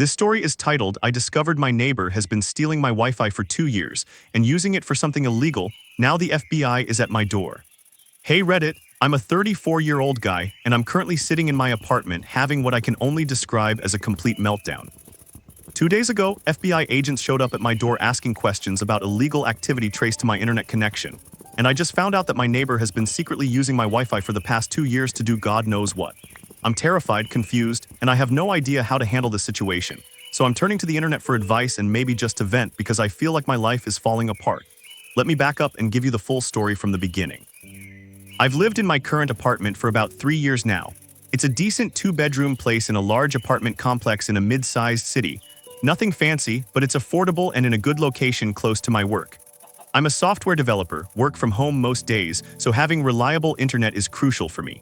This story is titled, I Discovered My Neighbor Has Been Stealing My Wi-Fi for 2 years and using it for something illegal. Now the FBI is at my door. Hey Reddit, I'm a 34-year-old guy and I'm currently sitting in my apartment having what I can only describe as a complete meltdown. 2 days ago, FBI agents showed up at my door asking questions about illegal activity traced to my internet connection. And I just found out that my neighbor has been secretly using my Wi-Fi for the past 2 years to do God knows what. I'm terrified, confused, and I have no idea how to handle this situation. So I'm turning to the internet for advice and maybe just to vent because I feel like my life is falling apart. Let me back up and give you the full story from the beginning. I've lived in my current apartment for about 3 years now. It's a decent 2-bedroom place in a large apartment complex in a mid-sized city. Nothing fancy, but it's affordable and in a good location close to my work. I'm a software developer, work from home most days, so having reliable internet is crucial for me.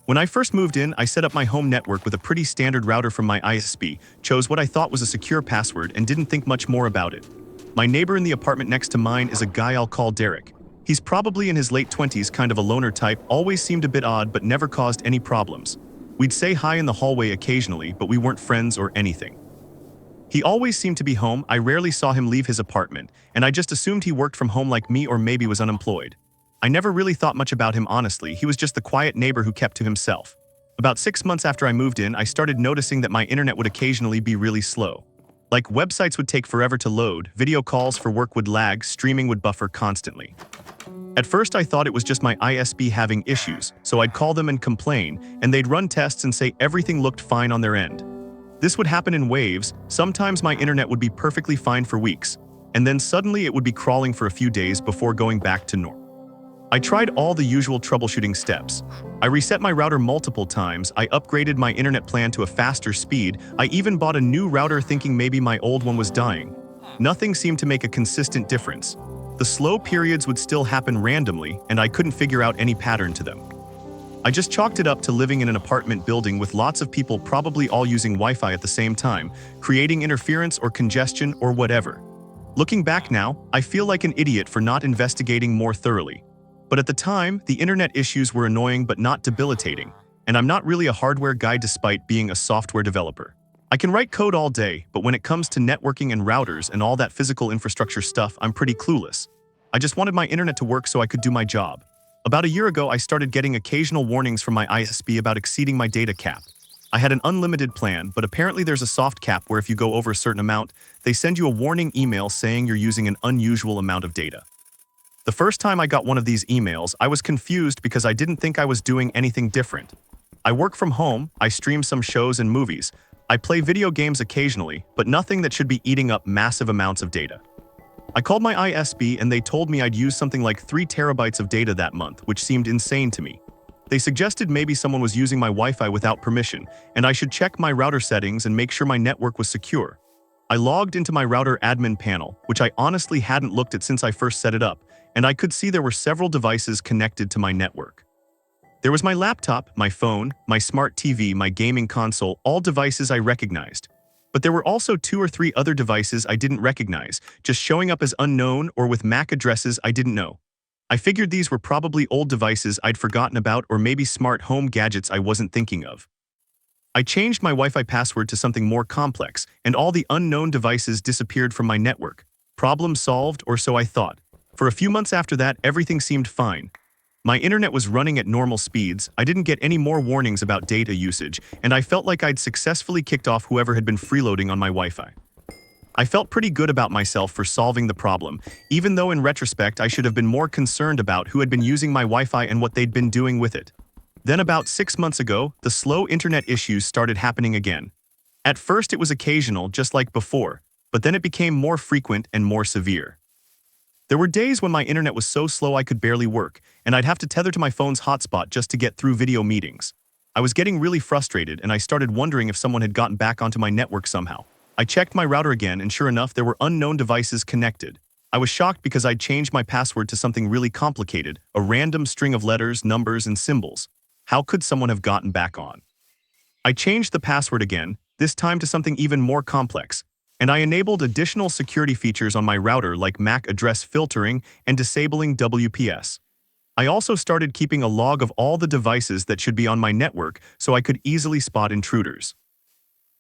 When I first moved in, I set up my home network with a pretty standard router from my ISP, chose what I thought was a secure password, and didn't think much more about it. My neighbor in the apartment next to mine is a guy I'll call Derek. He's probably in his late 20s, kind of a loner type, always seemed a bit odd but never caused any problems. We'd say hi in the hallway occasionally, but we weren't friends or anything. He always seemed to be home. I rarely saw him leave his apartment, and I just assumed he worked from home like me or maybe was unemployed. I never really thought much about him honestly, he was just the quiet neighbor who kept to himself. About 6 months after I moved in, I started noticing that my internet would occasionally be really slow. Like websites would take forever to load, video calls for work would lag, streaming would buffer constantly. At first I thought it was just my ISP having issues, so I'd call them and complain, and they'd run tests and say everything looked fine on their end. This would happen in waves. Sometimes my internet would be perfectly fine for weeks, and then suddenly it would be crawling for a few days before going back to normal. I tried all the usual troubleshooting steps. I reset my router multiple times, I upgraded my internet plan to a faster speed, I even bought a new router thinking maybe my old one was dying. Nothing seemed to make a consistent difference. The slow periods would still happen randomly, and I couldn't figure out any pattern to them. I just chalked it up to living in an apartment building with lots of people probably all using Wi-Fi at the same time, creating interference or congestion or whatever. Looking back now, I feel like an idiot for not investigating more thoroughly. But at the time, the internet issues were annoying but not debilitating, and I'm not really a hardware guy despite being a software developer. I can write code all day, but when it comes to networking and routers and all that physical infrastructure stuff, I'm pretty clueless. I just wanted my internet to work so I could do my job. About a year ago, I started getting occasional warnings from my ISP about exceeding my data cap. I had an unlimited plan, but apparently there's a soft cap where if you go over a certain amount, they send you a warning email saying you're using an unusual amount of data. The first time I got one of these emails, I was confused because I didn't think I was doing anything different. I work from home, I stream some shows and movies, I play video games occasionally, but nothing that should be eating up massive amounts of data. I called my ISP and they told me I'd use something like 3 terabytes of data that month, which seemed insane to me. They suggested maybe someone was using my Wi-Fi without permission, and I should check my router settings and make sure my network was secure. I logged into my router admin panel, which I honestly hadn't looked at since I first set it up, and I could see there were several devices connected to my network. There was my laptop, my phone, my smart TV, my gaming console, all devices I recognized. But there were also 2 or 3 other devices I didn't recognize, just showing up as unknown or with MAC addresses I didn't know. I figured these were probably old devices I'd forgotten about or maybe smart home gadgets I wasn't thinking of. I changed my Wi-Fi password to something more complex, and all the unknown devices disappeared from my network. Problem solved, or so I thought. For a few months after that, everything seemed fine. My internet was running at normal speeds, I didn't get any more warnings about data usage, and I felt like I'd successfully kicked off whoever had been freeloading on my Wi-Fi. I felt pretty good about myself for solving the problem, even though in retrospect I should have been more concerned about who had been using my Wi-Fi and what they'd been doing with it. Then about 6 months ago, the slow internet issues started happening again. At first it was occasional, just like before, but then it became more frequent and more severe. There were days when my internet was so slow I could barely work, and I'd have to tether to my phone's hotspot just to get through video meetings. I was getting really frustrated, and I started wondering if someone had gotten back onto my network somehow. I checked my router again, and sure enough, there were unknown devices connected. I was shocked because I'd changed my password to something really complicated, a random string of letters, numbers, and symbols. How could someone have gotten back on? I changed the password again, this time to something even more complex, and I enabled additional security features on my router like MAC address filtering and disabling WPS. I also started keeping a log of all the devices that should be on my network so I could easily spot intruders.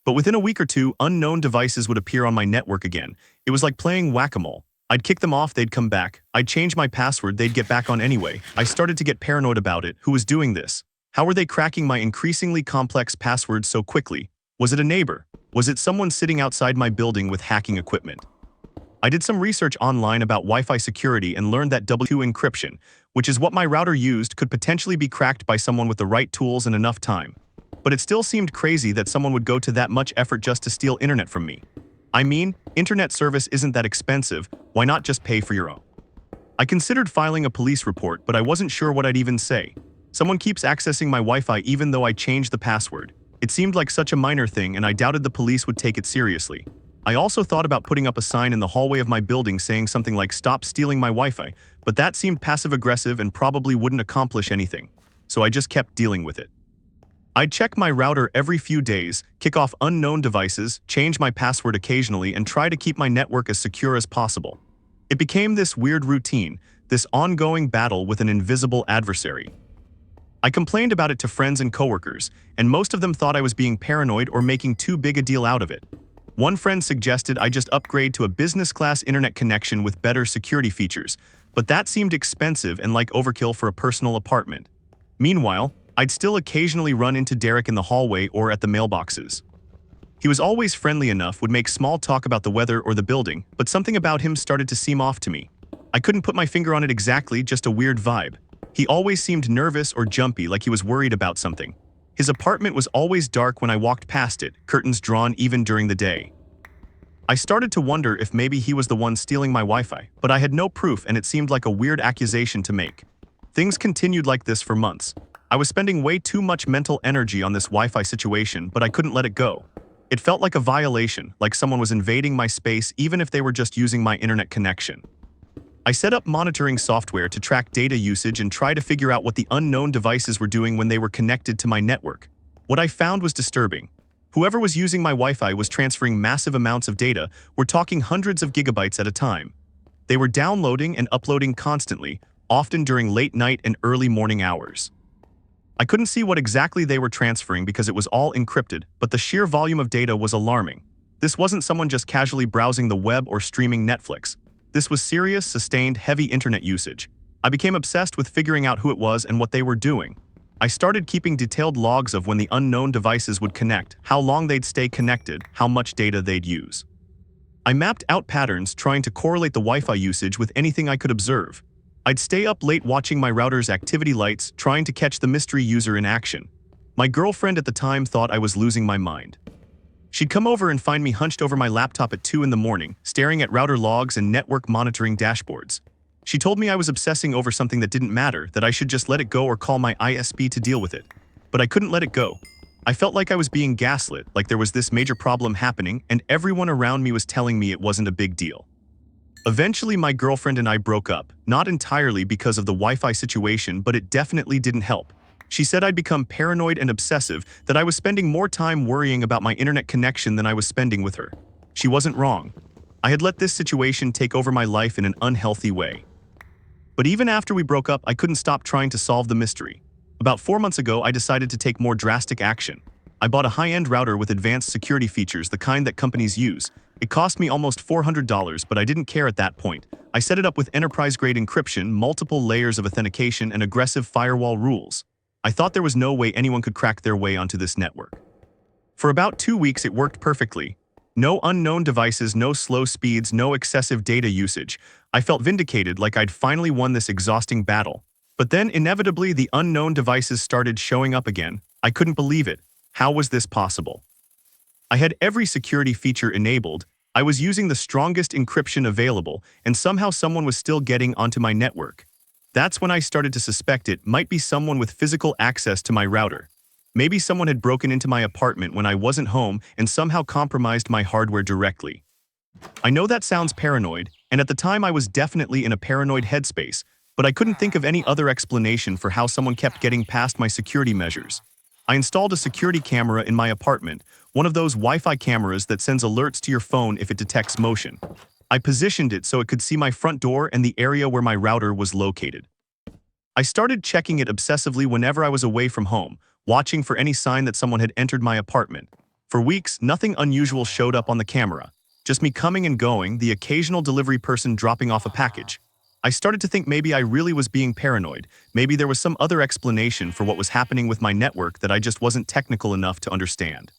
But within a week or two, unknown devices would appear on my network again. It was like playing whack-a-mole. I'd kick them off, they'd come back. I'd change my password, they'd get back on anyway. I started to get paranoid about it. Who was doing this? How were they cracking my increasingly complex passwords so quickly? Was it a neighbor? Was it someone sitting outside my building with hacking equipment? I did some research online about Wi-Fi security and learned that W2 encryption, which is what my router used, could potentially be cracked by someone with the right tools and enough time. But it still seemed crazy that someone would go to that much effort just to steal internet from me. I mean, internet service isn't that expensive, why not just pay for your own? I considered filing a police report, but I wasn't sure what I'd even say. Someone keeps accessing my Wi-Fi even though I changed the password. It seemed like such a minor thing and I doubted the police would take it seriously. I also thought about putting up a sign in the hallway of my building saying something like "Stop stealing my Wi-Fi," but that seemed passive-aggressive and probably wouldn't accomplish anything. So I just kept dealing with it. I'd check my router every few days, kick off unknown devices, change my password occasionally, and try to keep my network as secure as possible. It became this weird routine, this ongoing battle with an invisible adversary. I complained about it to friends and coworkers, and most of them thought I was being paranoid or making too big a deal out of it. One friend suggested I just upgrade to a business-class internet connection with better security features, but that seemed expensive and like overkill for a personal apartment. Meanwhile, I'd still occasionally run into Derek in the hallway or at the mailboxes. He was always friendly enough, would make small talk about the weather or the building, but something about him started to seem off to me. I couldn't put my finger on it exactly, just a weird vibe. He always seemed nervous or jumpy, like he was worried about something. His apartment was always dark when I walked past it, curtains drawn even during the day. I started to wonder if maybe he was the one stealing my Wi-Fi, but I had no proof and it seemed like a weird accusation to make. Things continued like this for months. I was spending way too much mental energy on this Wi-Fi situation, but I couldn't let it go. It felt like a violation, like someone was invading my space even if they were just using my internet connection. I set up monitoring software to track data usage and try to figure out what the unknown devices were doing when they were connected to my network. What I found was disturbing. Whoever was using my Wi-Fi was transferring massive amounts of data. We're talking hundreds of gigabytes at a time. They were downloading and uploading constantly, often during late night and early morning hours. I couldn't see what exactly they were transferring because it was all encrypted, but the sheer volume of data was alarming. This wasn't someone just casually browsing the web or streaming Netflix. This was serious, sustained, heavy internet usage. I became obsessed with figuring out who it was and what they were doing. I started keeping detailed logs of when the unknown devices would connect, how long they'd stay connected, how much data they'd use. I mapped out patterns, trying to correlate the Wi-Fi usage with anything I could observe. I'd stay up late watching my router's activity lights, trying to catch the mystery user in action. My girlfriend at the time thought I was losing my mind. She'd come over and find me hunched over my laptop at 2 in the morning, staring at router logs and network monitoring dashboards. She told me I was obsessing over something that didn't matter, that I should just let it go or call my ISP to deal with it. But I couldn't let it go. I felt like I was being gaslit, like there was this major problem happening, and everyone around me was telling me it wasn't a big deal. Eventually, my girlfriend and I broke up, not entirely because of the Wi-Fi situation, but it definitely didn't help. She said I'd become paranoid and obsessive, that I was spending more time worrying about my internet connection than I was spending with her. She wasn't wrong. I had let this situation take over my life in an unhealthy way. But even after we broke up, I couldn't stop trying to solve the mystery. About 4 months ago, I decided to take more drastic action. I bought a high-end router with advanced security features, the kind that companies use. It cost me almost $400, but I didn't care at that point. I set it up with enterprise-grade encryption, multiple layers of authentication, and aggressive firewall rules. I thought there was no way anyone could crack their way onto this network. For about 2 weeks, it worked perfectly. No unknown devices, no slow speeds, no excessive data usage. I felt vindicated, like I'd finally won this exhausting battle. But then, inevitably, the unknown devices started showing up again. I couldn't believe it. How was this possible? I had every security feature enabled. I was using the strongest encryption available, and somehow someone was still getting onto my network. That's when I started to suspect it might be someone with physical access to my router. Maybe someone had broken into my apartment when I wasn't home and somehow compromised my hardware directly. I know that sounds paranoid, and at the time I was definitely in a paranoid headspace, but I couldn't think of any other explanation for how someone kept getting past my security measures. I installed a security camera in my apartment, one of those Wi-Fi cameras that sends alerts to your phone if it detects motion. I positioned it so it could see my front door and the area where my router was located. I started checking it obsessively whenever I was away from home, watching for any sign that someone had entered my apartment. For weeks, nothing unusual showed up on the camera. Just me coming and going, the occasional delivery person dropping off a package. I started to think maybe I really was being paranoid. Maybe there was some other explanation for what was happening with my network that I just wasn't technical enough to understand.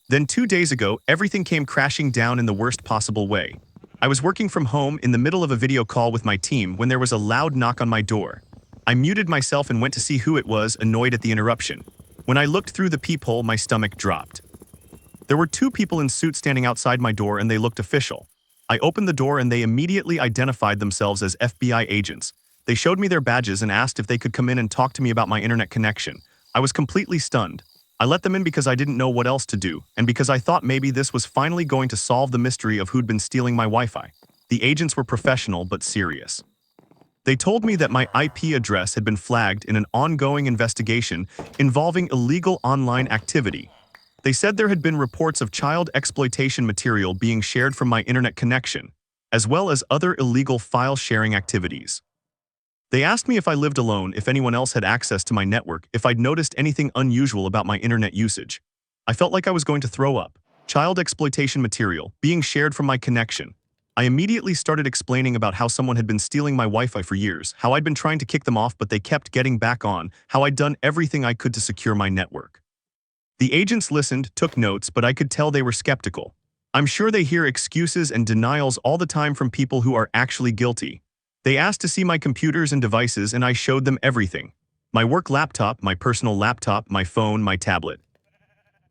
Then 2 days ago, everything came crashing down in the worst possible way. I was working from home in the middle of a video call with my team when there was a loud knock on my door. I muted myself and went to see who it was, annoyed at the interruption. When I looked through the peephole, my stomach dropped. There were 2 people in suits standing outside my door and they looked official. I opened the door and they immediately identified themselves as FBI agents. They showed me their badges and asked if they could come in and talk to me about my internet connection. I was completely stunned. I let them in because I didn't know what else to do, and because I thought maybe this was finally going to solve the mystery of who'd been stealing my Wi-Fi. The agents were professional but serious. They told me that my IP address had been flagged in an ongoing investigation involving illegal online activity. They said there had been reports of child exploitation material being shared from my internet connection, as well as other illegal file sharing activities. They asked me if I lived alone, if anyone else had access to my network, if I'd noticed anything unusual about my internet usage. I felt like I was going to throw up. Child exploitation material being shared from my connection. I immediately started explaining about how someone had been stealing my Wi-Fi for years, how I'd been trying to kick them off but they kept getting back on, how I'd done everything I could to secure my network. The agents listened, took notes, but I could tell they were skeptical. I'm sure they hear excuses and denials all the time from people who are actually guilty. They asked to see my computers and devices and I showed them everything. My work laptop, my personal laptop, my phone, my tablet.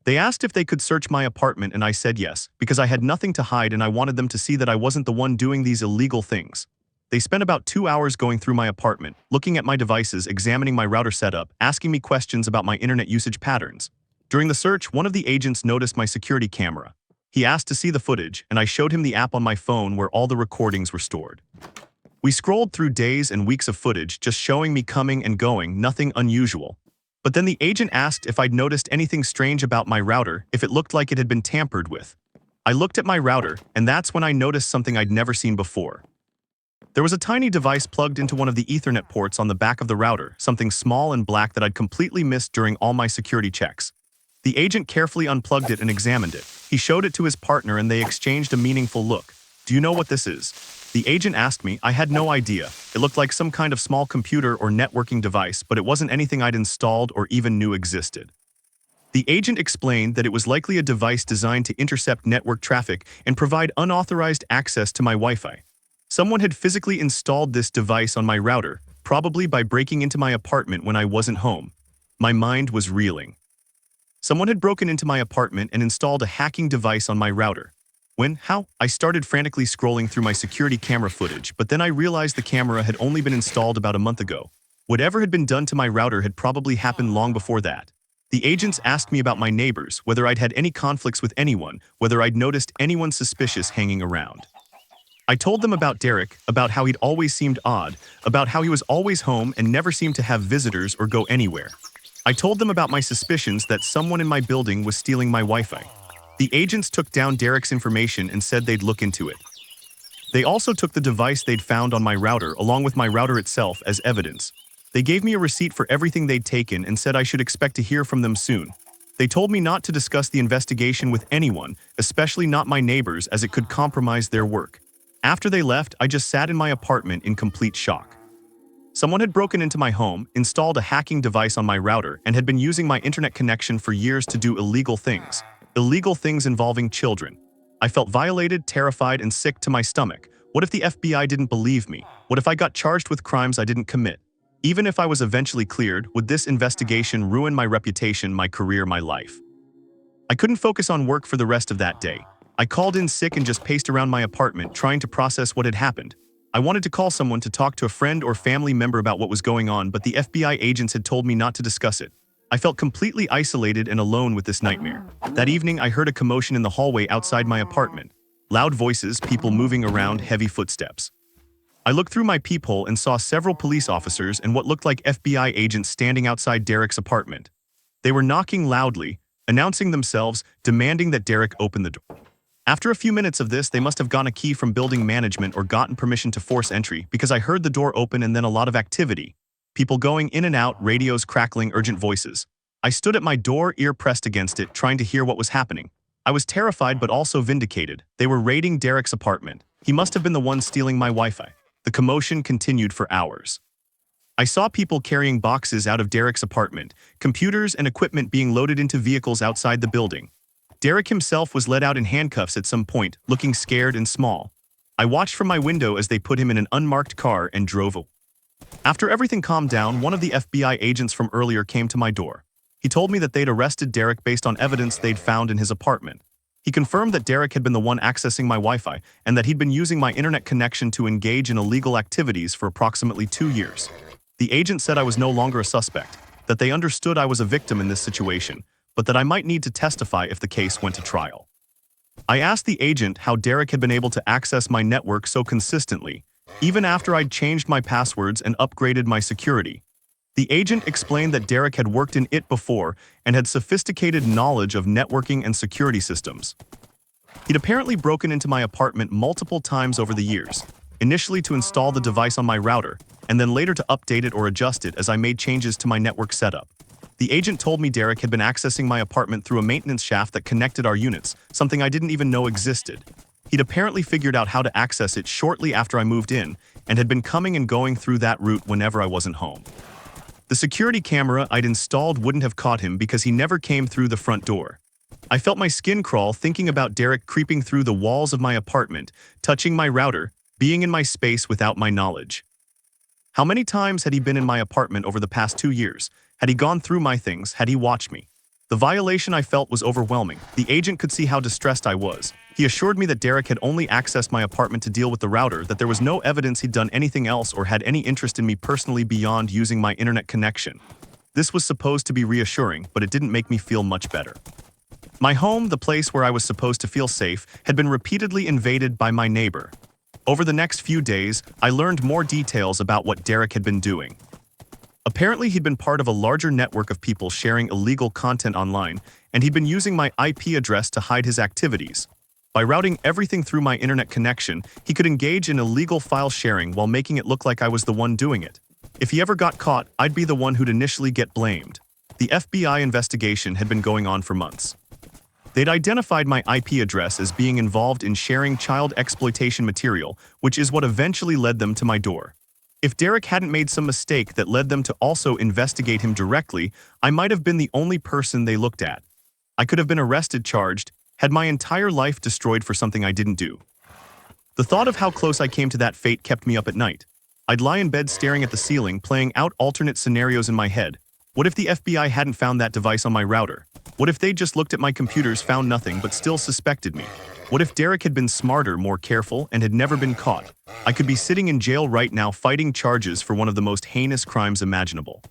They asked if they could search my apartment and I said yes, because I had nothing to hide and I wanted them to see that I wasn't the one doing these illegal things. They spent about 2 hours going through my apartment, looking at my devices, examining my router setup, asking me questions about my internet usage patterns. During the search, one of the agents noticed my security camera. He asked to see the footage and I showed him the app on my phone where all the recordings were stored. We scrolled through days and weeks of footage just showing me coming and going, nothing unusual. But then the agent asked if I'd noticed anything strange about my router, if it looked like it had been tampered with. I looked at my router, and that's when I noticed something I'd never seen before. There was a tiny device plugged into one of the Ethernet ports on the back of the router, something small and black that I'd completely missed during all my security checks. The agent carefully unplugged it and examined it. He showed it to his partner and they exchanged a meaningful look. "Do you know what this is?" The agent asked me. I had no idea. It looked like some kind of small computer or networking device, but it wasn't anything I'd installed or even knew existed. The agent explained that it was likely a device designed to intercept network traffic and provide unauthorized access to my Wi-Fi. Someone had physically installed this device on my router, probably by breaking into my apartment when I wasn't home. My mind was reeling. Someone had broken into my apartment and installed a hacking device on my router. When? How? I started frantically scrolling through my security camera footage, but then I realized the camera had only been installed about a month ago. Whatever had been done to my router had probably happened long before that. The agents asked me about my neighbors, whether I'd had any conflicts with anyone, whether I'd noticed anyone suspicious hanging around. I told them about Derek, about how he'd always seemed odd, about how he was always home and never seemed to have visitors or go anywhere. I told them about my suspicions that someone in my building was stealing my Wi-Fi. The agents took down Derek's information and said they'd look into it. They also took the device they'd found on my router along with my router itself as evidence. They gave me a receipt for everything they'd taken and said I should expect to hear from them soon. They told me not to discuss the investigation with anyone, especially not my neighbors, as it could compromise their work. After they left, I just sat in my apartment in complete shock. Someone had broken into my home, installed a hacking device on my router, and had been using my internet connection for years to do illegal things. Illegal things involving children. I felt violated, terrified, and sick to my stomach. What if the FBI didn't believe me? What if I got charged with crimes I didn't commit? Even if I was eventually cleared, would this investigation ruin my reputation, my career, my life? I couldn't focus on work for the rest of that day. I called in sick and just paced around my apartment trying to process what had happened. I wanted to call someone to talk to a friend or family member about what was going on, but the FBI agents had told me not to discuss it. I felt completely isolated and alone with this nightmare. That evening, I heard a commotion in the hallway outside my apartment. Loud voices, people moving around, heavy footsteps. I looked through my peephole and saw several police officers and what looked like FBI agents standing outside Derek's apartment. They were knocking loudly, announcing themselves, demanding that Derek open the door. After a few minutes of this, they must have gotten a key from building management or gotten permission to force entry, because I heard the door open and then a lot of activity. People going in and out, radios crackling, urgent voices. I stood at my door, ear pressed against it, trying to hear what was happening. I was terrified but also vindicated. They were raiding Derek's apartment. He must have been the one stealing my Wi-Fi. The commotion continued for hours. I saw people carrying boxes out of Derek's apartment, computers and equipment being loaded into vehicles outside the building. Derek himself was led out in handcuffs at some point, looking scared and small. I watched from my window as they put him in an unmarked car and drove away. After everything calmed down, one of the FBI agents from earlier came to my door. He told me that they'd arrested Derek based on evidence they'd found in his apartment. He confirmed that Derek had been the one accessing my Wi-Fi and that he'd been using my internet connection to engage in illegal activities for approximately 2 years. The agent said I was no longer a suspect, that they understood I was a victim in this situation, but that I might need to testify if the case went to trial. I asked the agent how Derek had been able to access my network so consistently, even after I'd changed my passwords and upgraded my security. The agent explained that Derek had worked in it before and had sophisticated knowledge of networking and security systems. He'd apparently broken into my apartment multiple times over the years, initially to install the device on my router, and then later to update it or adjust it as I made changes to my network setup. The agent told me Derek had been accessing my apartment through a maintenance shaft that connected our units, something I didn't even know existed. He'd apparently figured out how to access it shortly after I moved in, and had been coming and going through that route whenever I wasn't home. The security camera I'd installed wouldn't have caught him because he never came through the front door. I felt my skin crawl thinking about Derek creeping through the walls of my apartment, touching my router, being in my space without my knowledge. How many times had he been in my apartment over the past 2 years? Had he gone through my things? Had he watched me? The violation I felt was overwhelming. The agent could see how distressed I was. He assured me that Derek had only accessed my apartment to deal with the router, that there was no evidence he'd done anything else or had any interest in me personally beyond using my internet connection. This was supposed to be reassuring, but it didn't make me feel much better. My home, the place where I was supposed to feel safe, had been repeatedly invaded by my neighbor. Over the next few days, I learned more details about what Derek had been doing. Apparently, he'd been part of a larger network of people sharing illegal content online, and he'd been using my IP address to hide his activities. By routing everything through my internet connection, he could engage in illegal file sharing while making it look like I was the one doing it. If he ever got caught, I'd be the one who'd initially get blamed. The FBI investigation had been going on for months. They'd identified my IP address as being involved in sharing child exploitation material, which is what eventually led them to my door. If Derek hadn't made some mistake that led them to also investigate him directly, I might have been the only person they looked at. I could have been arrested, charged, had my entire life destroyed for something I didn't do. The thought of how close I came to that fate kept me up at night. I'd lie in bed staring at the ceiling, playing out alternate scenarios in my head. What if the FBI hadn't found that device on my router? What if they just looked at my computers, found nothing, but still suspected me? What if Derek had been smarter, more careful, and had never been caught? I could be sitting in jail right now fighting charges for one of the most heinous crimes imaginable.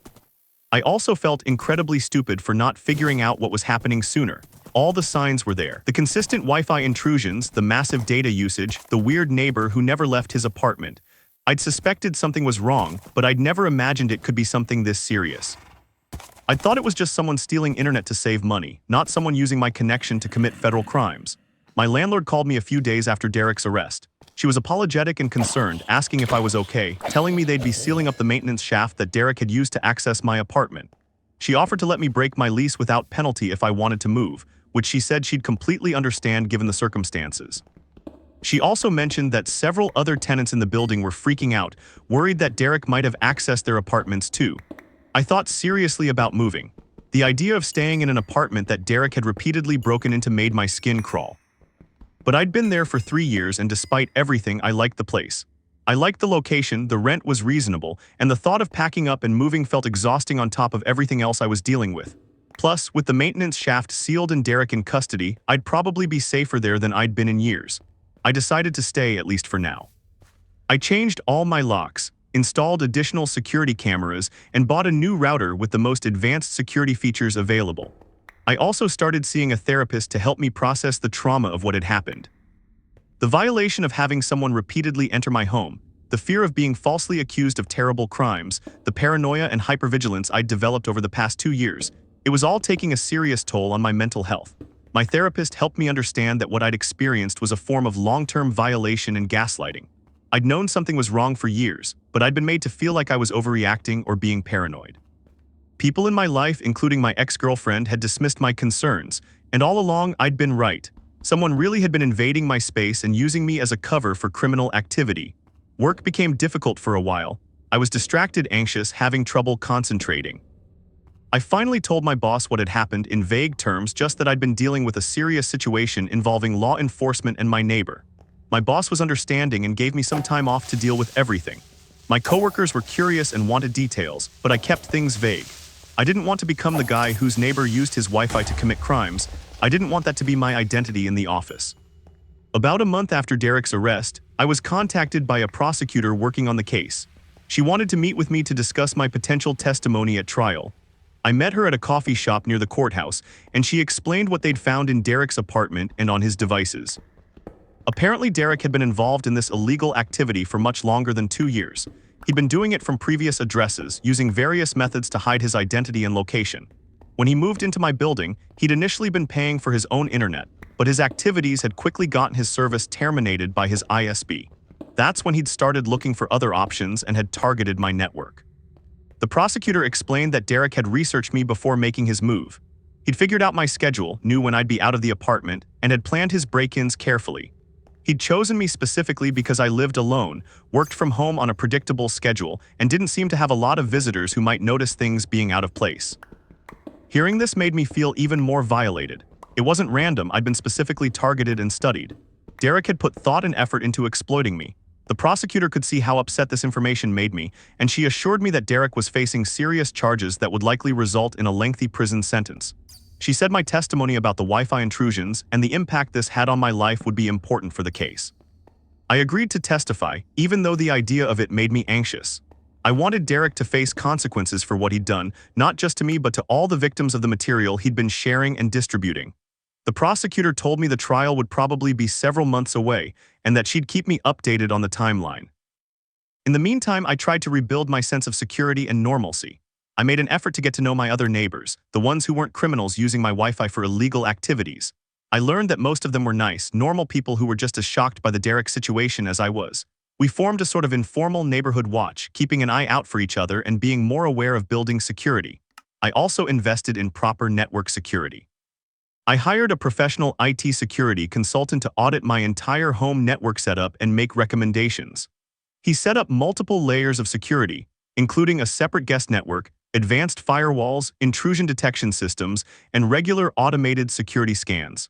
I also felt incredibly stupid for not figuring out what was happening sooner. All the signs were there. The consistent Wi-Fi intrusions, the massive data usage, the weird neighbor who never left his apartment. I'd suspected something was wrong, but I'd never imagined it could be something this serious. I thought it was just someone stealing internet to save money, not someone using my connection to commit federal crimes. My landlord called me a few days after Derek's arrest. She was apologetic and concerned, asking if I was okay, telling me they'd be sealing up the maintenance shaft that Derek had used to access my apartment. She offered to let me break my lease without penalty if I wanted to move, which she said she'd completely understand given the circumstances. She also mentioned that several other tenants in the building were freaking out, worried that Derek might have accessed their apartments too. I thought seriously about moving. The idea of staying in an apartment that Derek had repeatedly broken into made my skin crawl. But I'd been there for 3 years, and despite everything, I liked the place. I liked the location, the rent was reasonable, and the thought of packing up and moving felt exhausting on top of everything else I was dealing with. Plus, with the maintenance shaft sealed and Derek in custody, I'd probably be safer there than I'd been in years. I decided to stay, at least for now. I changed all my locks, installed additional security cameras, and bought a new router with the most advanced security features available. I also started seeing a therapist to help me process the trauma of what had happened. The violation of having someone repeatedly enter my home, the fear of being falsely accused of terrible crimes, the paranoia and hypervigilance I'd developed over the past 2 years, it was all taking a serious toll on my mental health. My therapist helped me understand that what I'd experienced was a form of long-term violation and gaslighting. I'd known something was wrong for years, but I'd been made to feel like I was overreacting or being paranoid. People in my life, including my ex-girlfriend, had dismissed my concerns, and all along I'd been right. Someone really had been invading my space and using me as a cover for criminal activity. Work became difficult for a while. I was distracted, anxious, having trouble concentrating. I finally told my boss what had happened in vague terms, just that I'd been dealing with a serious situation involving law enforcement and my neighbor. My boss was understanding and gave me some time off to deal with everything. My coworkers were curious and wanted details, but I kept things vague. I didn't want to become the guy whose neighbor used his Wi-Fi to commit crimes. I didn't want that to be my identity in the office. About a month after Derek's arrest, I was contacted by a prosecutor working on the case. She wanted to meet with me to discuss my potential testimony at trial. I met her at a coffee shop near the courthouse, and she explained what they'd found in Derek's apartment and on his devices. Apparently, Derek had been involved in this illegal activity for much longer than 2 years. He'd been doing it from previous addresses, using various methods to hide his identity and location. When he moved into my building, he'd initially been paying for his own internet, but his activities had quickly gotten his service terminated by his ISP. That's when he'd started looking for other options and had targeted my network. The prosecutor explained that Derek had researched me before making his move. He'd figured out my schedule, knew when I'd be out of the apartment, and had planned his break-ins carefully. He'd chosen me specifically because I lived alone, worked from home on a predictable schedule, and didn't seem to have a lot of visitors who might notice things being out of place. Hearing this made me feel even more violated. It wasn't random, I'd been specifically targeted and studied. Derek had put thought and effort into exploiting me. The prosecutor could see how upset this information made me, and she assured me that Derek was facing serious charges that would likely result in a lengthy prison sentence. She said my testimony about the Wi-Fi intrusions and the impact this had on my life would be important for the case. I agreed to testify, even though the idea of it made me anxious. I wanted Derek to face consequences for what he'd done, not just to me but to all the victims of the material he'd been sharing and distributing. The prosecutor told me the trial would probably be several months away, and that she'd keep me updated on the timeline. In the meantime, I tried to rebuild my sense of security and normalcy. I made an effort to get to know my other neighbors, the ones who weren't criminals using my Wi-Fi for illegal activities. I learned that most of them were nice, normal people who were just as shocked by the Derek situation as I was. We formed a sort of informal neighborhood watch, keeping an eye out for each other and being more aware of building security. I also invested in proper network security. I hired a professional IT security consultant to audit my entire home network setup and make recommendations. He set up multiple layers of security, including a separate guest network, advanced firewalls, intrusion detection systems, and regular automated security scans.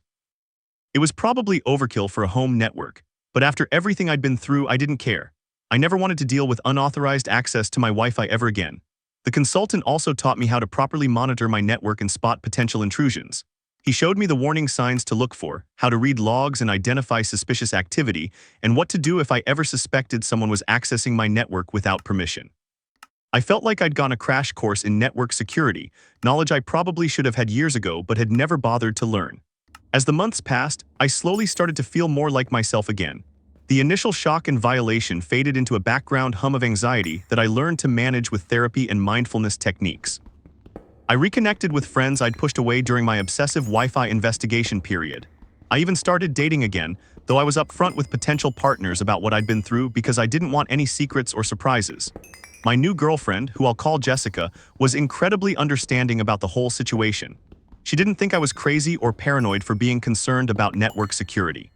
It was probably overkill for a home network, but after everything I'd been through, I didn't care. I never wanted to deal with unauthorized access to my Wi-Fi ever again. The consultant also taught me how to properly monitor my network and spot potential intrusions. He showed me the warning signs to look for, how to read logs and identify suspicious activity, and what to do if I ever suspected someone was accessing my network without permission. I felt like I'd gone a crash course in network security, knowledge I probably should have had years ago but had never bothered to learn. As the months passed, I slowly started to feel more like myself again. The initial shock and violation faded into a background hum of anxiety that I learned to manage with therapy and mindfulness techniques. I reconnected with friends I'd pushed away during my obsessive Wi-Fi investigation period. I even started dating again, though I was upfront with potential partners about what I'd been through because I didn't want any secrets or surprises. My new girlfriend, who I'll call Jessica, was incredibly understanding about the whole situation. She didn't think I was crazy or paranoid for being concerned about network security.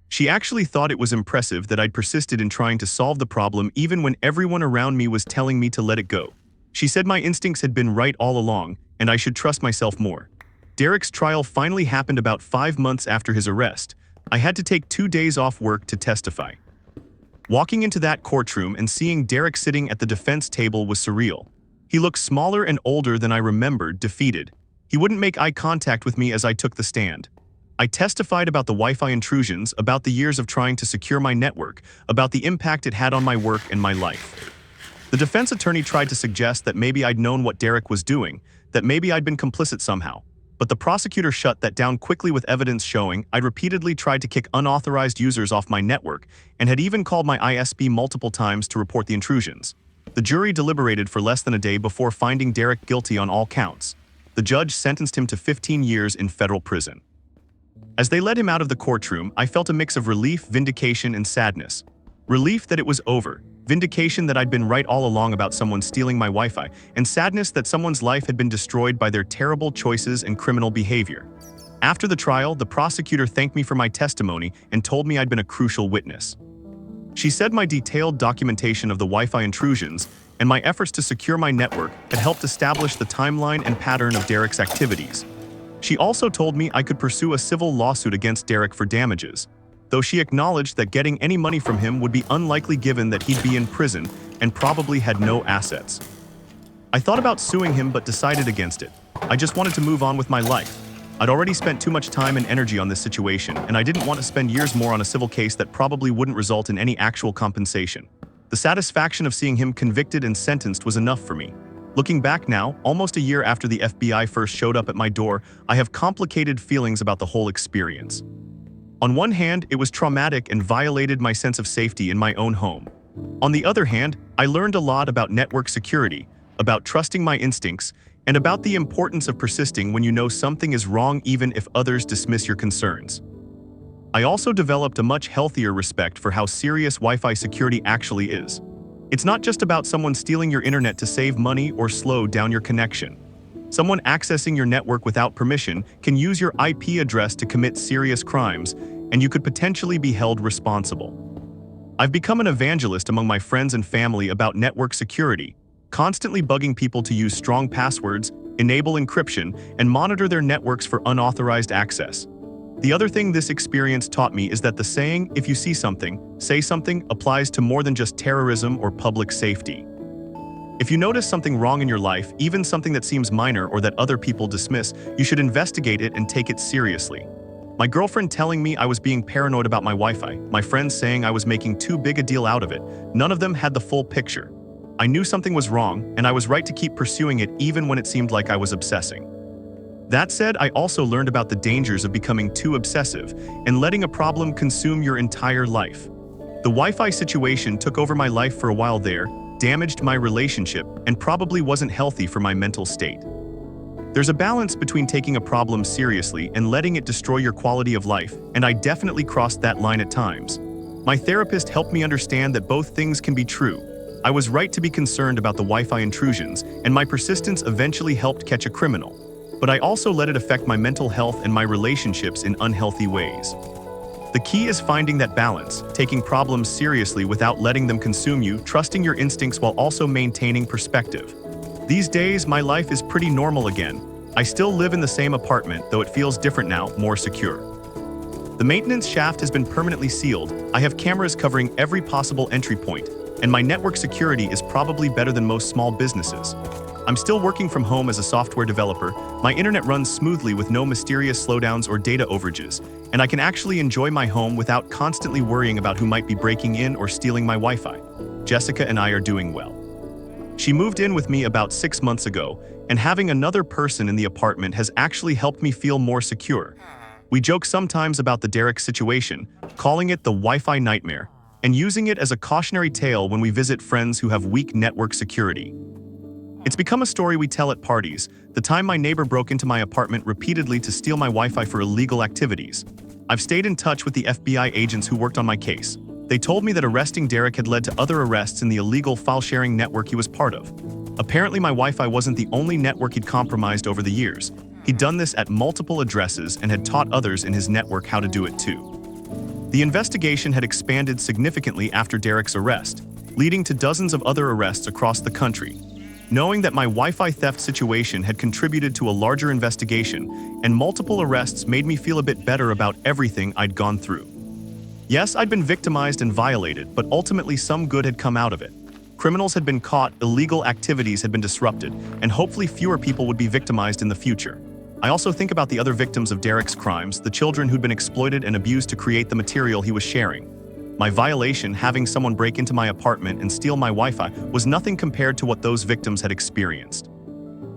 She actually thought it was impressive that I'd persisted in trying to solve the problem even when everyone around me was telling me to let it go. She said my instincts had been right all along, and I should trust myself more. Derek's trial finally happened about 5 months after his arrest. I had to take 2 days off work to testify. Walking into that courtroom and seeing Derek sitting at the defense table was surreal. He looked smaller and older than I remembered, defeated. He wouldn't make eye contact with me as I took the stand. I testified about the Wi-Fi intrusions, about the years of trying to secure my network, about the impact it had on my work and my life. The defense attorney tried to suggest that maybe I'd known what Derek was doing, that maybe I'd been complicit somehow. But the prosecutor shut that down quickly with evidence showing I'd repeatedly tried to kick unauthorized users off my network and had even called my ISP multiple times to report the intrusions. The jury deliberated for less than a day before finding Derek guilty on all counts. The judge sentenced him to 15 years in federal prison. As they led him out of the courtroom, I felt a mix of relief, vindication, and sadness. Relief that it was over, vindication that I'd been right all along about someone stealing my Wi-Fi, and sadness that someone's life had been destroyed by their terrible choices and criminal behavior. After the trial, the prosecutor thanked me for my testimony and told me I'd been a crucial witness. She said my detailed documentation of the Wi-Fi intrusions and my efforts to secure my network had helped establish the timeline and pattern of Derek's activities. She also told me I could pursue a civil lawsuit against Derek for damages, though she acknowledged that getting any money from him would be unlikely given that he'd be in prison and probably had no assets. I thought about suing him but decided against it. I just wanted to move on with my life. I'd already spent too much time and energy on this situation, and I didn't want to spend years more on a civil case that probably wouldn't result in any actual compensation. The satisfaction of seeing him convicted and sentenced was enough for me. Looking back now, almost a year after the FBI first showed up at my door, I have complicated feelings about the whole experience. On one hand, it was traumatic and violated my sense of safety in my own home. On the other hand, I learned a lot about network security, about trusting my instincts, and about the importance of persisting when you know something is wrong even if others dismiss your concerns. I also developed a much healthier respect for how serious Wi-Fi security actually is. It's not just about someone stealing your internet to save money or slow down your connection. Someone accessing your network without permission can use your IP address to commit serious crimes, and you could potentially be held responsible. I've become an evangelist among my friends and family about network security, constantly bugging people to use strong passwords, enable encryption, and monitor their networks for unauthorized access. The other thing this experience taught me is that the saying, "If you see something, say something," applies to more than just terrorism or public safety. If you notice something wrong in your life, even something that seems minor or that other people dismiss, you should investigate it and take it seriously. My girlfriend telling me I was being paranoid about my Wi-Fi, my friends saying I was making too big a deal out of it, none of them had the full picture. I knew something was wrong, and I was right to keep pursuing it even when it seemed like I was obsessing. That said, I also learned about the dangers of becoming too obsessive and letting a problem consume your entire life. The Wi-Fi situation took over my life for a while there, damaged my relationship, and probably wasn't healthy for my mental state. There's a balance between taking a problem seriously and letting it destroy your quality of life, and I definitely crossed that line at times. My therapist helped me understand that both things can be true. I was right to be concerned about the Wi-Fi intrusions, and my persistence eventually helped catch a criminal. But I also let it affect my mental health and my relationships in unhealthy ways. The key is finding that balance, taking problems seriously without letting them consume you, trusting your instincts while also maintaining perspective. These days, my life is pretty normal again. I still live in the same apartment, though it feels different now, more secure. The maintenance shaft has been permanently sealed, I have cameras covering every possible entry point, and my network security is probably better than most small businesses. I'm still working from home as a software developer, my internet runs smoothly with no mysterious slowdowns or data overages, and I can actually enjoy my home without constantly worrying about who might be breaking in or stealing my Wi-Fi. Jessica and I are doing well. She moved in with me about 6 months ago, and having another person in the apartment has actually helped me feel more secure. We joke sometimes about the Derek situation, calling it the Wi-Fi nightmare, and using it as a cautionary tale when we visit friends who have weak network security. It's become a story we tell at parties, the time my neighbor broke into my apartment repeatedly to steal my Wi-Fi for illegal activities. I've stayed in touch with the FBI agents who worked on my case. They told me that arresting Derek had led to other arrests in the illegal file-sharing network he was part of. Apparently my Wi-Fi wasn't the only network he'd compromised over the years. He'd done this at multiple addresses and had taught others in his network how to do it too. The investigation had expanded significantly after Derek's arrest, leading to dozens of other arrests across the country. Knowing that my Wi-Fi theft situation had contributed to a larger investigation and multiple arrests made me feel a bit better about everything I'd gone through. Yes, I'd been victimized and violated, but ultimately some good had come out of it. Criminals had been caught, illegal activities had been disrupted, and hopefully fewer people would be victimized in the future. I also think about the other victims of Derek's crimes, the children who'd been exploited and abused to create the material he was sharing. My violation, having someone break into my apartment and steal my Wi-Fi, was nothing compared to what those victims had experienced.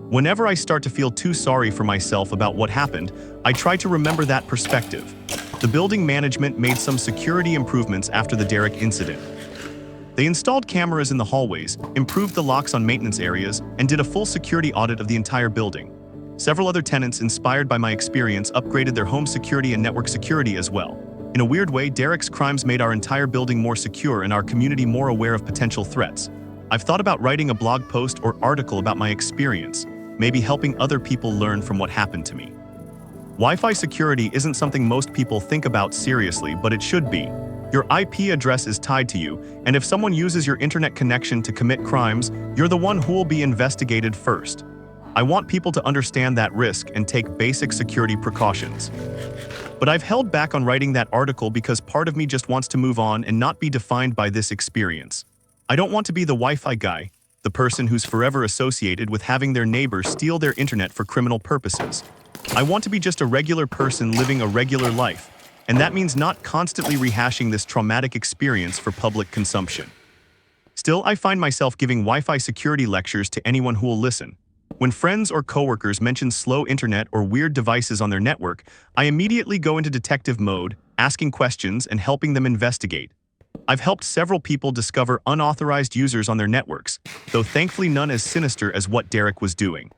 Whenever I start to feel too sorry for myself about what happened, I try to remember that perspective. The building management made some security improvements after the Derek incident. They installed cameras in the hallways, improved the locks on maintenance areas, and did a full security audit of the entire building. Several other tenants inspired by my experience upgraded their home security and network security as well. In a weird way, Derek's crimes made our entire building more secure and our community more aware of potential threats. I've thought about writing a blog post or article about my experience, maybe helping other people learn from what happened to me. Wi-Fi security isn't something most people think about seriously, but it should be. Your IP address is tied to you, and if someone uses your internet connection to commit crimes, you're the one who will be investigated first. I want people to understand that risk and take basic security precautions. But I've held back on writing that article because part of me just wants to move on and not be defined by this experience. I don't want to be the Wi-Fi guy, the person who's forever associated with having their neighbors steal their internet for criminal purposes. I want to be just a regular person living a regular life, and that means not constantly rehashing this traumatic experience for public consumption. Still, I find myself giving Wi-Fi security lectures to anyone who will listen. When friends or coworkers mention slow internet or weird devices on their network, I immediately go into detective mode, asking questions and helping them investigate. I've helped several people discover unauthorized users on their networks, though thankfully none as sinister as what Derek was doing.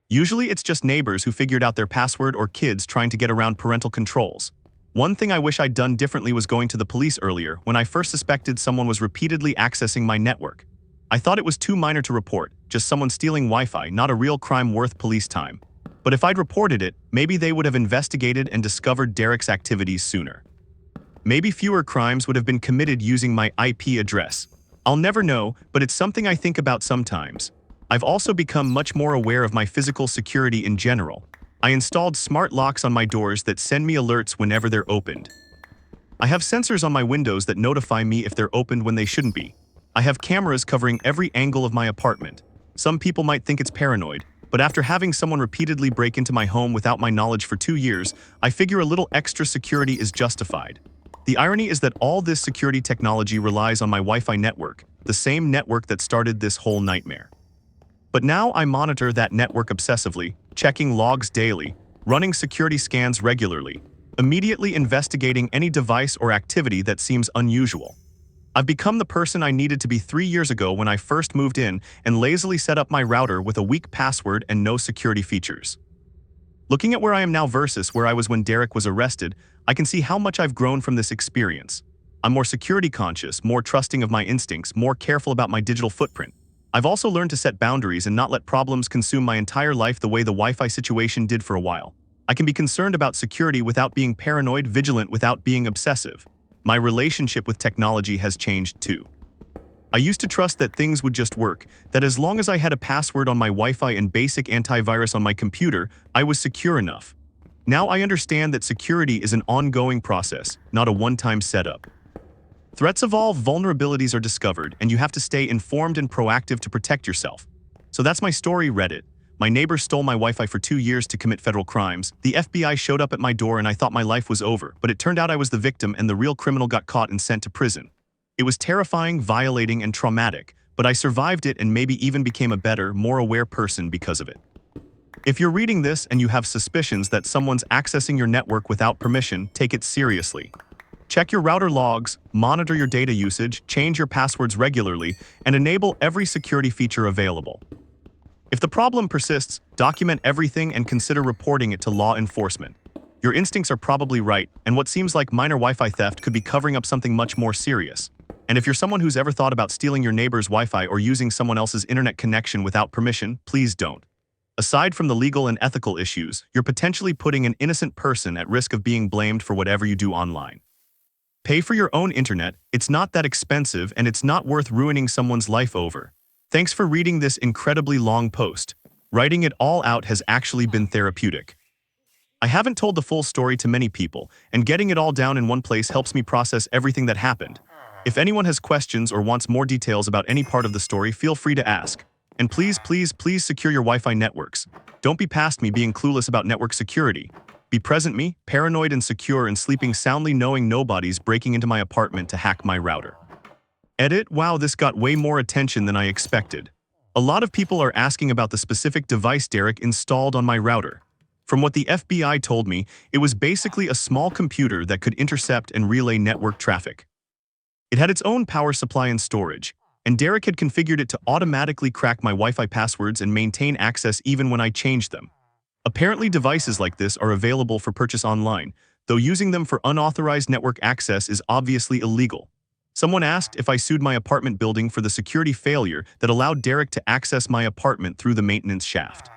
Usually it's just neighbors who figured out their password or kids trying to get around parental controls. One thing I wish I'd done differently was going to the police earlier when I first suspected someone was repeatedly accessing my network. I thought it was too minor to report, just someone stealing Wi-Fi, not a real crime worth police time. But if I'd reported it, maybe they would have investigated and discovered Derek's activities sooner. Maybe fewer crimes would have been committed using my IP address. I'll never know, but it's something I think about sometimes. I've also become much more aware of my physical security in general. I installed smart locks on my doors that send me alerts whenever they're opened. I have sensors on my windows that notify me if they're opened when they shouldn't be. I have cameras covering every angle of my apartment. Some people might think it's paranoid, but after having someone repeatedly break into my home without my knowledge for 2 years, I figure a little extra security is justified. The irony is that all this security technology relies on my Wi-Fi network, the same network that started this whole nightmare. But now I monitor that network obsessively, checking logs daily, running security scans regularly, immediately investigating any device or activity that seems unusual. I've become the person I needed to be 3 years ago when I first moved in and lazily set up my router with a weak password and no security features. Looking at where I am now versus where I was when Derek was arrested, I can see how much I've grown from this experience. I'm more security conscious, more trusting of my instincts, more careful about my digital footprint. I've also learned to set boundaries and not let problems consume my entire life the way the Wi-Fi situation did for a while. I can be concerned about security without being paranoid, vigilant without being obsessive. My relationship with technology has changed too. I used to trust that things would just work, that as long as I had a password on my Wi-Fi and basic antivirus on my computer, I was secure enough. Now I understand that security is an ongoing process, not a one-time setup. Threats evolve, vulnerabilities are discovered, and you have to stay informed and proactive to protect yourself. So that's my story, Reddit. My neighbor stole my Wi-Fi for 2 years to commit federal crimes. The FBI showed up at my door and I thought my life was over, but it turned out I was the victim and the real criminal got caught and sent to prison. It was terrifying, violating, and traumatic, but I survived it and maybe even became a better, more aware person because of it. If you're reading this and you have suspicions that someone's accessing your network without permission, take it seriously. Check your router logs, monitor your data usage, change your passwords regularly, and enable every security feature available. If the problem persists, document everything and consider reporting it to law enforcement. Your instincts are probably right, and what seems like minor Wi-Fi theft could be covering up something much more serious. And if you're someone who's ever thought about stealing your neighbor's Wi-Fi or using someone else's internet connection without permission, please don't. Aside from the legal and ethical issues, you're potentially putting an innocent person at risk of being blamed for whatever you do online. Pay for your own internet, it's not that expensive and it's not worth ruining someone's life over. Thanks for reading this incredibly long post. Writing it all out has actually been therapeutic. I haven't told the full story to many people, and getting it all down in one place helps me process everything that happened. If anyone has questions or wants more details about any part of the story, feel free to ask. And please, please, please secure your Wi-Fi networks. Don't be past me being clueless about network security. Be present me, paranoid and secure and sleeping soundly knowing nobody's breaking into my apartment to hack my router. Edit, wow, this got way more attention than I expected. A lot of people are asking about the specific device Derek installed on my router. From what the FBI told me, it was basically a small computer that could intercept and relay network traffic. It had its own power supply and storage, and Derek had configured it to automatically crack my Wi-Fi passwords and maintain access even when I changed them. Apparently devices like this are available for purchase online, though though using them for unauthorized network access is obviously illegal. Someone asked if I sued my apartment building for the security failure that allowed Derek to access my apartment through the maintenance shaft.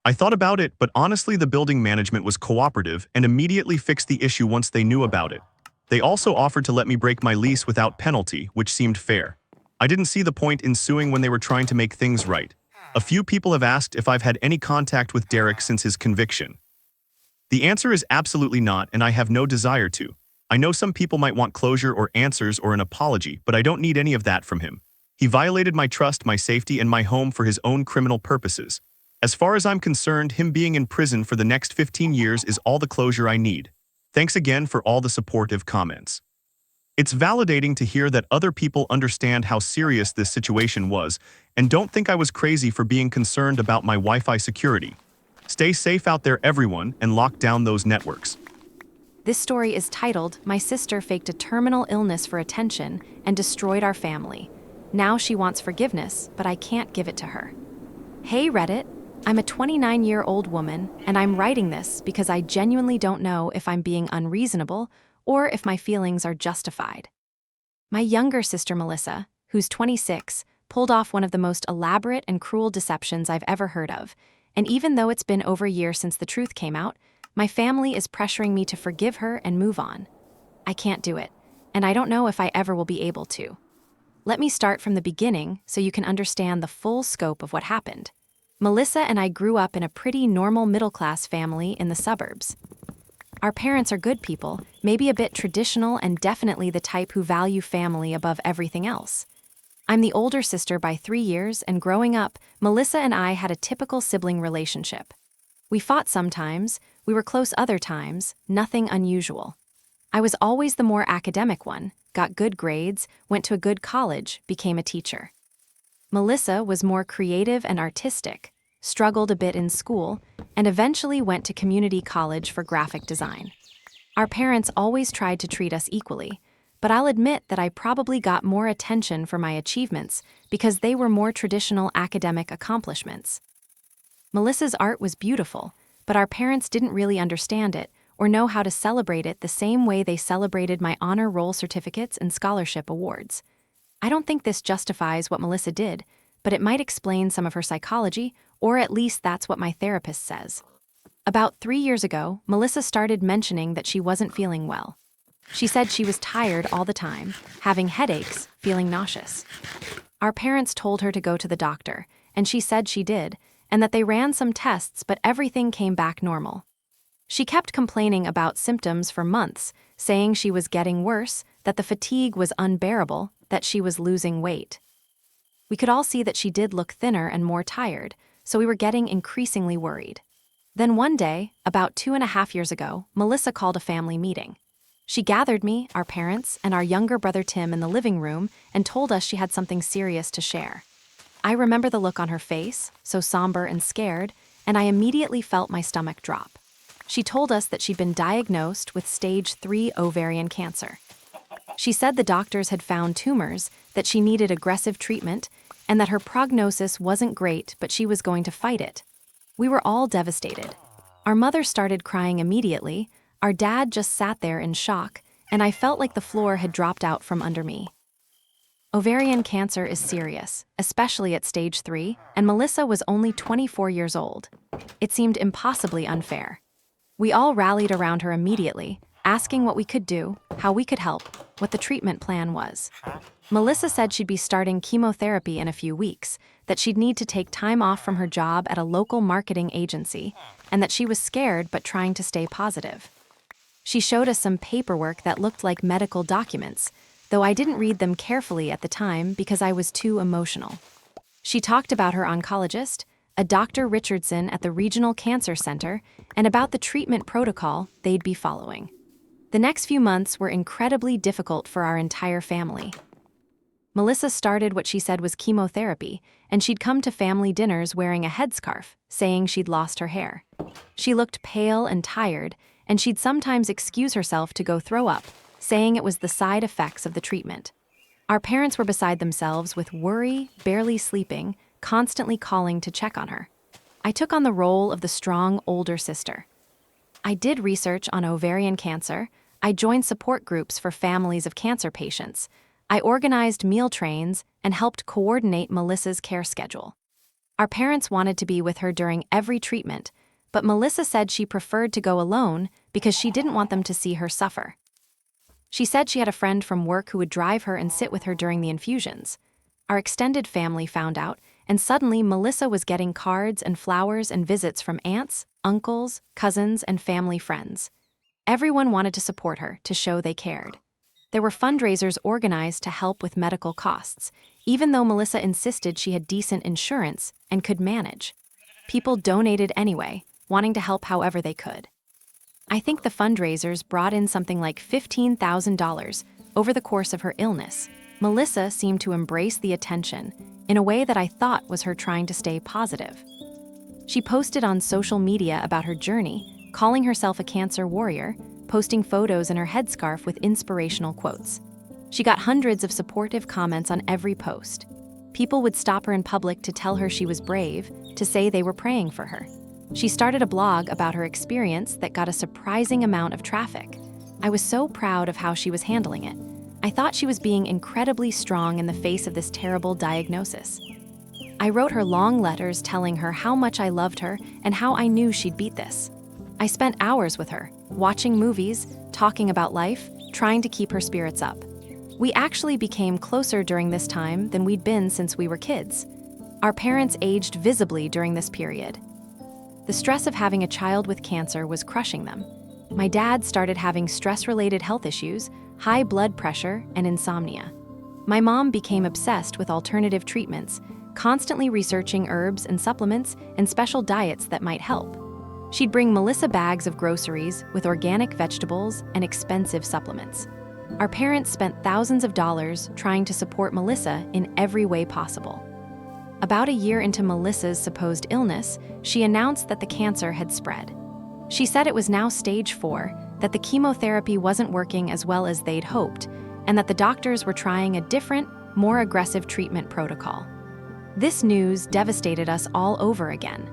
I thought about it, but honestly the building management was cooperative and immediately fixed the issue once they knew about it. They also offered to let me break my lease without penalty, which seemed fair. I didn't see the point in suing when they were trying to make things right. A few people have asked if I've had any contact with Derek since his conviction. The answer is absolutely not, and I have no desire to. I know some people might want closure or answers or an apology, but I don't need any of that from him. He violated my trust, my safety, and my home for his own criminal purposes. As far as I'm concerned, him being in prison for the next 15 years is all the closure I need. Thanks again for all the supportive comments. It's validating to hear that other people understand how serious this situation was and don't think I was crazy for being concerned about my Wi-Fi security. Stay safe out there, everyone, and lock down those networks. This story is titled, "My Sister Faked a Terminal Illness for Attention and Destroyed Our Family. Now she wants forgiveness, but I can't give it to her." Hey Reddit, I'm a 29-year-old woman, and I'm writing this because I genuinely don't know if I'm being unreasonable or if my feelings are justified. My younger sister Melissa, who's 26, pulled off one of the most elaborate and cruel deceptions I've ever heard of, and even though it's been over a year since the truth came out, my family is pressuring me to forgive her and move on. I can't do it, and I don't know if I ever will be able to. Let me start from the beginning so you can understand the full scope of what happened. Melissa and I grew up in a pretty normal middle-class family in the suburbs. Our parents are good people, maybe a bit traditional and definitely the type who value family above everything else. I'm the older sister by 3 years, and growing up, Melissa and I had a typical sibling relationship. We fought sometimes, we were close other times, nothing unusual. I was always the more academic one, got good grades, went to a good college, became a teacher. Melissa was more creative and artistic, struggled a bit in school, and eventually went to community college for graphic design. Our parents always tried to treat us equally, but I'll admit that I probably got more attention for my achievements because they were more traditional academic accomplishments. Melissa's art was beautiful, but our parents didn't really understand it or know how to celebrate it the same way they celebrated my honor roll certificates and scholarship awards. I don't think this justifies what Melissa did, but it might explain some of her psychology, or at least that's what my therapist says. About 3 years ago, Melissa started mentioning that she wasn't feeling well. She said she was tired all the time, having headaches, feeling nauseous. Our parents told her to go to the doctor, and she said she did, and that they ran some tests but everything came back normal. She kept complaining about symptoms for months, saying she was getting worse, that the fatigue was unbearable, that she was losing weight. We could all see that she did look thinner and more tired, so we were getting increasingly worried. Then one day, about 2.5 years ago, Melissa called a family meeting. She gathered me, our parents, and our younger brother Tim in the living room and told us she had something serious to share. I remember the look on her face, so somber and scared, and I immediately felt my stomach drop. She told us that she'd been diagnosed with stage 3 ovarian cancer. She said the doctors had found tumors, that she needed aggressive treatment, and that her prognosis wasn't great, but she was going to fight it. We were all devastated. Our mother started crying immediately, our dad just sat there in shock, and I felt like the floor had dropped out from under me. Ovarian cancer is serious, especially at stage 3, and Melissa was only 24 years old. It seemed impossibly unfair. We all rallied around her immediately, asking what we could do, how we could help, what the treatment plan was. Melissa said she'd be starting chemotherapy in a few weeks, that she'd need to take time off from her job at a local marketing agency, and that she was scared but trying to stay positive. She showed us some paperwork that looked like medical documents, though I didn't read them carefully at the time because I was too emotional. She talked about her oncologist, a Dr. Richardson at the Regional Cancer Center, and about the treatment protocol they'd be following. The next few months were incredibly difficult for our entire family. Melissa started what she said was chemotherapy, and she'd come to family dinners wearing a headscarf, saying she'd lost her hair. She looked pale and tired, and she'd sometimes excuse herself to go throw up, saying it was the side effects of the treatment. Our parents were beside themselves with worry, barely sleeping, constantly calling to check on her. I took on the role of the strong older sister. I did research on ovarian cancer. I joined support groups for families of cancer patients. I organized meal trains and helped coordinate Melissa's care schedule. Our parents wanted to be with her during every treatment, but Melissa said she preferred to go alone because she didn't want them to see her suffer. She said she had a friend from work who would drive her and sit with her during the infusions. Our extended family found out, and suddenly Melissa was getting cards and flowers and visits from aunts, uncles, cousins, and family friends. Everyone wanted to support her to show they cared. There were fundraisers organized to help with medical costs, even though Melissa insisted she had decent insurance and could manage. People donated anyway, wanting to help however they could. I think the fundraisers brought in something like $15,000 over the course of her illness. Melissa seemed to embrace the attention in a way that I thought was her trying to stay positive. She posted on social media about her journey, calling herself a cancer warrior, posting photos in her headscarf with inspirational quotes. She got hundreds of supportive comments on every post. People would stop her in public to tell her she was brave, to say they were praying for her. She started a blog about her experience that got a surprising amount of traffic. I was so proud of how she was handling it. I thought she was being incredibly strong in the face of this terrible diagnosis. I wrote her long letters telling her how much I loved her and how I knew she'd beat this. I spent hours with her, watching movies, talking about life, trying to keep her spirits up. We actually became closer during this time than we'd been since we were kids. Our parents aged visibly during this period. The stress of having a child with cancer was crushing them. My dad started having stress-related health issues, high blood pressure, and insomnia. My mom became obsessed with alternative treatments, constantly researching herbs and supplements and special diets that might help. She'd bring Melissa bags of groceries with organic vegetables and expensive supplements. Our parents spent thousands of dollars trying to support Melissa in every way possible. About a year into Melissa's supposed illness, she announced that the cancer had spread. She said it was now stage 4, that the chemotherapy wasn't working as well as they'd hoped, and that the doctors were trying a different, more aggressive treatment protocol. This news devastated us all over again.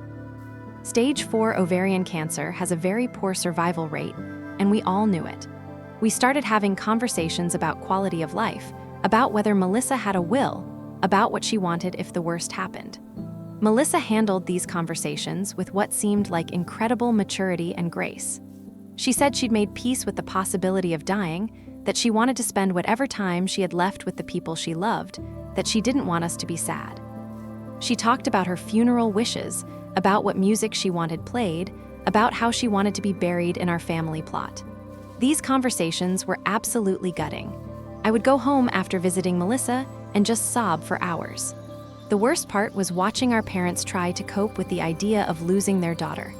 Stage 4 ovarian cancer has a very poor survival rate, and we all knew it. We started having conversations about quality of life, about whether Melissa had a will, about what she wanted if the worst happened. Melissa handled these conversations with what seemed like incredible maturity and grace. She said she'd made peace with the possibility of dying, that she wanted to spend whatever time she had left with the people she loved, that she didn't want us to be sad. She talked about her funeral wishes, about what music she wanted played, about how she wanted to be buried in our family plot. These conversations were absolutely gutting. I would go home after visiting Melissa and just sob for hours. The worst part was watching our parents try to cope with the idea of losing their daughter.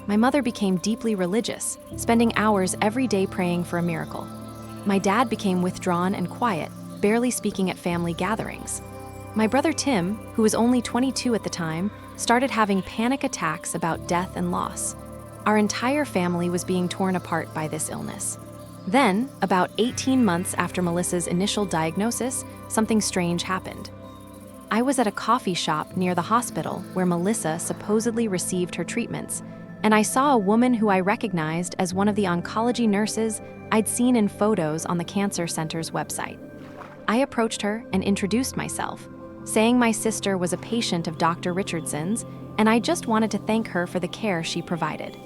My mother became deeply religious, spending hours every day praying for a miracle. My dad became withdrawn and quiet, barely speaking at family gatherings. My brother Tim, who was only 22 at the time, started having panic attacks about death and loss. Our entire family was being torn apart by this illness. Then, about 18 months after Melissa's initial diagnosis, something strange happened. I was at a coffee shop near the hospital where Melissa supposedly received her treatments, and I saw a woman who I recognized as one of the oncology nurses I'd seen in photos on the cancer center's website. I approached her and introduced myself, saying my sister was a patient of Dr. Richardson's, and I just wanted to thank her for the care she provided.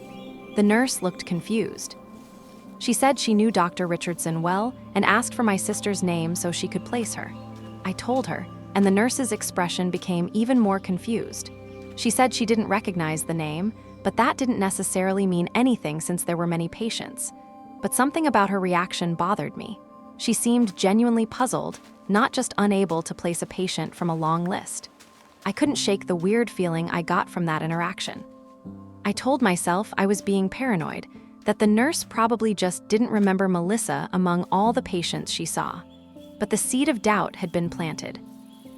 The nurse looked confused. She said she knew Dr. Richardson well and asked for my sister's name so she could place her. I told her, and the nurse's expression became even more confused. She said she didn't recognize the name, but that didn't necessarily mean anything since there were many patients. But something about her reaction bothered me. She seemed genuinely puzzled, not just unable to place a patient from a long list. I couldn't shake the weird feeling I got from that interaction. I told myself I was being paranoid, that the nurse probably just didn't remember Melissa among all the patients she saw. But the seed of doubt had been planted.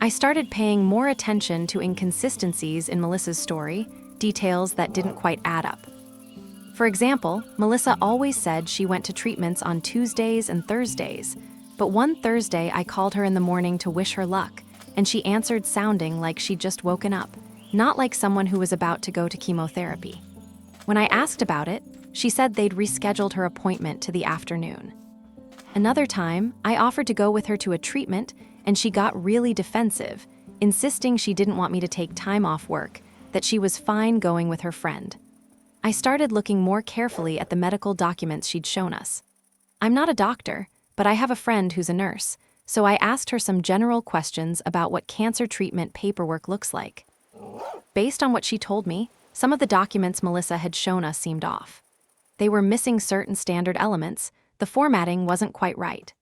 I started paying more attention to inconsistencies in Melissa's story, details that didn't quite add up. For example, Melissa always said she went to treatments on Tuesdays and Thursdays, but one Thursday I called her in the morning to wish her luck, and she answered sounding like she'd just woken up, not like someone who was about to go to chemotherapy. When I asked about it, She said they'd rescheduled her appointment to the afternoon. Another time, I offered to go with her to a treatment, and she got really defensive, insisting she didn't want me to take time off work, that she was fine going with her friend. I started looking more carefully at the medical documents she'd shown us. I'm not a doctor, but I have a friend who's a nurse, so I asked her some general questions about what cancer treatment paperwork looks like. Based on what she told me, some of the documents Melissa had shown us seemed off. They were missing certain standard elements, the formatting wasn't quite right.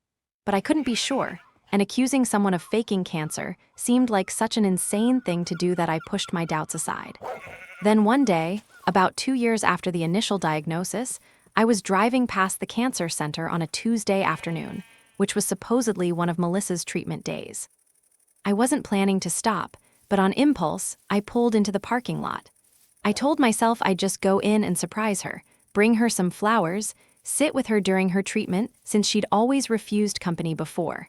But I couldn't be sure, and accusing someone of faking cancer seemed like such an insane thing to do that I pushed my doubts aside. Then one day, about 2 years after the initial diagnosis, I was driving past the cancer center on a Tuesday afternoon, which was supposedly one of Melissa's treatment days. I wasn't planning to stop, but on impulse, I pulled into the parking lot. I told myself I'd just go in and surprise her, bring her some flowers, sit with her during her treatment since she'd always refused company before.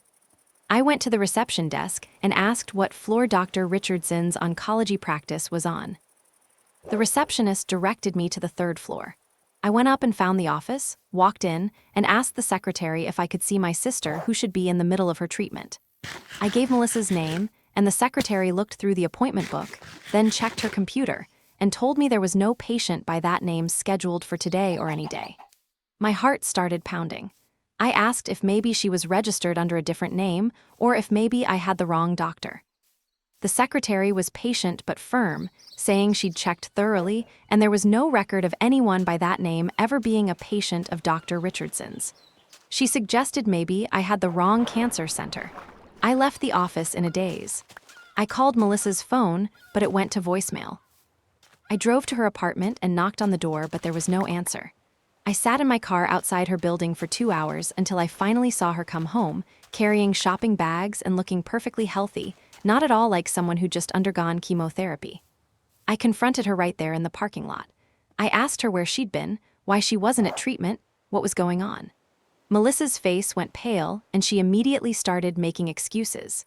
I went to the reception desk and asked what floor Dr. Richardson's oncology practice was on. The receptionist directed me to the 3rd floor. I went up and found the office, walked in, and asked the secretary if I could see my sister who should be in the middle of her treatment. I gave Melissa's name, and the secretary looked through the appointment book, then checked her computer, and told me there was no patient by that name scheduled for today or any day. My heart started pounding. I asked if maybe she was registered under a different name, or if maybe I had the wrong doctor. The secretary was patient but firm, saying she'd checked thoroughly, and there was no record of anyone by that name ever being a patient of Dr. Richardson's. She suggested maybe I had the wrong cancer center. I left the office in a daze. I called Melissa's phone, but it went to voicemail. I drove to her apartment and knocked on the door, but there was no answer. I sat in my car outside her building for 2 hours until I finally saw her come home, carrying shopping bags and looking perfectly healthy, not at all like someone who'd just undergone chemotherapy. I confronted her right there in the parking lot. I asked her where she'd been, why she wasn't at treatment, what was going on. Melissa's face went pale, and she immediately started making excuses.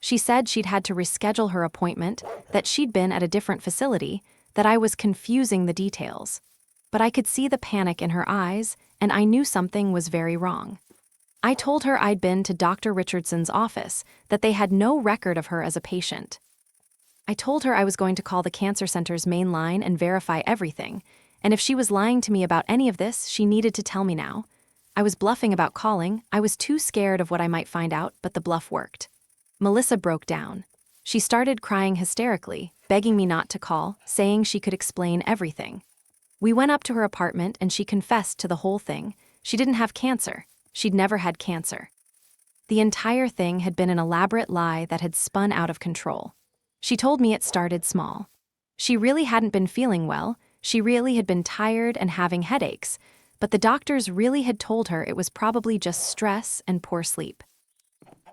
She said she'd had to reschedule her appointment, that she'd been at a different facility, that I was confusing the details. But I could see the panic in her eyes, and I knew something was very wrong. I told her I'd been to Dr. Richardson's office, that they had no record of her as a patient. I told her I was going to call the cancer center's main line and verify everything, and if she was lying to me about any of this, she needed to tell me now. I was bluffing about calling, I was too scared of what I might find out, but the bluff worked. Melissa broke down. She started crying hysterically, begging me not to call, saying she could explain everything. We went up to her apartment and she confessed to the whole thing. She didn't have cancer. She'd never had cancer. The entire thing had been an elaborate lie that had spun out of control. She told me it started small. She really hadn't been feeling well, she really had been tired and having headaches, but the doctors really had told her it was probably just stress and poor sleep.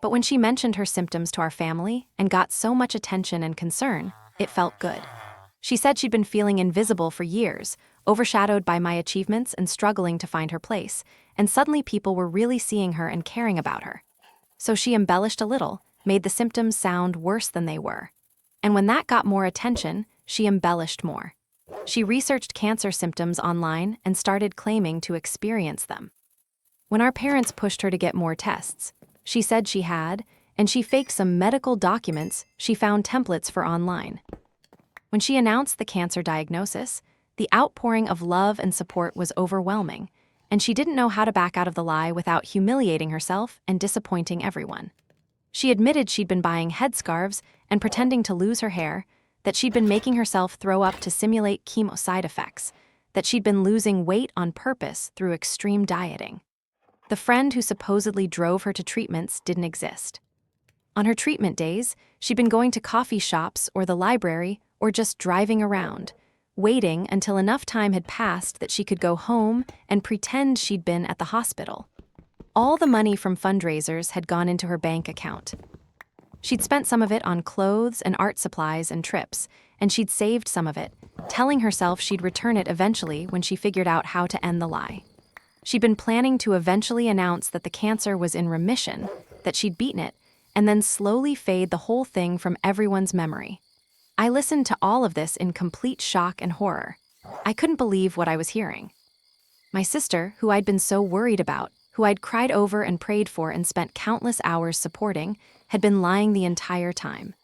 But when she mentioned her symptoms to our family and got so much attention and concern, it felt good. She said she'd been feeling invisible for years, overshadowed by my achievements and struggling to find her place, and suddenly people were really seeing her and caring about her. So she embellished a little, made the symptoms sound worse than they were. And when that got more attention, she embellished more. She researched cancer symptoms online and started claiming to experience them. When our parents pushed her to get more tests, she said she had, and she faked some medical documents she found templates for online. When she announced the cancer diagnosis, the outpouring of love and support was overwhelming, and she didn't know how to back out of the lie without humiliating herself and disappointing everyone. She admitted she'd been buying headscarves and pretending to lose her hair, that she'd been making herself throw up to simulate chemo side effects, that she'd been losing weight on purpose through extreme dieting. The friend who supposedly drove her to treatments didn't exist. On her treatment days, she'd been going to coffee shops or the library or just driving around, waiting until enough time had passed that she could go home and pretend she'd been at the hospital. All the money from fundraisers had gone into her bank account. She'd spent some of it on clothes and art supplies and trips, and she'd saved some of it, telling herself she'd return it eventually when she figured out how to end the lie. She'd been planning to eventually announce that the cancer was in remission, that she'd beaten it, and then slowly fade the whole thing from everyone's memory. I listened to all of this in complete shock and horror. I couldn't believe what I was hearing. My sister, who I'd been so worried about, who I'd cried over and prayed for and spent countless hours supporting, had been lying the entire time.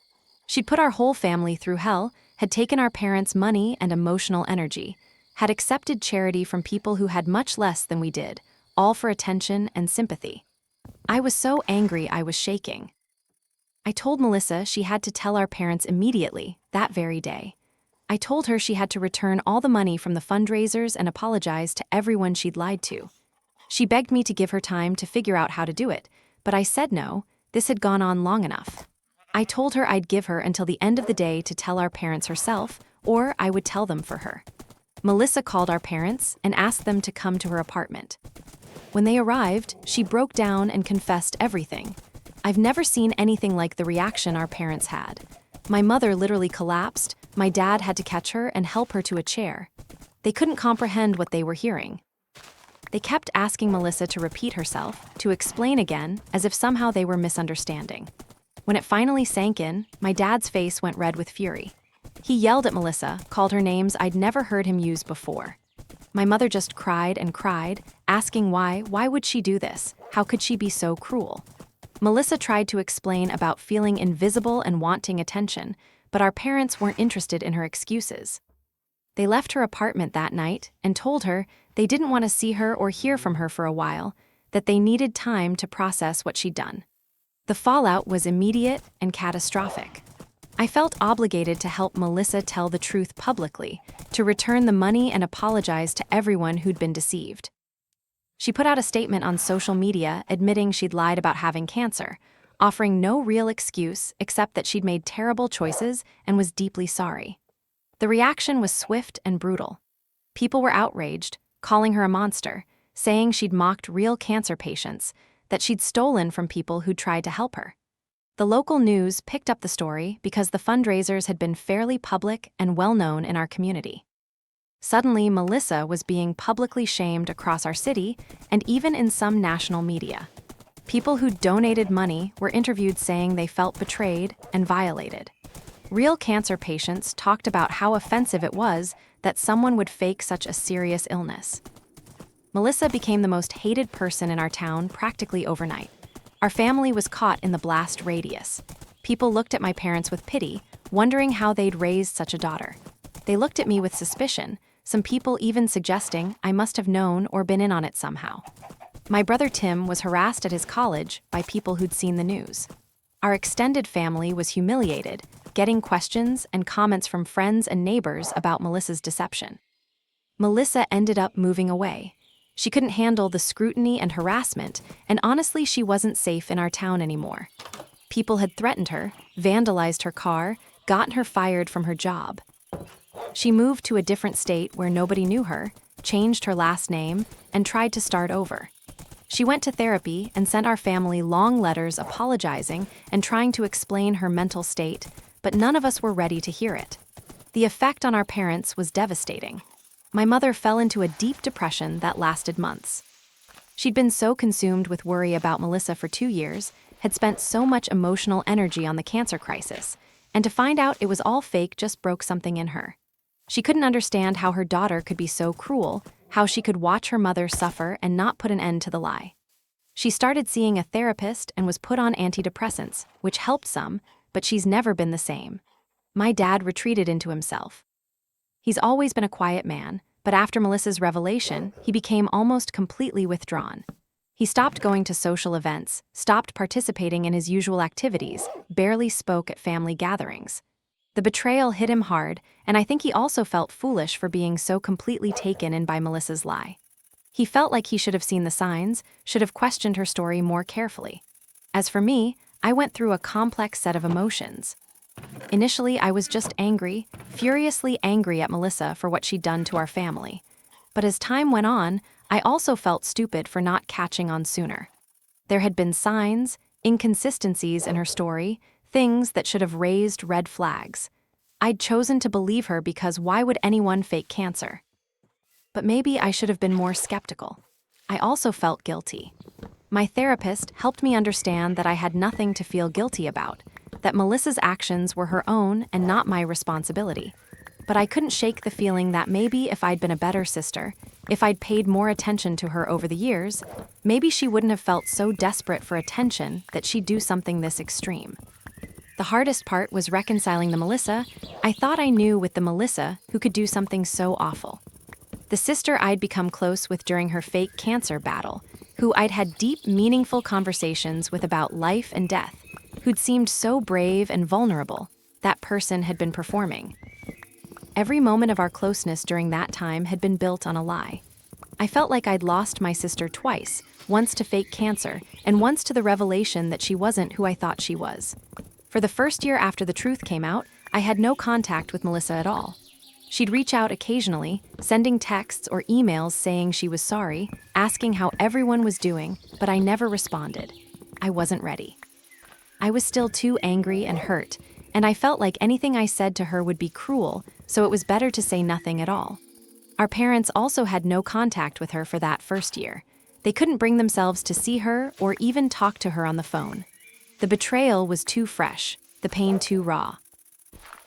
She'd put our whole family through hell, had taken our parents' money and emotional energy, had accepted charity from people who had much less than we did, all for attention and sympathy. I was so angry I was shaking. I told Melissa she had to tell our parents immediately, that very day. I told her she had to return all the money from the fundraisers and apologize to everyone she'd lied to. She begged me to give her time to figure out how to do it, but I said no, this had gone on long enough. I told her I'd give her until the end of the day to tell our parents herself, or I would tell them for her. Melissa called our parents and asked them to come to her apartment. When they arrived, she broke down and confessed everything. I've never seen anything like the reaction our parents had. My mother literally collapsed. My dad had to catch her and help her to a chair. They couldn't comprehend what they were hearing. They kept asking Melissa to repeat herself, to explain again, as if somehow they were misunderstanding. When it finally sank in, my dad's face went red with fury. He yelled at Melissa, called her names I'd never heard him use before. My mother just cried and cried, asking why would she do this? How could she be so cruel? Melissa tried to explain about feeling invisible and wanting attention, but our parents weren't interested in her excuses. They left her apartment that night and told her they didn't want to see her or hear from her for a while, that they needed time to process what she'd done. The fallout was immediate and catastrophic. I felt obligated to help Melissa tell the truth publicly, to return the money and apologize to everyone who'd been deceived. She put out a statement on social media admitting she'd lied about having cancer, offering no real excuse except that she'd made terrible choices and was deeply sorry. The reaction was swift and brutal. People were outraged, calling her a monster, saying she'd mocked real cancer patients, that she'd stolen from people who'd tried to help her. The local news picked up the story because the fundraisers had been fairly public and well-known in our community. Suddenly, Melissa was being publicly shamed across our city and even in some national media. People who donated money were interviewed saying they felt betrayed and violated. Real cancer patients talked about how offensive it was that someone would fake such a serious illness. Melissa became the most hated person in our town practically overnight. Our family was caught in the blast radius. People looked at my parents with pity, wondering how they'd raised such a daughter. They looked at me with suspicion, some people even suggesting I must have known or been in on it somehow. My brother Tim was harassed at his college by people who'd seen the news. Our extended family was humiliated, getting questions and comments from friends and neighbors about Melissa's deception. Melissa ended up moving away. She couldn't handle the scrutiny and harassment, and honestly, she wasn't safe in our town anymore. People had threatened her, vandalized her car, gotten her fired from her job. She moved to a different state where nobody knew her, changed her last name, and tried to start over. She went to therapy and sent our family long letters apologizing and trying to explain her mental state, but none of us were ready to hear it. The effect on our parents was devastating. My mother fell into a deep depression that lasted months. She'd been so consumed with worry about Melissa for 2 years, had spent so much emotional energy on the cancer crisis, and to find out it was all fake just broke something in her. She couldn't understand how her daughter could be so cruel, how she could watch her mother suffer and not put an end to the lie. She started seeing a therapist and was put on antidepressants, which helped some, but she's never been the same. My dad retreated into himself. He's always been a quiet man, but after Melissa's revelation, he became almost completely withdrawn. He stopped going to social events, stopped participating in his usual activities, barely spoke at family gatherings. The betrayal hit him hard, and I think he also felt foolish for being so completely taken in by Melissa's lie. He felt like he should have seen the signs, should have questioned her story more carefully. As for me, I went through a complex set of emotions. Initially, I was just angry, furiously angry at Melissa for what she'd done to our family. But as time went on, I also felt stupid for not catching on sooner. There had been signs, inconsistencies in her story, things that should have raised red flags. I'd chosen to believe her because why would anyone fake cancer? But maybe I should have been more skeptical. I also felt guilty. My therapist helped me understand that I had nothing to feel guilty about, that Melissa's actions were her own and not my responsibility. But I couldn't shake the feeling that maybe if I'd been a better sister, If I'd paid more attention to her over the years, maybe she wouldn't have felt so desperate for attention that she'd do something this extreme. The hardest part was reconciling the Melissa I thought I knew with the Melissa who could do something so awful. The sister I'd become close with during her fake cancer battle, who I'd had deep, meaningful conversations with about life and death, who'd seemed so brave and vulnerable, that person had been performing. Every moment of our closeness during that time had been built on a lie. I felt like I'd lost my sister twice, once to fake cancer, and once to the revelation that she wasn't who I thought she was. For the first year after the truth came out, I had no contact with Melissa at all. She'd reach out occasionally, sending texts or emails saying she was sorry, asking how everyone was doing, but I never responded. I wasn't ready. I was still too angry and hurt, and I felt like anything I said to her would be cruel, so it was better to say nothing at all. Our parents also had no contact with her for that first year. They couldn't bring themselves to see her or even talk to her on the phone. The betrayal was too fresh, the pain too raw.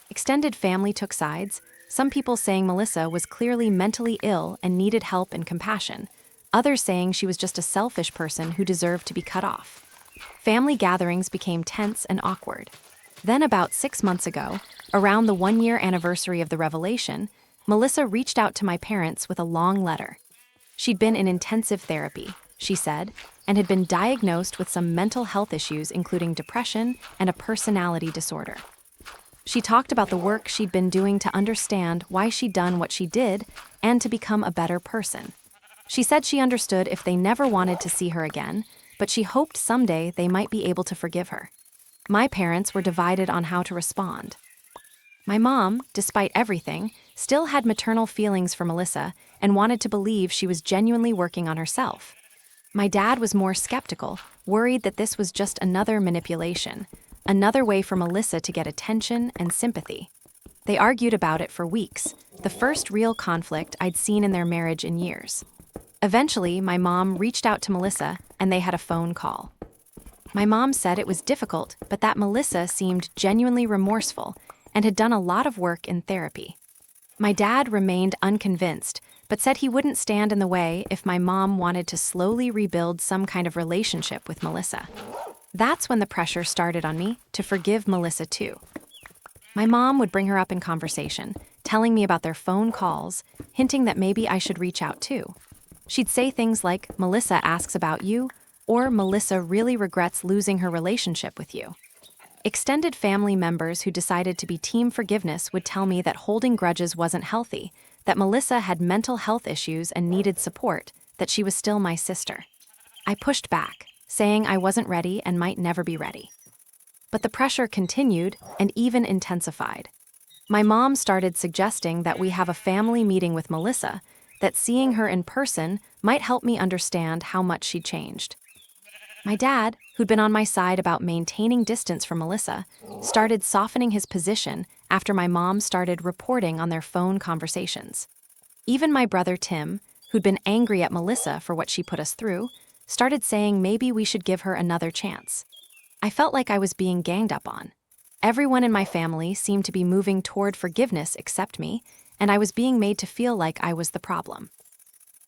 Extended family took sides, some people saying Melissa was clearly mentally ill and needed help and compassion, others saying she was just a selfish person who deserved to be cut off. Family gatherings became tense and awkward. Then about 6 months ago, around the 1-year anniversary of the revelation, Melissa reached out to my parents with a long letter. She'd been in intensive therapy, she said, and had been diagnosed with some mental health issues including depression and a personality disorder. She talked about the work she'd been doing to understand why she'd done what she did and to become a better person. She said she understood if they never wanted to see her again, but she hoped someday they might be able to forgive her. My parents were divided on how to respond. My mom, despite everything, still had maternal feelings for Melissa and wanted to believe she was genuinely working on herself. My dad was more skeptical, worried that this was just another manipulation, another way for Melissa to get attention and sympathy. They argued about it for weeks, the first real conflict I'd seen in their marriage in years. Eventually, my mom reached out to Melissa and they had a phone call. My mom said it was difficult, but that Melissa seemed genuinely remorseful and had done a lot of work in therapy. My dad remained unconvinced, but said he wouldn't stand in the way if my mom wanted to slowly rebuild some kind of relationship with Melissa. That's when the pressure started on me to forgive Melissa too. My mom would bring her up in conversation, telling me about their phone calls, hinting that maybe I should reach out too. She'd say things like, "Melissa asks about you," or "Melissa really regrets losing her relationship with you." Extended family members who decided to be team forgiveness would tell me that holding grudges wasn't healthy, that Melissa had mental health issues and needed support, that she was still my sister. I pushed back, saying I wasn't ready and might never be ready. But the pressure continued and even intensified. My mom started suggesting that we have a family meeting with Melissa, that seeing her in person might help me understand how much she'd changed. My dad, who'd been on my side about maintaining distance from Melissa, started softening his position after my mom started reporting on their phone conversations. Even my brother Tim, who'd been angry at Melissa for what she put us through, started saying maybe we should give her another chance. I felt like I was being ganged up on. Everyone in my family seemed to be moving toward forgiveness except me, and I was being made to feel like I was the problem.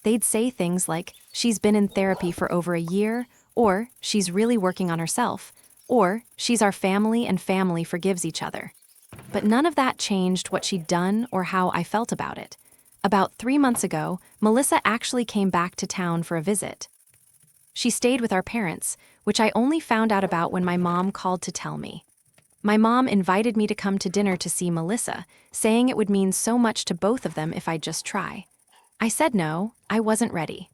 They'd say things like, "She's been in therapy for over a year," or "She's really working on herself," or "She's our family and family forgives each other." But none of that changed what she'd done or how I felt about it. About 3 months ago, Melissa actually came back to town for a visit. She stayed with our parents, which I only found out about when my mom called to tell me. My mom invited me to come to dinner to see Melissa, saying it would mean so much to both of them if I'd just try. I said no, I wasn't ready.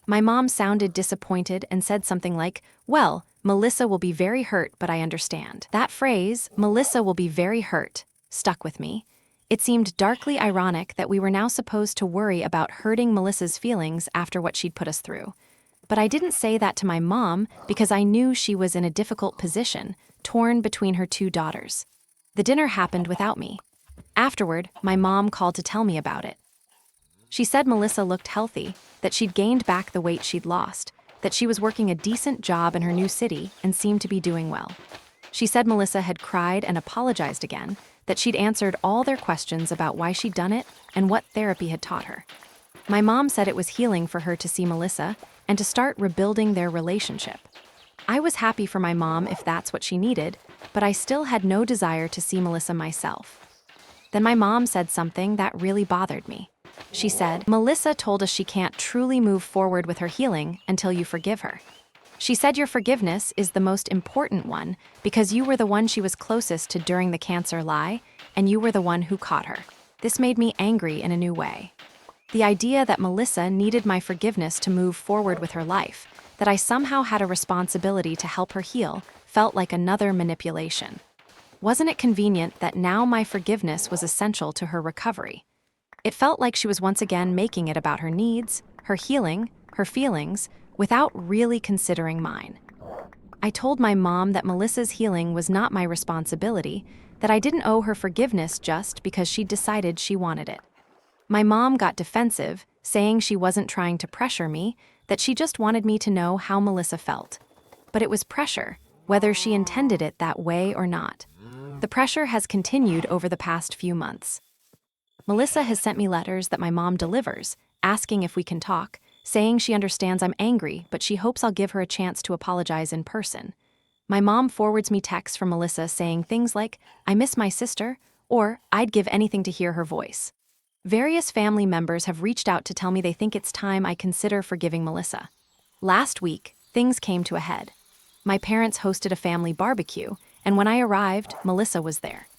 My mom sounded disappointed and said something like, "Well, Melissa will be very hurt, but I understand." That phrase, "Melissa will be very hurt," stuck with me. It seemed darkly ironic that we were now supposed to worry about hurting Melissa's feelings after what she'd put us through. But I didn't say that to my mom because I knew she was in a difficult position, torn between her 2 daughters. The dinner happened without me. Afterward, my mom called to tell me about it. She said Melissa looked healthy, that she'd gained back the weight she'd lost, that she was working a decent job in her new city and seemed to be doing well. She said Melissa had cried and apologized again, that she'd answered all their questions about why she'd done it and what therapy had taught her. My mom said it was healing for her to see Melissa and to start rebuilding their relationship. I was happy for my mom if that's what she needed, but I still had no desire to see Melissa myself. Then my mom said something that really bothered me. She said, "Melissa told us she can't truly move forward with her healing until you forgive her. She said your forgiveness is the most important one because you were the one she was closest to during the cancer lie, and you were the one who caught her." This made me angry in a new way. The idea that Melissa needed my forgiveness to move forward with her life, that I somehow had a responsibility to help her heal, felt like another manipulation. Wasn't it convenient that now my forgiveness was essential to her recovery? It felt like she was once again making it about her needs, her healing, her feelings, without really considering mine. I told my mom that Melissa's healing was not my responsibility, that I didn't owe her forgiveness just because she decided she wanted it. My mom got defensive, saying she wasn't trying to pressure me, that she just wanted me to know how Melissa felt. But it was pressure, whether she intended it that way or not. The pressure has continued over the past few months. Melissa has sent me letters that my mom delivers, asking if we can talk, saying she understands I'm angry, but she hopes I'll give her a chance to apologize in person. My mom forwards me texts from Melissa saying things like, "I miss my sister," or "I'd give anything to hear her voice." Various family members have reached out to tell me they think it's time I consider forgiving Melissa. Last week, things came to a head. My parents hosted a family barbecue, and when I arrived, Melissa was there.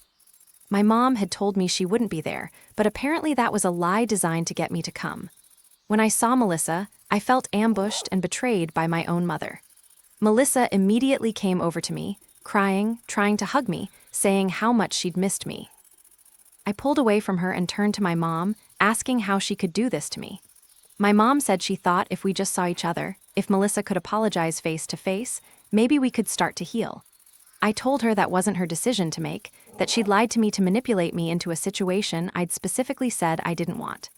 My mom had told me she wouldn't be there, but apparently that was a lie designed to get me to come. When I saw Melissa, I felt ambushed and betrayed by my own mother. Melissa immediately came over to me, crying, trying to hug me, saying how much she'd missed me. I pulled away from her and turned to my mom, asking how she could do this to me. My mom said she thought if we just saw each other, if Melissa could apologize face to face, maybe we could start to heal. I told her that wasn't her decision to make, that she'd lied to me to manipulate me into a situation I'd specifically said I didn't want.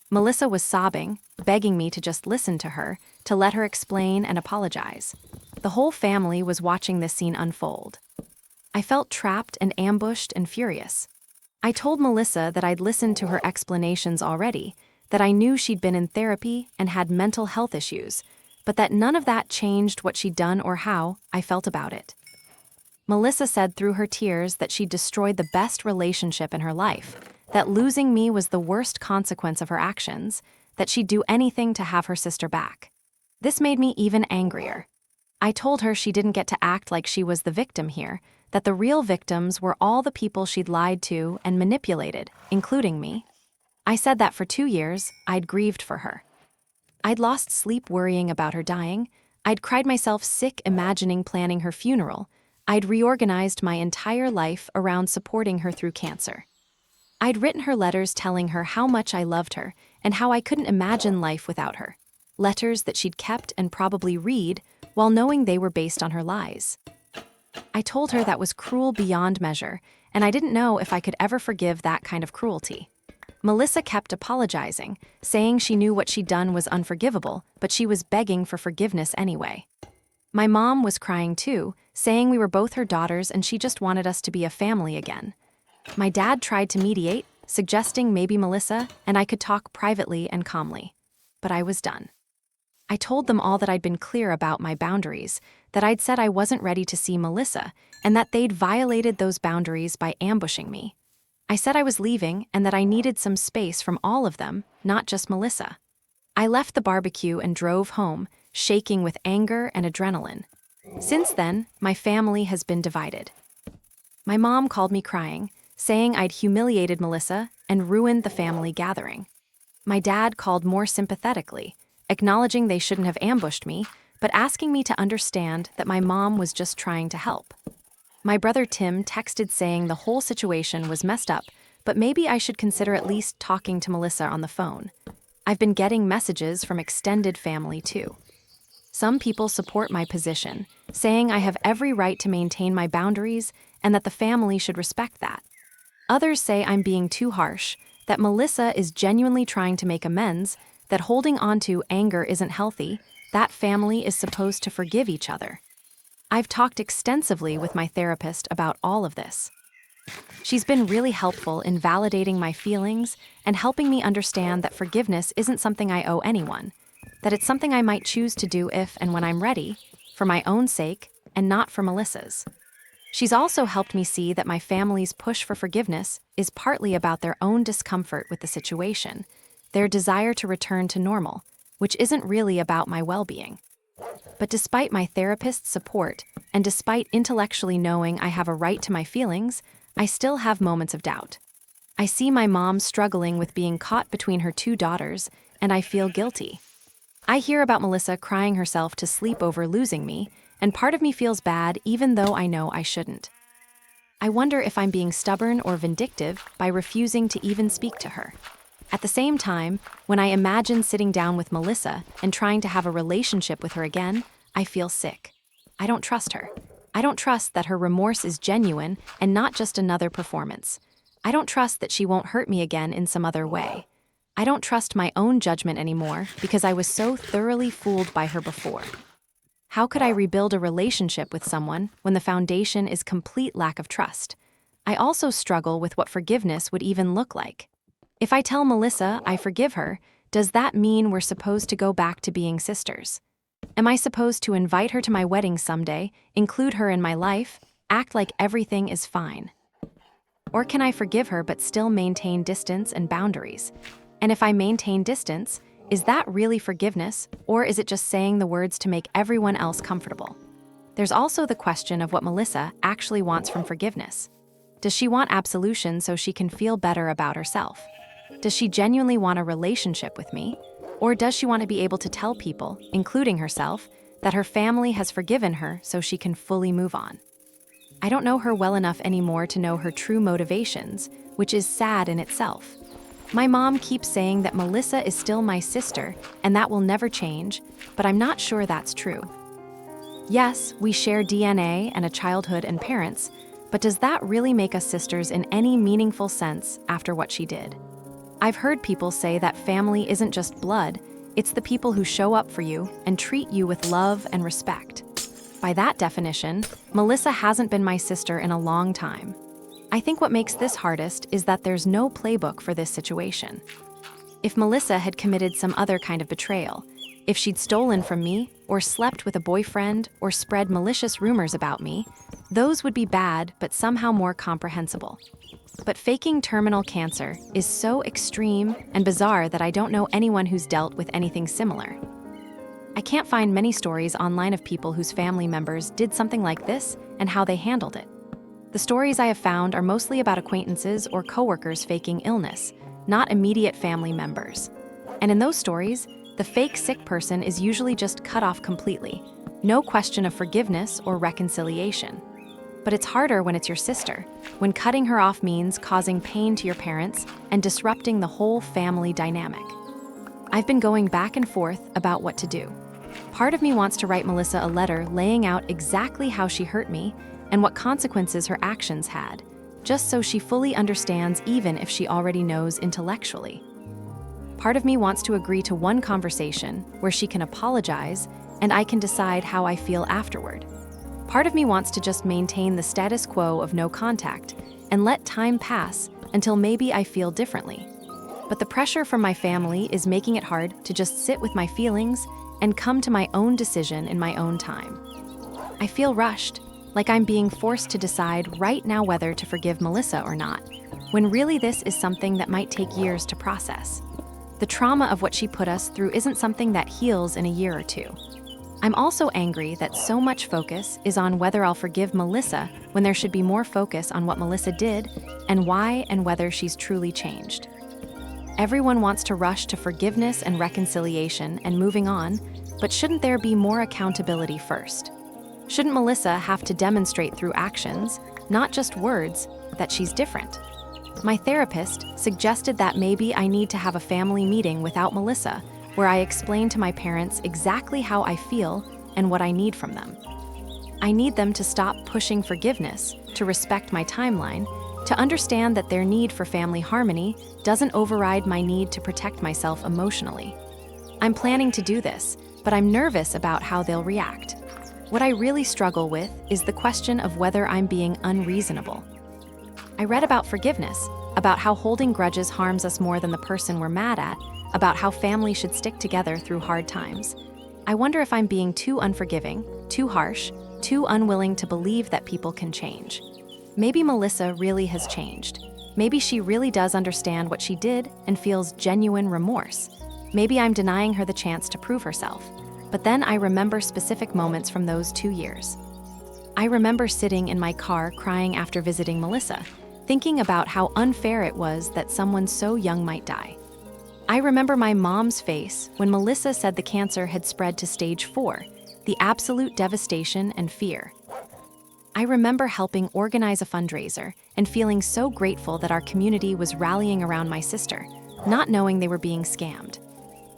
Melissa was sobbing, begging me to just listen to her, to let her explain and apologize. The whole family was watching this scene unfold. I felt trapped and ambushed and furious. I told Melissa that I'd listened to her explanations already, that I knew she'd been in therapy and had mental health issues, but that none of that changed what she'd done or how I felt about it. Melissa said through her tears that she'd destroyed the best relationship in her life, that losing me was the worst consequence of her actions, that she'd do anything to have her sister back. This made me even angrier. I told her she didn't get to act like she was the victim here, that the real victims were all the people she'd lied to and manipulated, including me. I said that for 2 years, I'd grieved for her. I'd lost sleep worrying about her dying. I'd cried myself sick imagining planning her funeral. I'd reorganized my entire life around supporting her through cancer. I'd written her letters telling her how much I loved her and how I couldn't imagine life without her. Letters that she'd kept and probably read while knowing they were based on her lies. I told her that was cruel beyond measure, and I didn't know if I could ever forgive that kind of cruelty. Melissa kept apologizing, saying she knew what she'd done was unforgivable, but she was begging for forgiveness anyway. My mom was crying too, saying we were both her daughters and she just wanted us to be a family again. My dad tried to mediate, suggesting maybe Melissa and I could talk privately and calmly. But I was done. I told them all that I'd been clear about my boundaries, that I'd said I wasn't ready to see Melissa, and that they'd violated those boundaries by ambushing me. I said I was leaving and that I needed some space from all of them, not just Melissa. I left the barbecue and drove home, shaking with anger and adrenaline. Since then, my family has been divided. My mom called me crying, saying I'd humiliated Melissa and ruined the family gathering. My dad called more sympathetically, acknowledging they shouldn't have ambushed me, but asking me to understand that my mom was just trying to help. My brother Tim texted saying the whole situation was messed up, but maybe I should consider at least talking to Melissa on the phone. I've been getting messages from extended family too. Some people support my position, saying I have every right to maintain my boundaries and that the family should respect that. Others say I'm being too harsh, that Melissa is genuinely trying to make amends, that holding on to anger isn't healthy, that family is supposed to forgive each other. I've talked extensively with my therapist about all of this. She's been really helpful in validating my feelings and helping me understand that forgiveness isn't something I owe anyone, that it's something I might choose to do if and when I'm ready, for my own sake and not for Melissa's. She's also helped me see that my family's push for forgiveness is partly about their own discomfort with the situation, their desire to return to normal, which isn't really about my well-being. But despite my therapist's support, and despite intellectually knowing I have a right to my feelings, I still have moments of doubt. I see my mom struggling with being caught between her two daughters, and I feel guilty. I hear about Melissa crying herself to sleep over losing me, and part of me feels bad even though I know I shouldn't. I wonder if I'm being stubborn or vindictive by refusing to even speak to her. At the same time, when I imagine sitting down with Melissa and trying to have a relationship with her again, I feel sick. I don't trust her. I don't trust that her remorse is genuine and not just another performance. I don't trust that she won't hurt me again in some other way. I don't trust my own judgment anymore because I was so thoroughly fooled by her before. How could I rebuild a relationship with someone when the foundation is complete lack of trust? I also struggle with what forgiveness would even look like. If I tell Melissa I forgive her, does that mean we're supposed to go back to being sisters? Am I supposed to invite her to my wedding someday, include her in my life, act like everything is fine? Or can I forgive her but still maintain distance and boundaries? And if I maintain distance, is that really forgiveness, or is it just saying the words to make everyone else comfortable? There's also the question of what Melissa actually wants from forgiveness. Does she want absolution so she can feel better about herself? Does she genuinely want a relationship with me? Or does she want to be able to tell people, including herself, that her family has forgiven her so she can fully move on? I don't know her well enough anymore to know her true motivations, which is sad in itself. My mom keeps saying that Melissa is still my sister and that will never change, but I'm not sure that's true. Yes, we share DNA and a childhood and parents, but does that really make us sisters in any meaningful sense after what she did? I've heard people say that family isn't just blood, it's the people who show up for you and treat you with love and respect. By that definition, Melissa hasn't been my sister in a long time. I think what makes this hardest is that there's no playbook for this situation. If Melissa had committed some other kind of betrayal, if she'd stolen from me, or slept with a boyfriend, or spread malicious rumors about me, those would be bad but somehow more comprehensible. But faking terminal cancer is so extreme and bizarre that I don't know anyone who's dealt with anything similar. I can't find many stories online of people whose family members did something like this and how they handled it. The stories I have found are mostly about acquaintances or coworkers faking illness, not immediate family members. And in those stories, the fake sick person is usually just cut off completely. No question of forgiveness or reconciliation. But it's harder when it's your sister, when cutting her off means causing pain to your parents and disrupting the whole family dynamic. I've been going back and forth about what to do. Part of me wants to write Melissa a letter laying out exactly how she hurt me and what consequences her actions had, just so she fully understands even if she already knows intellectually. Part of me wants to agree to one conversation where she can apologize and I can decide how I feel afterward. Part of me wants to just maintain the status quo of no contact and let time pass until maybe I feel differently. But the pressure from my family is making it hard to just sit with my feelings and come to my own decision in my own time. I feel rushed, like I'm being forced to decide right now whether to forgive Melissa or not, when really this is something that might take years to process. The trauma of what she put us through isn't something that heals in a year or two. I'm also angry that so much focus is on whether I'll forgive Melissa when there should be more focus on what Melissa did and why and whether she's truly changed. Everyone wants to rush to forgiveness and reconciliation and moving on, but shouldn't there be more accountability first? Shouldn't Melissa have to demonstrate through actions, not just words, that she's different? My therapist suggested that maybe I need to have a family meeting without Melissa, where I explain to my parents exactly how I feel and what I need from them. I need them to stop pushing forgiveness, to respect my timeline, to understand that their need for family harmony doesn't override my need to protect myself emotionally. I'm planning to do this, but I'm nervous about how they'll react. What I really struggle with is the question of whether I'm being unreasonable. I read about forgiveness, about how holding grudges harms us more than the person we're mad at, about how families should stick together through hard times. I wonder if I'm being too unforgiving, too harsh, too unwilling to believe that people can change. Maybe Melissa really has changed. Maybe she really does understand what she did and feels genuine remorse. Maybe I'm denying her the chance to prove herself. But then I remember specific moments from those 2 years. I remember sitting in my car crying after visiting Melissa, thinking about how unfair it was that someone so young might die. I remember my mom's face when Melissa said the cancer had spread to stage 4, the absolute devastation and fear. I remember helping organize a fundraiser and feeling so grateful that our community was rallying around my sister, not knowing they were being scammed.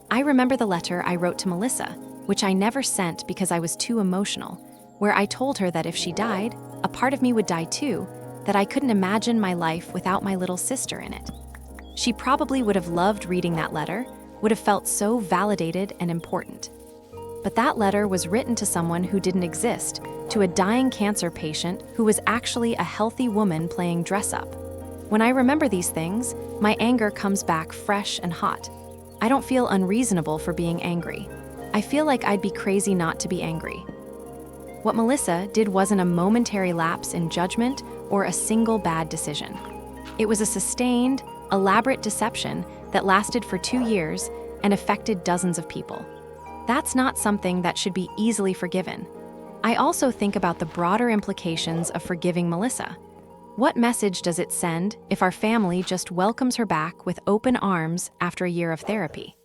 I remember the letter I wrote to Melissa, which I never sent because I was too emotional, where I told her that if she died, a part of me would die too, that I couldn't imagine my life without my little sister in it. She probably would have loved reading that letter, would have felt so validated and important. But that letter was written to someone who didn't exist, to a dying cancer patient who was actually a healthy woman playing dress-up. When I remember these things, my anger comes back fresh and hot. I don't feel unreasonable for being angry. I feel like I'd be crazy not to be angry. What Melissa did wasn't a momentary lapse in judgment or a single bad decision. It was a sustained, elaborate deception that lasted for 2 years and affected dozens of people. That's not something that should be easily forgiven. I also think about the broader implications of forgiving Melissa. What message does it send if our family just welcomes her back with open arms after a year of therapy?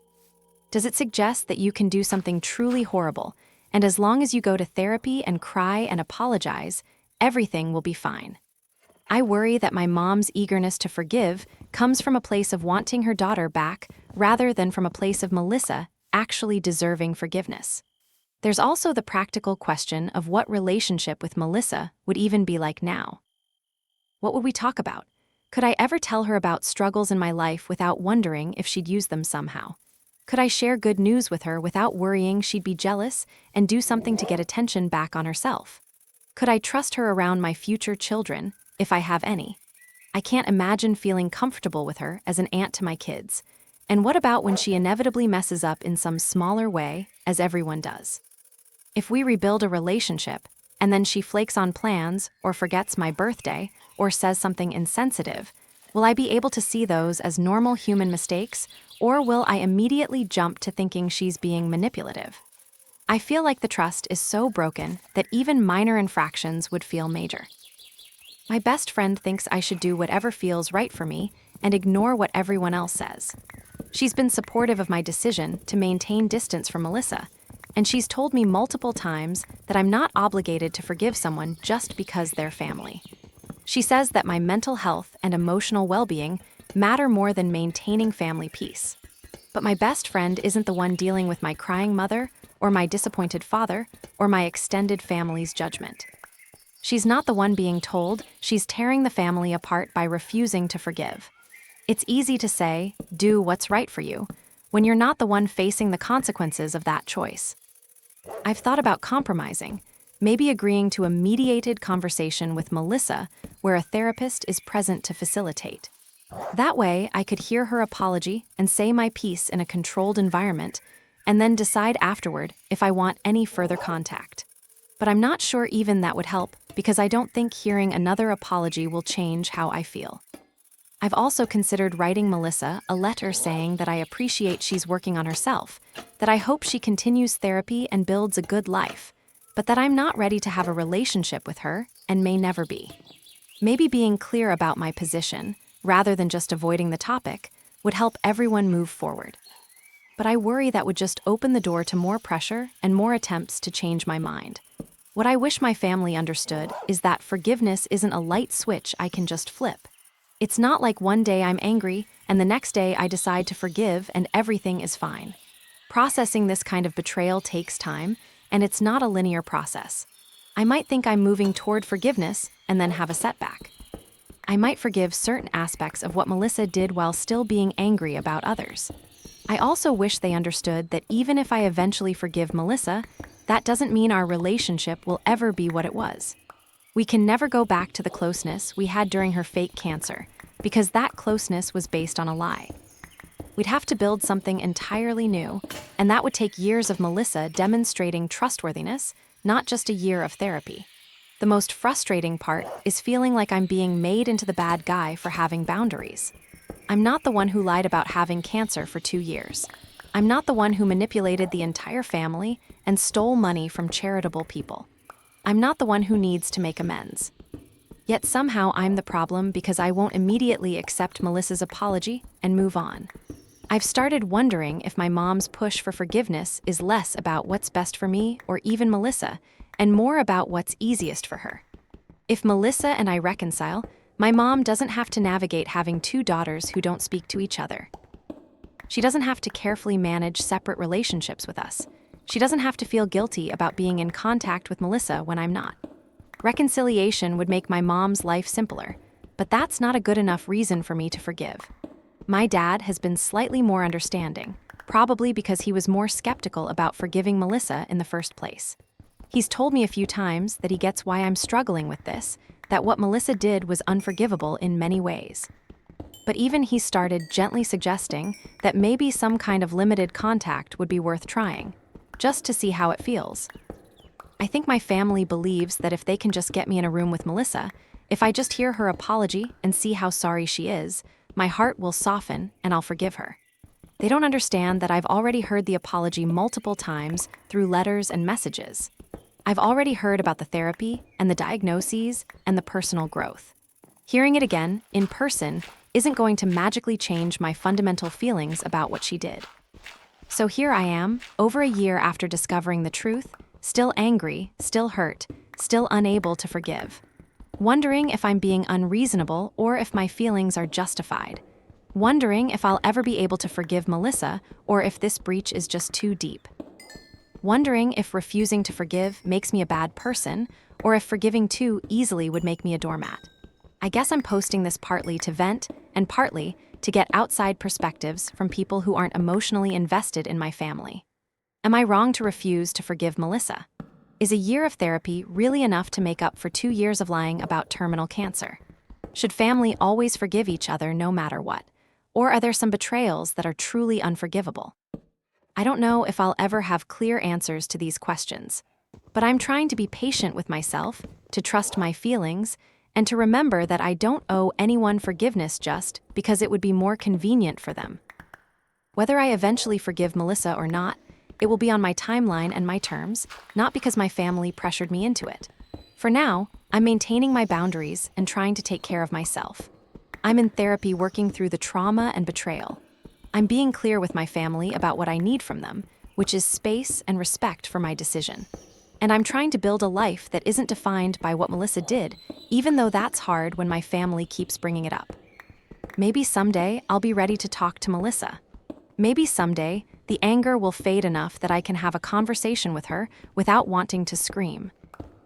Does it suggest that you can do something truly horrible, and as long as you go to therapy and cry and apologize, everything will be fine? I worry that my mom's eagerness to forgive comes from a place of wanting her daughter back rather than from a place of Melissa actually deserving forgiveness. There's also the practical question of what relationship with Melissa would even be like now. What would we talk about? Could I ever tell her about struggles in my life without wondering if she'd use them somehow? Could I share good news with her without worrying she'd be jealous and do something to get attention back on herself? Could I trust her around my future children, if I have any? I can't imagine feeling comfortable with her as an aunt to my kids. And what about when she inevitably messes up in some smaller way, as everyone does? If we rebuild a relationship, and then she flakes on plans, or forgets my birthday, or says something insensitive, will I be able to see those as normal human mistakes, or will I immediately jump to thinking she's being manipulative? I feel like the trust is so broken that even minor infractions would feel major. My best friend thinks I should do whatever feels right for me and ignore what everyone else says. She's been supportive of my decision to maintain distance from Melissa, and she's told me multiple times that I'm not obligated to forgive someone just because they're family. She says that my mental health and emotional well-being matter more than maintaining family peace. But my best friend isn't the one dealing with my crying mother, or my disappointed father, or my extended family's judgment. She's not the one being told she's tearing the family apart by refusing to forgive. It's easy to say, do what's right for you, when you're not the one facing the consequences of that choice. I've thought about compromising, maybe agreeing to a mediated conversation with Melissa where a therapist is present to facilitate. That way, I could hear her apology and say my piece in a controlled environment, and then decide afterward if I want any further contact. But I'm not sure even that would help, because I don't think hearing another apology will change how I feel. I've also considered writing Melissa a letter saying that I appreciate she's working on herself, that I hope she continues therapy and builds a good life, but that I'm not ready to have a relationship with her and may never be. Maybe being clear about my position, rather than just avoiding the topic, would help everyone move forward. But I worry that would just open the door to more pressure and more attempts to change my mind. What I wish my family understood is that forgiveness isn't a light switch I can just flip. It's not like one day I'm angry and the next day I decide to forgive and everything is fine. Processing this kind of betrayal takes time, and it's not a linear process. I might think I'm moving toward forgiveness and then have a setback. I might forgive certain aspects of what Melissa did while still being angry about others. I also wish they understood that even if I eventually forgive Melissa, that doesn't mean our relationship will ever be what it was. We can never go back to the closeness we had during her fake cancer, because that closeness was based on a lie. We'd have to build something entirely new, and that would take years of Melissa demonstrating trustworthiness, not just a year of therapy. The most frustrating part is feeling like I'm being made into the bad guy for having boundaries. I'm not the one who lied about having cancer for 2 years. I'm not the one who manipulated the entire family and stole money from charitable people. I'm not the one who needs to make amends. Yet somehow I'm the problem because I won't immediately accept Melissa's apology and move on. I've started wondering if my mom's push for forgiveness is less about what's best for me or even Melissa, and more about what's easiest for her. If Melissa and I reconcile, my mom doesn't have to navigate having 2 daughters who don't speak to each other. She doesn't have to carefully manage separate relationships with us. She doesn't have to feel guilty about being in contact with Melissa when I'm not. Reconciliation would make my mom's life simpler, but that's not a good enough reason for me to forgive. My dad has been slightly more understanding, probably because he was more skeptical about forgiving Melissa in the first place. He's told me a few times that he gets why I'm struggling with this, that what Melissa did was unforgivable in many ways. But even he started gently suggesting that maybe some kind of limited contact would be worth trying, just to see how it feels. I think my family believes that if they can just get me in a room with Melissa, if I just hear her apology and see how sorry she is, my heart will soften and I'll forgive her. They don't understand that I've already heard the apology multiple times through letters and messages. I've already heard about the therapy and the diagnoses and the personal growth. Hearing it again, in person, isn't going to magically change my fundamental feelings about what she did. So here I am, over a year after discovering the truth, still angry, still hurt, still unable to forgive. Wondering if I'm being unreasonable or if my feelings are justified. Wondering if I'll ever be able to forgive Melissa or if this breach is just too deep. Wondering if refusing to forgive makes me a bad person or if forgiving too easily would make me a doormat. I guess I'm posting this partly to vent and partly to get outside perspectives from people who aren't emotionally invested in my family. Am I wrong to refuse to forgive Melissa? Is a year of therapy really enough to make up for 2 years of lying about terminal cancer? Should family always forgive each other no matter what? Or are there some betrayals that are truly unforgivable? I don't know if I'll ever have clear answers to these questions, but I'm trying to be patient with myself, to trust my feelings, and to remember that I don't owe anyone forgiveness just because it would be more convenient for them. Whether I eventually forgive Melissa or not, it will be on my timeline and my terms, not because my family pressured me into it. For now, I'm maintaining my boundaries and trying to take care of myself. I'm in therapy working through the trauma and betrayal. I'm being clear with my family about what I need from them, which is space and respect for my decision. And I'm trying to build a life that isn't defined by what Melissa did, even though that's hard when my family keeps bringing it up. Maybe someday I'll be ready to talk to Melissa. Maybe someday the anger will fade enough that I can have a conversation with her without wanting to scream.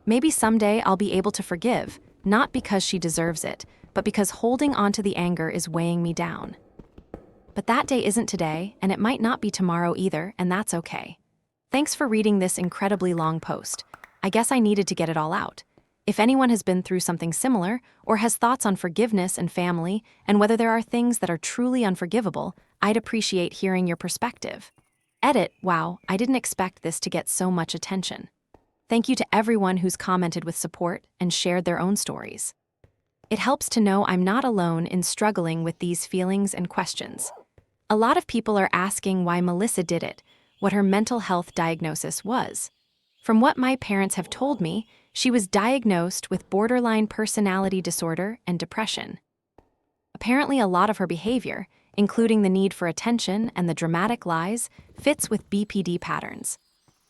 Maybe someday I'll be able to forgive, not because she deserves it, but because holding on to the anger is weighing me down. But that day isn't today, and it might not be tomorrow either, and that's okay. Thanks for reading this incredibly long post. I guess I needed to get it all out. If anyone has been through something similar, or has thoughts on forgiveness and family, and whether there are things that are truly unforgivable, I'd appreciate hearing your perspective. Edit, wow, I didn't expect this to get so much attention. Thank you to everyone who's commented with support and shared their own stories. It helps to know I'm not alone in struggling with these feelings and questions. A lot of people are asking why Melissa did it, what her mental health diagnosis was. From what my parents have told me, she was diagnosed with borderline personality disorder and depression. Apparently, a lot of her behavior, including the need for attention and the dramatic lies, fits with BPD patterns.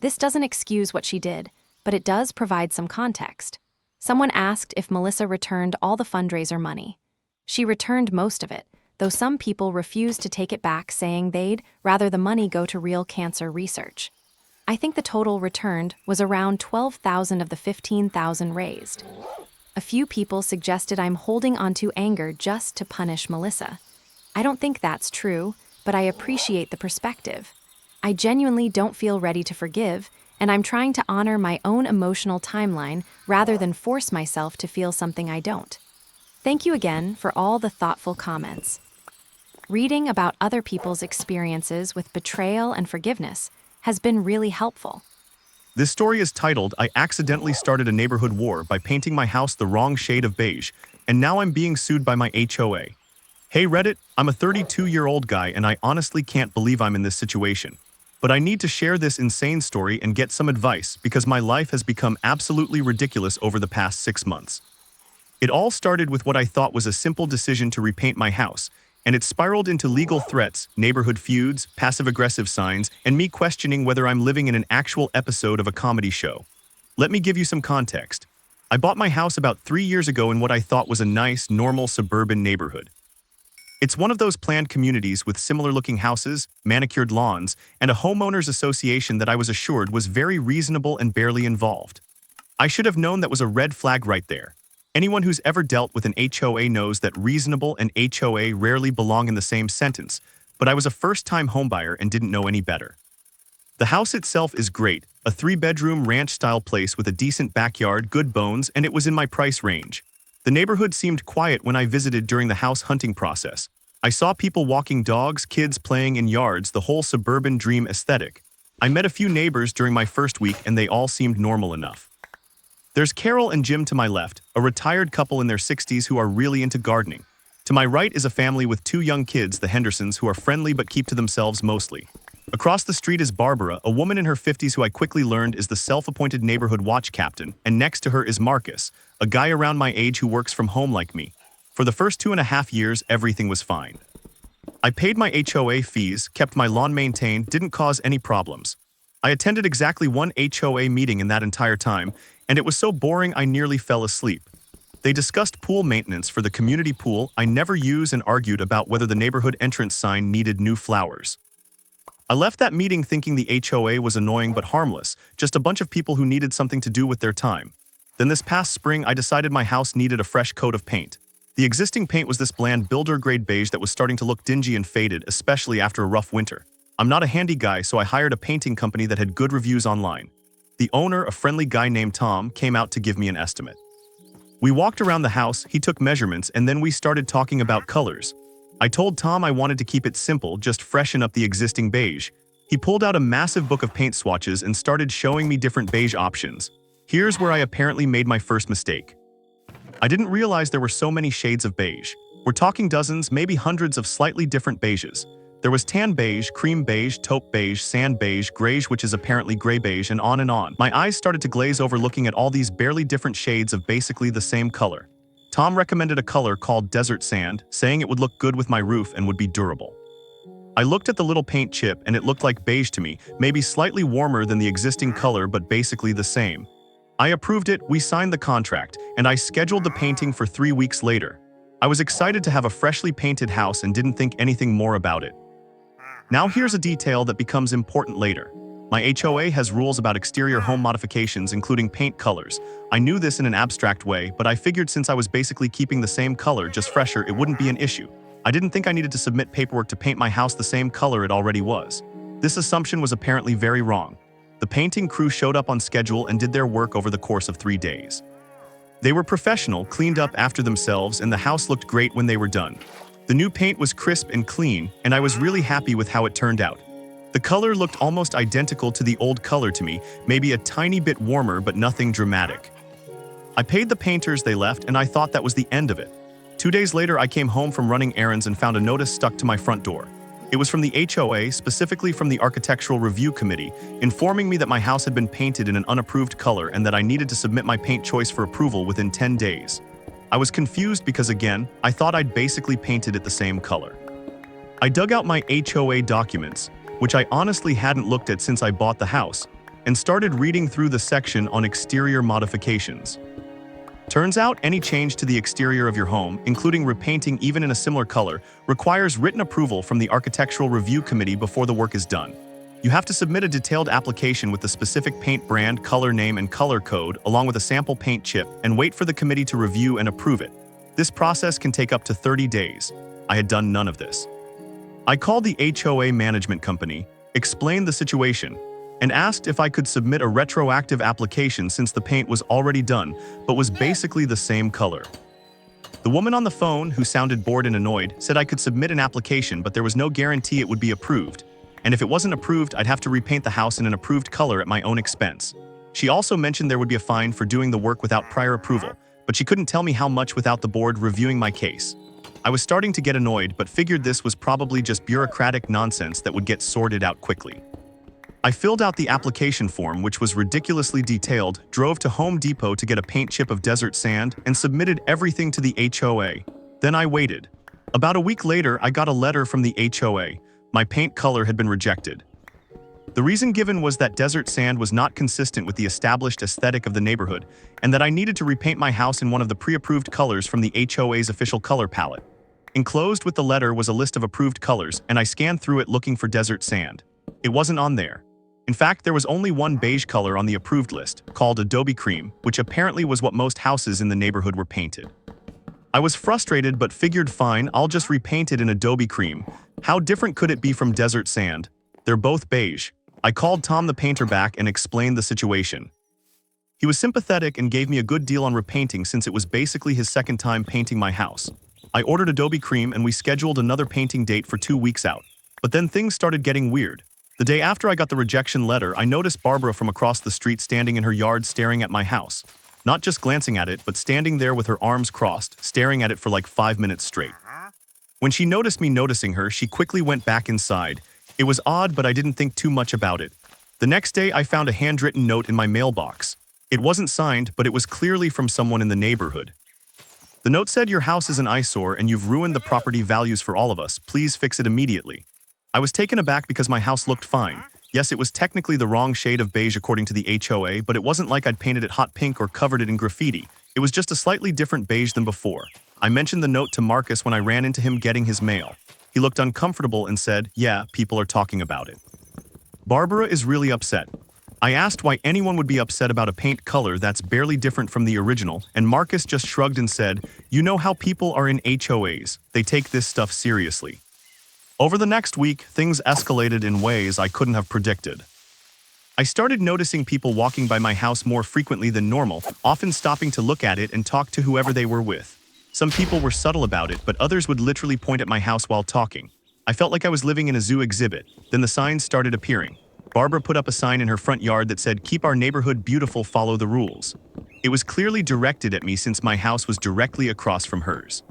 This doesn't excuse what she did, but it does provide some context. Someone asked if Melissa returned all the fundraiser money. She returned most of it, though some people refused to take it back, saying they'd rather the money go to real cancer research. I think the total returned was around 12,000 of the 15,000 raised. A few people suggested I'm holding onto anger just to punish Melissa. I don't think that's true, but I appreciate the perspective. I genuinely don't feel ready to forgive, and I'm trying to honor my own emotional timeline rather than force myself to feel something I don't. Thank you again for all the thoughtful comments. Reading about other people's experiences with betrayal and forgiveness has been really helpful. This story is titled, I accidentally started a neighborhood war by painting my house the wrong shade of beige, and now I'm being sued by my HOA. Hey Reddit, I'm a 32-year-old guy and I honestly can't believe I'm in this situation. But I need to share this insane story and get some advice because my life has become absolutely ridiculous over the past 6 months. It all started with what I thought was a simple decision to repaint my house, and it spiraled into legal threats, neighborhood feuds, passive-aggressive signs, and me questioning whether I'm living in an actual episode of a comedy show. Let me give you some context. I bought my house about 3 years ago in what I thought was a nice, normal suburban neighborhood. It's one of those planned communities with similar-looking houses, manicured lawns, and a homeowners association that I was assured was very reasonable and barely involved. I should have known that was a red flag right there. Anyone who's ever dealt with an HOA knows that reasonable and HOA rarely belong in the same sentence, but I was a first-time homebuyer and didn't know any better. The house itself is great, a 3-bedroom ranch-style place with a decent backyard, good bones, and it was in my price range. The neighborhood seemed quiet when I visited during the house hunting process. I saw people walking dogs, kids playing in yards, the whole suburban dream aesthetic. I met a few neighbors during my first week and they all seemed normal enough. There's Carol and Jim to my left, a retired couple in their 60s who are really into gardening. To my right is a family with 2 young kids, the Hendersons, who are friendly but keep to themselves mostly. Across the street is Barbara, a woman in her 50s who I quickly learned is the self-appointed neighborhood watch captain, and next to her is Marcus, a guy around my age who works from home like me. For the first 2.5 years, everything was fine. I paid my HOA fees, kept my lawn maintained, didn't cause any problems. I attended exactly 1 HOA meeting in that entire time, and it was so boring I nearly fell asleep. They discussed pool maintenance for the community pool I never use and argued about whether the neighborhood entrance sign needed new flowers. I left that meeting thinking the HOA was annoying but harmless, just a bunch of people who needed something to do with their time. Then this past spring I decided my house needed a fresh coat of paint. The existing paint was this bland builder-grade beige that was starting to look dingy and faded, especially after a rough winter. I'm not a handy guy, so I hired a painting company that had good reviews online. The owner, a friendly guy named Tom, came out to give me an estimate. We walked around the house, he took measurements, and then we started talking about colors. I told Tom I wanted to keep it simple, just freshen up the existing beige. He pulled out a massive book of paint swatches and started showing me different beige options. Here's where I apparently made my first mistake. I didn't realize there were so many shades of beige. We're talking dozens, maybe hundreds of slightly different beiges. There was tan beige, cream beige, taupe beige, sand beige, greige, which is apparently gray beige, and on and on. My eyes started to glaze over looking at all these barely different shades of basically the same color. Tom recommended a color called desert sand, saying it would look good with my roof and would be durable. I looked at the little paint chip and it looked like beige to me, maybe slightly warmer than the existing color but basically the same. I approved it, we signed the contract, and I scheduled the painting for 3 weeks later. I was excited to have a freshly painted house and didn't think anything more about it. Now here's a detail that becomes important later. My HOA has rules about exterior home modifications, including paint colors. I knew this in an abstract way, but I figured since I was basically keeping the same color, just fresher, it wouldn't be an issue. I didn't think I needed to submit paperwork to paint my house the same color it already was. This assumption was apparently very wrong. The painting crew showed up on schedule and did their work over the course of 3 days. They were professional, cleaned up after themselves, and the house looked great when they were done. The new paint was crisp and clean, and I was really happy with how it turned out. The color looked almost identical to the old color to me, maybe a tiny bit warmer but nothing dramatic. I paid the painters they left and I thought that was the end of it. 2 days later I came home from running errands and found a notice stuck to my front door. It was from the HOA, specifically from the Architectural Review Committee, informing me that my house had been painted in an unapproved color and that I needed to submit my paint choice for approval within 10 days. I was confused because again, I thought I'd basically painted it the same color. I dug out my HOA documents, which I honestly hadn't looked at since I bought the house, and started reading through the section on exterior modifications. Turns out any change to the exterior of your home, including repainting even in a similar color, requires written approval from the Architectural Review Committee before the work is done. You have to submit a detailed application with the specific paint brand, color name, and color code, along with a sample paint chip, and wait for the committee to review and approve it. This process can take up to 30 days. I had done none of this. I called the HOA management company, explained the situation, and asked if I could submit a retroactive application since the paint was already done, but was basically the same color. The woman on the phone, who sounded bored and annoyed, said I could submit an application, but there was no guarantee it would be approved. And if it wasn't approved, I'd have to repaint the house in an approved color at my own expense. She also mentioned there would be a fine for doing the work without prior approval, but she couldn't tell me how much without the board reviewing my case. I was starting to get annoyed, but figured this was probably just bureaucratic nonsense that would get sorted out quickly. I filled out the application form, which was ridiculously detailed, drove to Home Depot to get a paint chip of desert sand, and submitted everything to the HOA. Then I waited. About a week later, I got a letter from the HOA. My paint color had been rejected. The reason given was that desert sand was not consistent with the established aesthetic of the neighborhood, and that I needed to repaint my house in one of the pre-approved colors from the HOA's official color palette. Enclosed with the letter was a list of approved colors, and I scanned through it looking for desert sand. It wasn't on there. In fact, there was only one beige color on the approved list, called Adobe Cream, which apparently was what most houses in the neighborhood were painted. I was frustrated but figured fine, I'll just repaint it in Adobe Cream. How different could it be from desert sand? They're both beige. I called Tom the painter back and explained the situation. He was sympathetic and gave me a good deal on repainting since it was basically his second time painting my house. I ordered Adobe Cream and we scheduled another painting date for 2 weeks out. But then things started getting weird. The day after I got the rejection letter, I noticed Barbara from across the street standing in her yard staring at my house. Not just glancing at it, but standing there with her arms crossed, staring at it for like 5 minutes straight. When she noticed me noticing her, she quickly went back inside. It was odd, but I didn't think too much about it. The next day, I found a handwritten note in my mailbox. It wasn't signed, but it was clearly from someone in the neighborhood. The note said, "Your house is an eyesore and you've ruined the property values for all of us. Please fix it immediately." I was taken aback because my house looked fine. Yes, it was technically the wrong shade of beige according to the HOA, but it wasn't like I'd painted it hot pink or covered it in graffiti. It was just a slightly different beige than before. I mentioned the note to Marcus when I ran into him getting his mail. He looked uncomfortable and said, "Yeah, people are talking about it." Barbara is really upset. I asked why anyone would be upset about a paint color that's barely different from the original, and Marcus just shrugged and said, "You know how people are in HOAs. They take this stuff seriously." Over the next week, things escalated in ways I couldn't have predicted. I started noticing people walking by my house more frequently than normal, often stopping to look at it and talk to whoever they were with. Some people were subtle about it, but others would literally point at my house while talking. I felt like I was living in a zoo exhibit. Then the signs started appearing. Barbara put up a sign in her front yard that said, "Keep our neighborhood beautiful, follow the rules." It was clearly directed at me since my house was directly across from hers.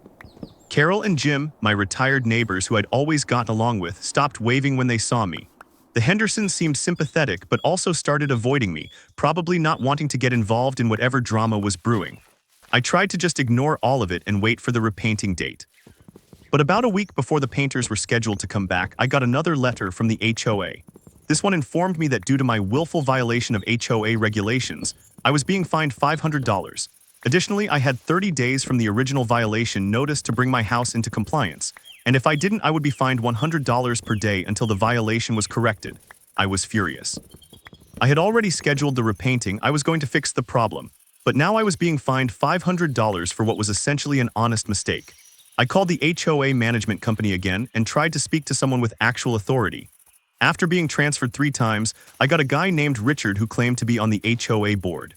Carol and Jim, my retired neighbors who I'd always gotten along with, stopped waving when they saw me. The Hendersons seemed sympathetic but also started avoiding me, probably not wanting to get involved in whatever drama was brewing. I tried to just ignore all of it and wait for the repainting date. But about a week before the painters were scheduled to come back, I got another letter from the HOA. This one informed me that due to my willful violation of HOA regulations, I was being fined $500. Additionally, I had 30 days from the original violation notice to bring my house into compliance, and if I didn't, I would be fined $100 per day until the violation was corrected. I was furious. I had already scheduled the repainting. I was going to fix the problem, but now I was being fined $500 for what was essentially an honest mistake. I called the HOA management company again and tried to speak to someone with actual authority. After being transferred 3 times, I got a guy named Richard who claimed to be on the HOA board.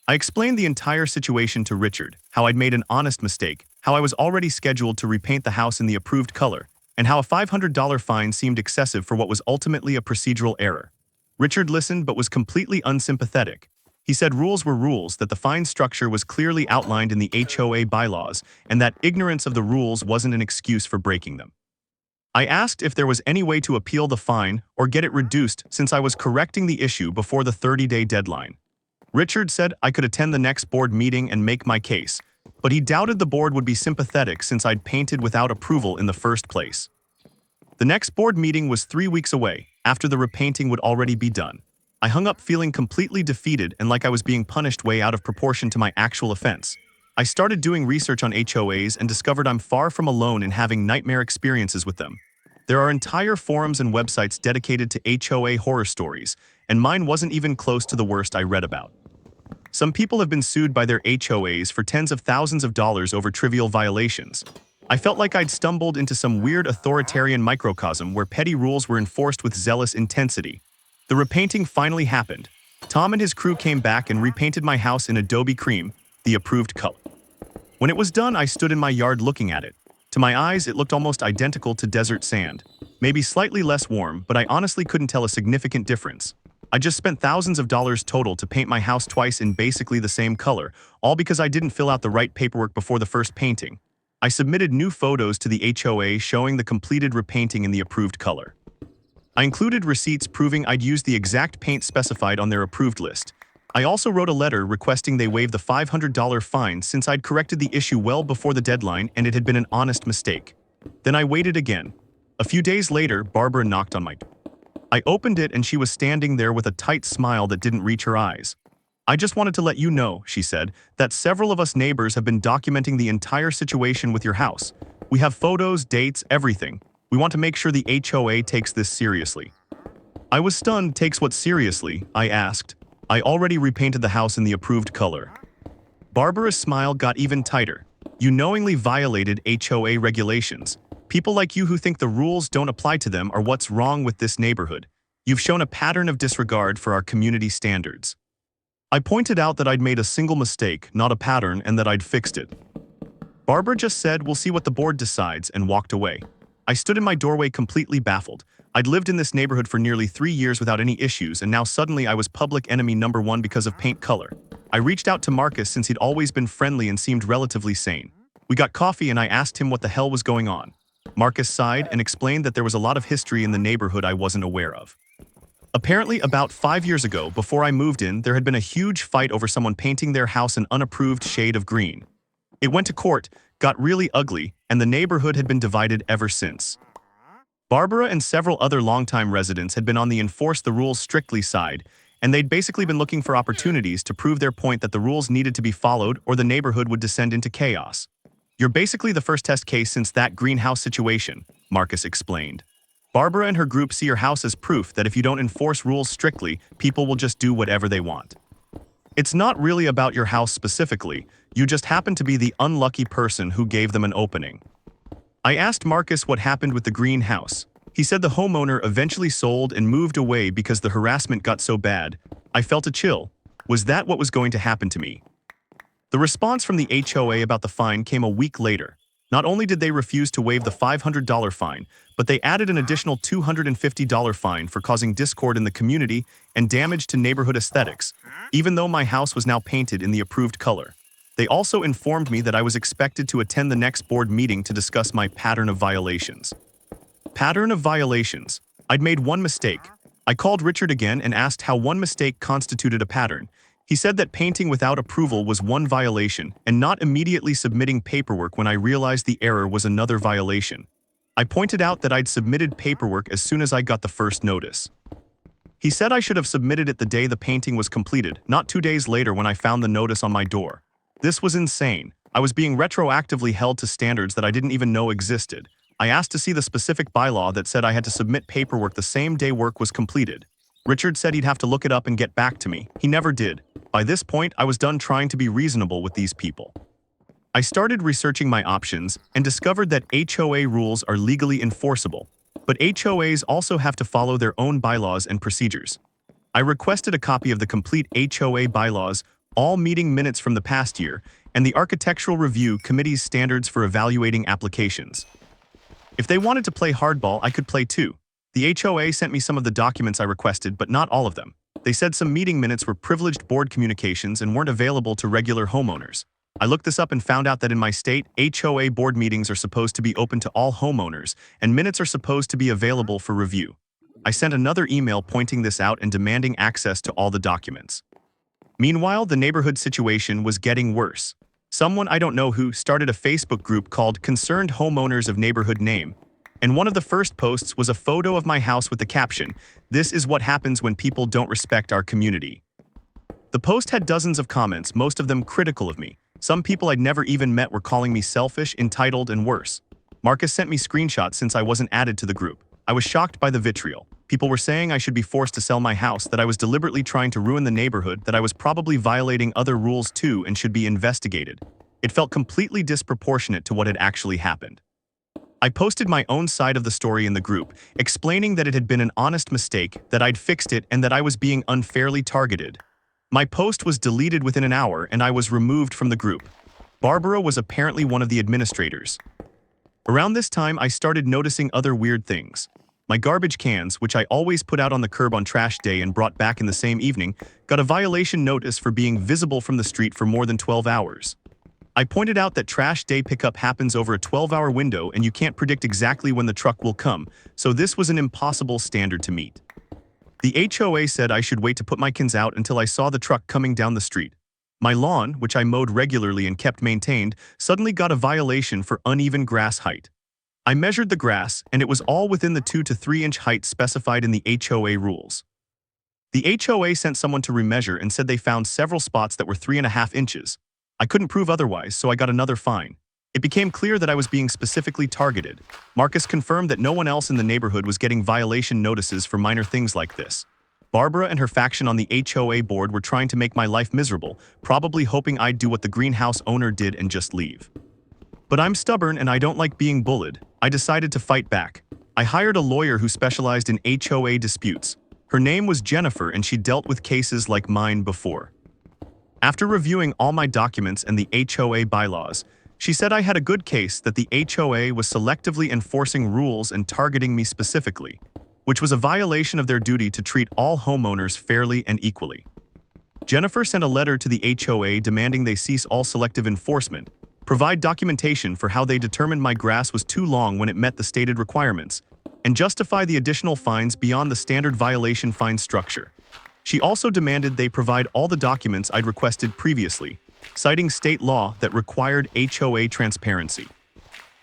I explained the entire situation to Richard, how I'd made an honest mistake, how I was already scheduled to repaint the house in the approved color, and how a $500 fine seemed excessive for what was ultimately a procedural error. Richard listened but was completely unsympathetic. He said rules were rules, that the fine structure was clearly outlined in the HOA bylaws, and that ignorance of the rules wasn't an excuse for breaking them. I asked if there was any way to appeal the fine or get it reduced since I was correcting the issue before the 30-day deadline. Richard said I could attend the next board meeting and make my case, but he doubted the board would be sympathetic since I'd painted without approval in the first place. The next board meeting was 3 weeks away, after the repainting would already be done. I hung up feeling completely defeated and like I was being punished way out of proportion to my actual offense. I started doing research on HOAs and discovered I'm far from alone in having nightmare experiences with them. There are entire forums and websites dedicated to HOA horror stories, and mine wasn't even close to the worst I read about. Some people have been sued by their HOAs for tens of thousands of dollars over trivial violations. I felt like I'd stumbled into some weird authoritarian microcosm where petty rules were enforced with zealous intensity. The repainting finally happened. Tom and his crew came back and repainted my house in Adobe Cream, the approved color. When it was done, I stood in my yard looking at it. To my eyes, it looked almost identical to desert sand. Maybe slightly less warm, but I honestly couldn't tell a significant difference. I just spent thousands of dollars total to paint my house twice in basically the same color, all because I didn't fill out the right paperwork before the first painting. I submitted new photos to the HOA showing the completed repainting in the approved color. I included receipts proving I'd used the exact paint specified on their approved list. I also wrote a letter requesting they waive the $500 fine since I'd corrected the issue well before the deadline and it had been an honest mistake. Then I waited again. A few days later, Barbara knocked on my door. I opened it and she was standing there with a tight smile that didn't reach her eyes. "I just wanted to let you know," she said, "that several of us neighbors have been documenting the entire situation with your house. We have photos, dates, everything. We want to make sure the HOA takes this seriously." I was stunned. "Takes what seriously?" I asked. "I already repainted the house in the approved color." Barbara's smile got even tighter. "You knowingly violated HOA regulations. People like you who think the rules don't apply to them are what's wrong with this neighborhood. You've shown a pattern of disregard for our community standards." I pointed out that I'd made a single mistake, not a pattern, and that I'd fixed it. Barbara just said, "We'll see what the board decides," and walked away. I stood in my doorway completely baffled. I'd lived in this neighborhood for nearly 3 years without any issues, and now suddenly I was public enemy number one because of paint color. I reached out to Marcus since he'd always been friendly and seemed relatively sane. We got coffee and I asked him what the hell was going on. Marcus sighed and explained that there was a lot of history in the neighborhood I wasn't aware of. Apparently, about 5 years ago, before I moved in, there had been a huge fight over someone painting their house an unapproved shade of green. It went to court, got really ugly, and the neighborhood had been divided ever since. Barbara and several other longtime residents had been on the enforce the rules strictly side, and they'd basically been looking for opportunities to prove their point that the rules needed to be followed or the neighborhood would descend into chaos. "You're basically the first test case since that greenhouse situation," Marcus explained. "Barbara and her group see your house as proof that if you don't enforce rules strictly, people will just do whatever they want. It's not really about your house specifically, you just happen to be the unlucky person who gave them an opening." I asked Marcus what happened with the greenhouse. He said the homeowner eventually sold and moved away because the harassment got so bad. I felt a chill. Was that what was going to happen to me? The response from the HOA about the fine came a week later. Not only did they refuse to waive the $500 fine, but they added an additional $250 fine for causing discord in the community and damage to neighborhood aesthetics, even though my house was now painted in the approved color. They also informed me that I was expected to attend the next board meeting to discuss my pattern of violations. Pattern of violations. I'd made one mistake. I called Richard again and asked how one mistake constituted a pattern. He said that painting without approval was one violation and not immediately submitting paperwork when I realized the error was another violation. I pointed out that I'd submitted paperwork as soon as I got the first notice. He said I should have submitted it the day the painting was completed, not 2 days later when I found the notice on my door. This was insane. I was being retroactively held to standards that I didn't even know existed. I asked to see the specific bylaw that said I had to submit paperwork the same day work was completed. Richard said he'd have to look it up and get back to me. He never did. By this point, I was done trying to be reasonable with these people. I started researching my options and discovered that HOA rules are legally enforceable, but HOAs also have to follow their own bylaws and procedures. I requested a copy of the complete HOA bylaws, all meeting minutes from the past year, and the Architectural Review Committee's standards for evaluating applications. If they wanted to play hardball, I could play too. The HOA sent me some of the documents I requested, but not all of them. They said some meeting minutes were privileged board communications and weren't available to regular homeowners. I looked this up and found out that in my state, HOA board meetings are supposed to be open to all homeowners, and minutes are supposed to be available for review. I sent another email pointing this out and demanding access to all the documents. Meanwhile, the neighborhood situation was getting worse. Someone I don't know who started a Facebook group called Concerned Homeowners of Neighborhood Name, and one of the first posts was a photo of my house with the caption, "This is what happens when people don't respect our community." The post had dozens of comments, most of them critical of me. Some people I'd never even met were calling me selfish, entitled, and worse. Marcus sent me screenshots since I wasn't added to the group. I was shocked by the vitriol. People were saying I should be forced to sell my house, that I was deliberately trying to ruin the neighborhood, that I was probably violating other rules too and should be investigated. It felt completely disproportionate to what had actually happened. I posted my own side of the story in the group, explaining that it had been an honest mistake, that I'd fixed it, and that I was being unfairly targeted. My post was deleted within an hour and I was removed from the group. Barbara was apparently one of the administrators. Around this time, I started noticing other weird things. My garbage cans, which I always put out on the curb on trash day and brought back in the same evening, got a violation notice for being visible from the street for more than 12 hours. I pointed out that trash day pickup happens over a 12-hour window and you can't predict exactly when the truck will come, so this was an impossible standard to meet. The HOA said I should wait to put my cans out until I saw the truck coming down the street. My lawn, which I mowed regularly and kept maintained, suddenly got a violation for uneven grass height. I measured the grass, and it was all within the 2 to 3 inch height specified in the HOA rules. The HOA sent someone to remeasure and said they found several spots that were 3.5 inches. I couldn't prove otherwise, so I got another fine. It became clear that I was being specifically targeted. Marcus confirmed that no one else in the neighborhood was getting violation notices for minor things like this. Barbara and her faction on the HOA board were trying to make my life miserable, probably hoping I'd do what the greenhouse owner did and just leave. But I'm stubborn and I don't like being bullied. I decided to fight back. I hired a lawyer who specialized in HOA disputes. Her name was Jennifer and she dealt with cases like mine before. After reviewing all my documents and the HOA bylaws, she said I had a good case, that the HOA was selectively enforcing rules and targeting me specifically, which was a violation of their duty to treat all homeowners fairly and equally. Jennifer sent a letter to the HOA demanding they cease all selective enforcement, provide documentation for how they determined my grass was too long when it met the stated requirements, and justify the additional fines beyond the standard violation fine structure. She also demanded they provide all the documents I'd requested previously, citing state law that required HOA transparency.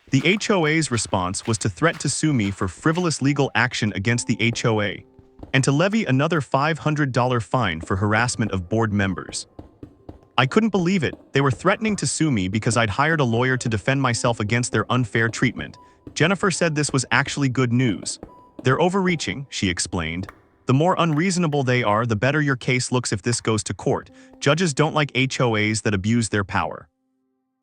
The HOA's response was to threaten to sue me for frivolous legal action against the HOA, and to levy another $500 fine for harassment of board members. I couldn't believe it. They were threatening to sue me because I'd hired a lawyer to defend myself against their unfair treatment. Jennifer said this was actually good news. They're overreaching, she explained. The more unreasonable they are, the better your case looks if this goes to court. Judges don't like HOAs that abuse their power.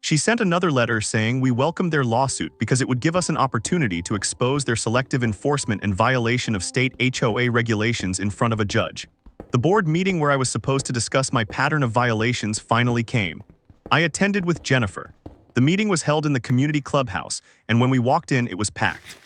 She sent another letter saying we welcomed their lawsuit because it would give us an opportunity to expose their selective enforcement and violation of state HOA regulations in front of a judge. The board meeting where I was supposed to discuss my pattern of violations finally came. I attended with Jennifer. The meeting was held in the community clubhouse, and when we walked in, it was packed.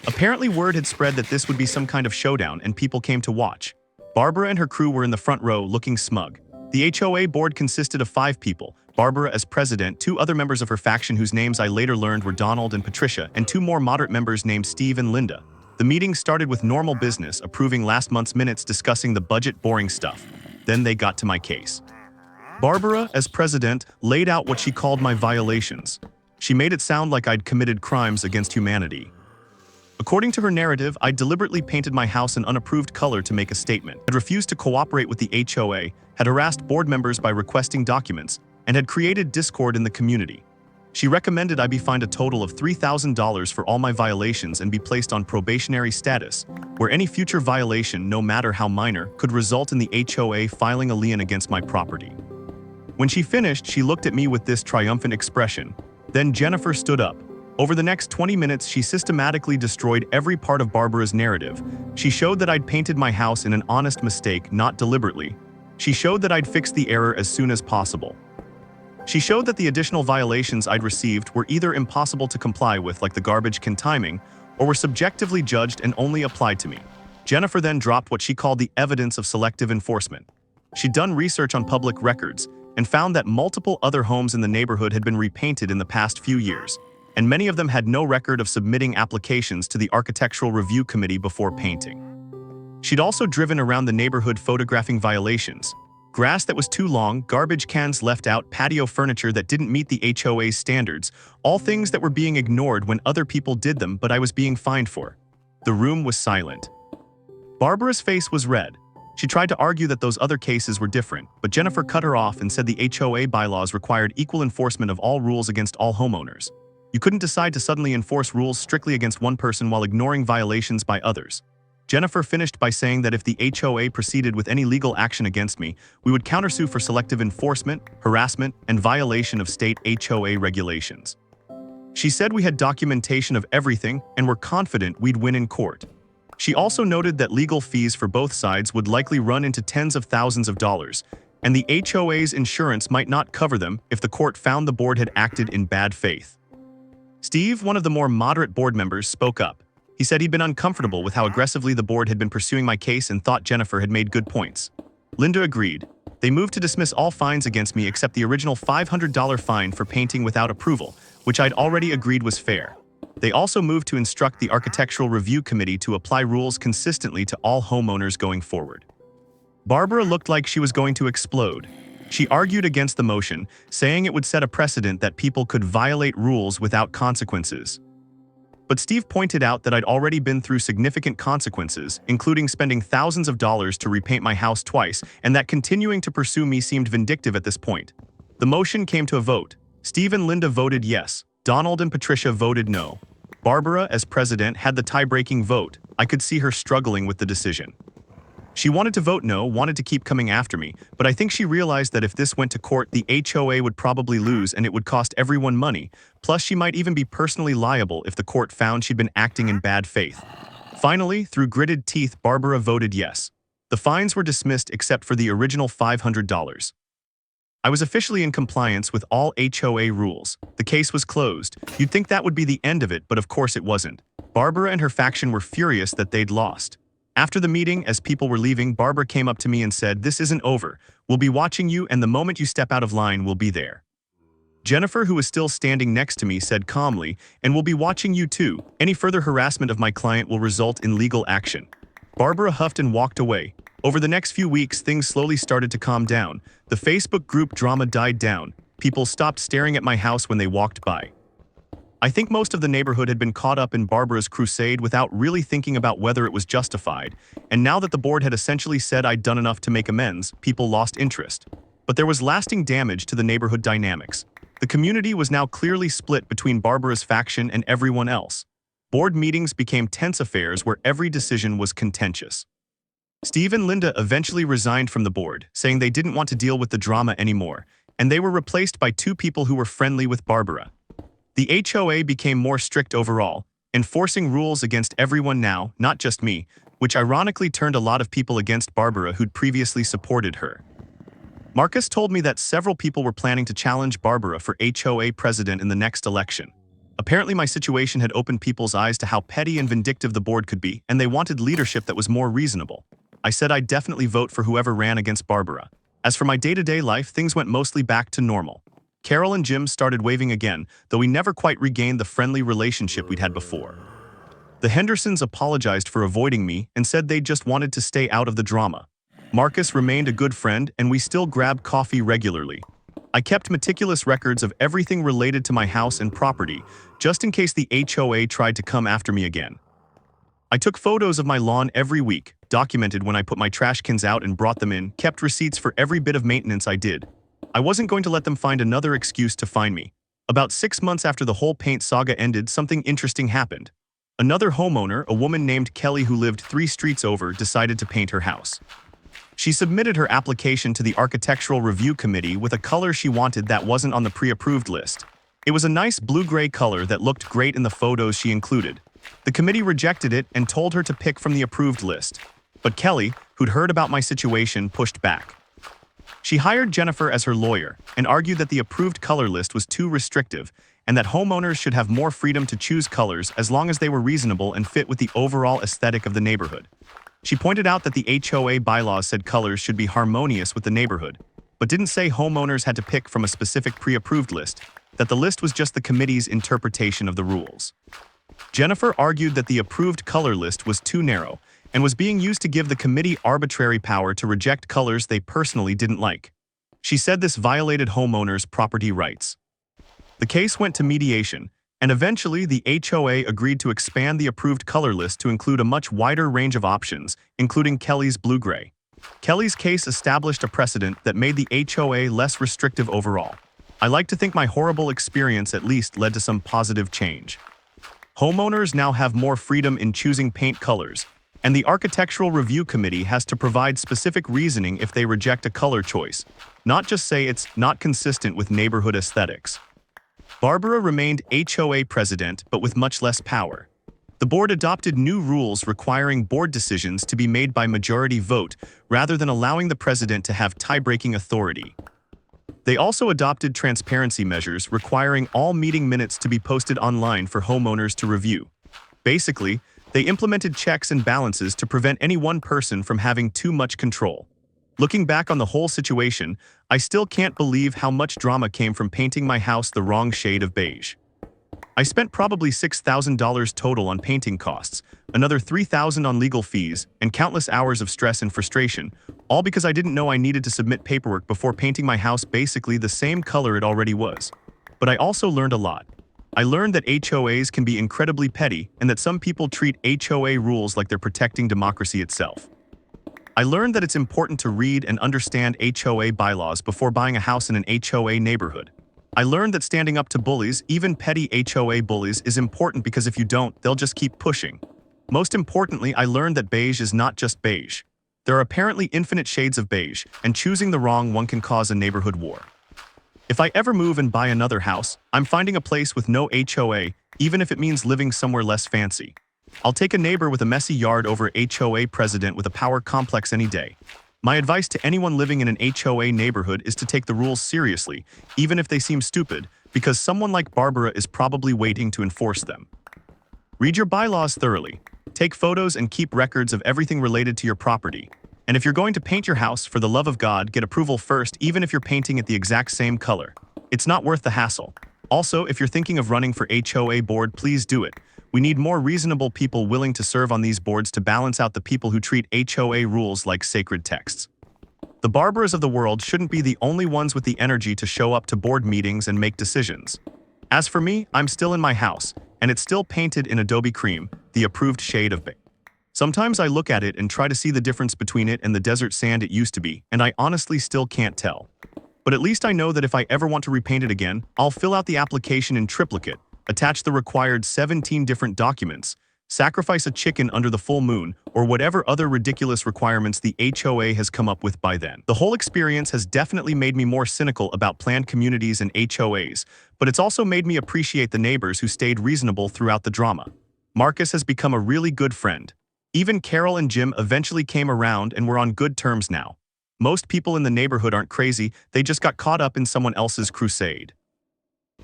Apparently, word had spread that this would be some kind of showdown, and people came to watch. Barbara and her crew were in the front row, looking smug. The HOA board consisted of 5 people, Barbara as president, 2 other members of her faction whose names I later learned were Donald and Patricia, and 2 more moderate members named Steve and Linda. The meeting started with normal business, approving last month's minutes, discussing the budget, boring stuff. Then they got to my case. Barbara, as president, laid out what she called my violations. She made it sound like I'd committed crimes against humanity. According to her narrative, I deliberately painted my house an unapproved color to make a statement, had refused to cooperate with the HOA, had harassed board members by requesting documents, and had created discord in the community. She recommended I be fined a total of $3,000 for all my violations and be placed on probationary status, where any future violation, no matter how minor, could result in the HOA filing a lien against my property. When she finished, she looked at me with this triumphant expression. Then Jennifer stood up. Over the next 20 minutes, she systematically destroyed every part of Barbara's narrative. She showed that I'd painted my house in an honest mistake, not deliberately. She showed that I'd fixed the error as soon as possible. She showed that the additional violations I'd received were either impossible to comply with, like the garbage can timing, or were subjectively judged and only applied to me. Jennifer then dropped what she called the evidence of selective enforcement. She'd done research on public records and found that multiple other homes in the neighborhood had been repainted in the past few years, and many of them had no record of submitting applications to the Architectural Review Committee before painting. She'd also driven around the neighborhood photographing violations. Grass that was too long, garbage cans left out, patio furniture that didn't meet the HOA's standards, all things that were being ignored when other people did them but I was being fined for. The room was silent. Barbara's face was red. She tried to argue that those other cases were different, but Jennifer cut her off and said the HOA bylaws required equal enforcement of all rules against all homeowners. You couldn't decide to suddenly enforce rules strictly against one person while ignoring violations by others. Jennifer finished by saying that if the HOA proceeded with any legal action against me, we would countersue for selective enforcement, harassment, and violation of state HOA regulations. She said we had documentation of everything and were confident we'd win in court. She also noted that legal fees for both sides would likely run into tens of thousands of dollars, and the HOA's insurance might not cover them if the court found the board had acted in bad faith. Steve, one of the more moderate board members, spoke up. He said he'd been uncomfortable with how aggressively the board had been pursuing my case and thought Jennifer had made good points. Linda agreed. They moved to dismiss all fines against me except the original $500 fine for painting without approval, which I'd already agreed was fair. They also moved to instruct the Architectural Review Committee to apply rules consistently to all homeowners going forward. Barbara looked like she was going to explode. She argued against the motion, saying it would set a precedent that people could violate rules without consequences. But Steve pointed out that I'd already been through significant consequences, including spending thousands of dollars to repaint my house twice, and that continuing to pursue me seemed vindictive at this point. The motion came to a vote. Steve and Linda voted yes. Donald and Patricia voted no. Barbara, as president, had the tie-breaking vote. I could see her struggling with the decision. She wanted to vote no, wanted to keep coming after me, but I think she realized that if this went to court, the HOA would probably lose and it would cost everyone money. Plus, she might even be personally liable if the court found she'd been acting in bad faith. Finally, through gritted teeth, Barbara voted yes. The fines were dismissed except for the original $500. I was officially in compliance with all HOA rules. The case was closed. You'd think that would be the end of it, but of course it wasn't. Barbara and her faction were furious that they'd lost. After the meeting, as people were leaving, Barbara came up to me and said, "This isn't over. We'll be watching you, and the moment you step out of line, we'll be there." Jennifer, who was still standing next to me, said calmly, "And we'll be watching you too. Any further harassment of my client will result in legal action." Barbara huffed and walked away. Over the next few weeks, things slowly started to calm down. The Facebook group drama died down. People stopped staring at my house when they walked by. I think most of the neighborhood had been caught up in Barbara's crusade without really thinking about whether it was justified, and now that the board had essentially said I'd done enough to make amends, people lost interest. But there was lasting damage to the neighborhood dynamics. The community was now clearly split between Barbara's faction and everyone else. Board meetings became tense affairs where every decision was contentious. Steve and Linda eventually resigned from the board, saying they didn't want to deal with the drama anymore, and they were replaced by two people who were friendly with Barbara. The HOA became more strict overall, enforcing rules against everyone now, not just me, which ironically turned a lot of people against Barbara who'd previously supported her. Marcus told me that several people were planning to challenge Barbara for HOA president in the next election. Apparently my situation had opened people's eyes to how petty and vindictive the board could be, and they wanted leadership that was more reasonable. I said I'd definitely vote for whoever ran against Barbara. As for my day-to-day life, things went mostly back to normal. Carol and Jim started waving again, though we never quite regained the friendly relationship we'd had before. The Hendersons apologized for avoiding me and said they just wanted to stay out of the drama. Marcus remained a good friend, and we still grabbed coffee regularly. I kept meticulous records of everything related to my house and property, just in case the HOA tried to come after me again. I took photos of my lawn every week, documented when I put my trash cans out and brought them in, kept receipts for every bit of maintenance I did. I wasn't going to let them find another excuse to find me. About 6 months after the whole paint saga ended, something interesting happened. Another homeowner, a woman named Kelly who lived 3 streets over, decided to paint her house. She submitted her application to the Architectural Review Committee with a color she wanted that wasn't on the pre-approved list. It was a nice blue-gray color that looked great in the photos she included. The committee rejected it and told her to pick from the approved list. But Kelly, who'd heard about my situation, pushed back. She hired Jennifer as her lawyer and argued that the approved color list was too restrictive and that homeowners should have more freedom to choose colors as long as they were reasonable and fit with the overall aesthetic of the neighborhood. She pointed out that the HOA bylaws said colors should be harmonious with the neighborhood, but didn't say homeowners had to pick from a specific pre-approved list, that the list was just the committee's interpretation of the rules. Jennifer argued that the approved color list was too narrow and was being used to give the committee arbitrary power to reject colors they personally didn't like. She said this violated homeowners' property rights. The case went to mediation, and eventually the HOA agreed to expand the approved color list to include a much wider range of options, including Kelly's blue-gray. Kelly's case established a precedent that made the HOA less restrictive overall. I like to think my horrible experience at least led to some positive change. Homeowners now have more freedom in choosing paint colors, and the Architectural Review Committee has to provide specific reasoning if they reject a color choice, not just say it's not consistent with neighborhood aesthetics. Barbara remained HOA president, but with much less power. The board adopted new rules requiring board decisions to be made by majority vote rather than allowing the president to have tie-breaking authority. They also adopted transparency measures requiring all meeting minutes to be posted online for homeowners to review. Basically, they implemented checks and balances to prevent any one person from having too much control. Looking back on the whole situation, I still can't believe how much drama came from painting my house the wrong shade of beige. I spent probably $6,000 total on painting costs, another $3,000 on legal fees, and countless hours of stress and frustration, all because I didn't know I needed to submit paperwork before painting my house basically the same color it already was. But I also learned a lot. I learned that HOAs can be incredibly petty and that some people treat HOA rules like they're protecting democracy itself. I learned that it's important to read and understand HOA bylaws before buying a house in an HOA neighborhood. I learned that standing up to bullies, even petty HOA bullies, is important because if you don't, they'll just keep pushing. Most importantly, I learned that beige is not just beige. There are apparently infinite shades of beige, and choosing the wrong one can cause a neighborhood war. If I ever move and buy another house, I'm finding a place with no HOA, even if it means living somewhere less fancy. I'll take a neighbor with a messy yard over HOA president with a power complex any day. My advice to anyone living in an HOA neighborhood is to take the rules seriously, even if they seem stupid, because someone like Barbara is probably waiting to enforce them. Read your bylaws thoroughly. Take photos and keep records of everything related to your property. And if you're going to paint your house, for the love of God, get approval first, even if you're painting it the exact same color. It's not worth the hassle. Also, if you're thinking of running for HOA board, please do it. We need more reasonable people willing to serve on these boards to balance out the people who treat HOA rules like sacred texts. The Barbaras of the world shouldn't be the only ones with the energy to show up to board meetings and make decisions. As for me, I'm still in my house, and it's still painted in Adobe Cream, the approved shade of beige. Sometimes I look at it and try to see the difference between it and the desert sand it used to be, and I honestly still can't tell. But at least I know that if I ever want to repaint it again, I'll fill out the application in triplicate, attach the required 17 different documents, sacrifice a chicken under the full moon, or whatever other ridiculous requirements the HOA has come up with by then. The whole experience has definitely made me more cynical about planned communities and HOAs, but it's also made me appreciate the neighbors who stayed reasonable throughout the drama. Marcus has become a really good friend. Even Carol and Jim eventually came around and we're on good terms now. Most people in the neighborhood aren't crazy, they just got caught up in someone else's crusade.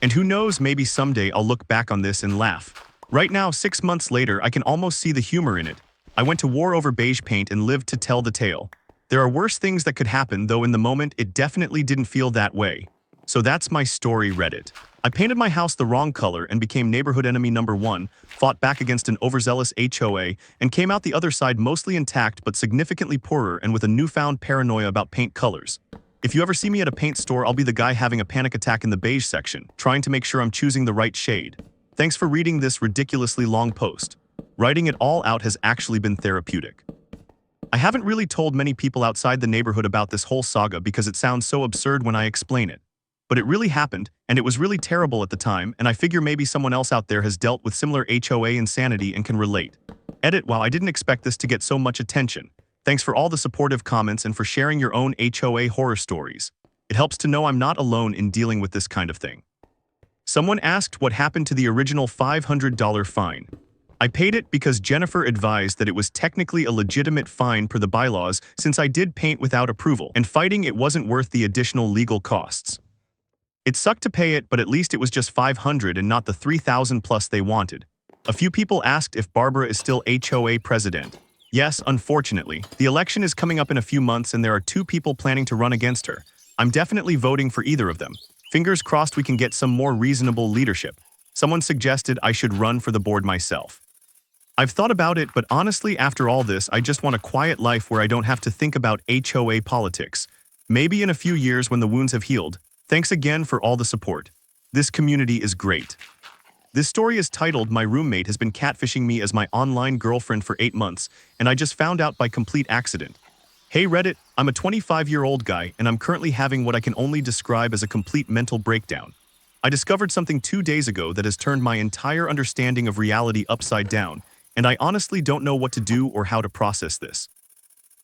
And who knows, maybe someday I'll look back on this and laugh. Right now, 6 months later, I can almost see the humor in it. I went to war over beige paint and lived to tell the tale. There are worse things that could happen, though in the moment it definitely didn't feel that way. So that's my story, Reddit. I painted my house the wrong color and became neighborhood enemy number 1, fought back against an overzealous HOA, and came out the other side mostly intact but significantly poorer and with a newfound paranoia about paint colors. If you ever see me at a paint store, I'll be the guy having a panic attack in the beige section, trying to make sure I'm choosing the right shade. Thanks for reading this ridiculously long post. Writing it all out has actually been therapeutic. I haven't really told many people outside the neighborhood about this whole saga because it sounds so absurd when I explain it. But it really happened, and it was really terrible at the time, and I figure maybe someone else out there has dealt with similar HOA insanity and can relate. Edit, wow, I didn't expect this to get so much attention. Thanks for all the supportive comments and for sharing your own HOA horror stories. It helps to know I'm not alone in dealing with this kind of thing. Someone asked what happened to the original $500 fine. I paid it because Jennifer advised that it was technically a legitimate fine per the bylaws since I did paint without approval, and fighting it wasn't worth the additional legal costs. It sucked to pay it, but at least it was just $500 and not the $3,000 plus they wanted. A few people asked if Barbara is still HOA president. Yes, unfortunately. The election is coming up in a few months and there are 2 people planning to run against her. I'm definitely voting for either of them. Fingers crossed we can get some more reasonable leadership. Someone suggested I should run for the board myself. I've thought about it, but honestly, after all this, I just want a quiet life where I don't have to think about HOA politics. Maybe in a few years when the wounds have healed. Thanks again for all the support. This community is great. This story is titled, "My roommate has been catfishing me as my online girlfriend for 8 months, and I just found out by complete accident." Hey Reddit, I'm a 25-year-old guy, and I'm currently having what I can only describe as a complete mental breakdown. I discovered something 2 days ago that has turned my entire understanding of reality upside down, and I honestly don't know what to do or how to process this.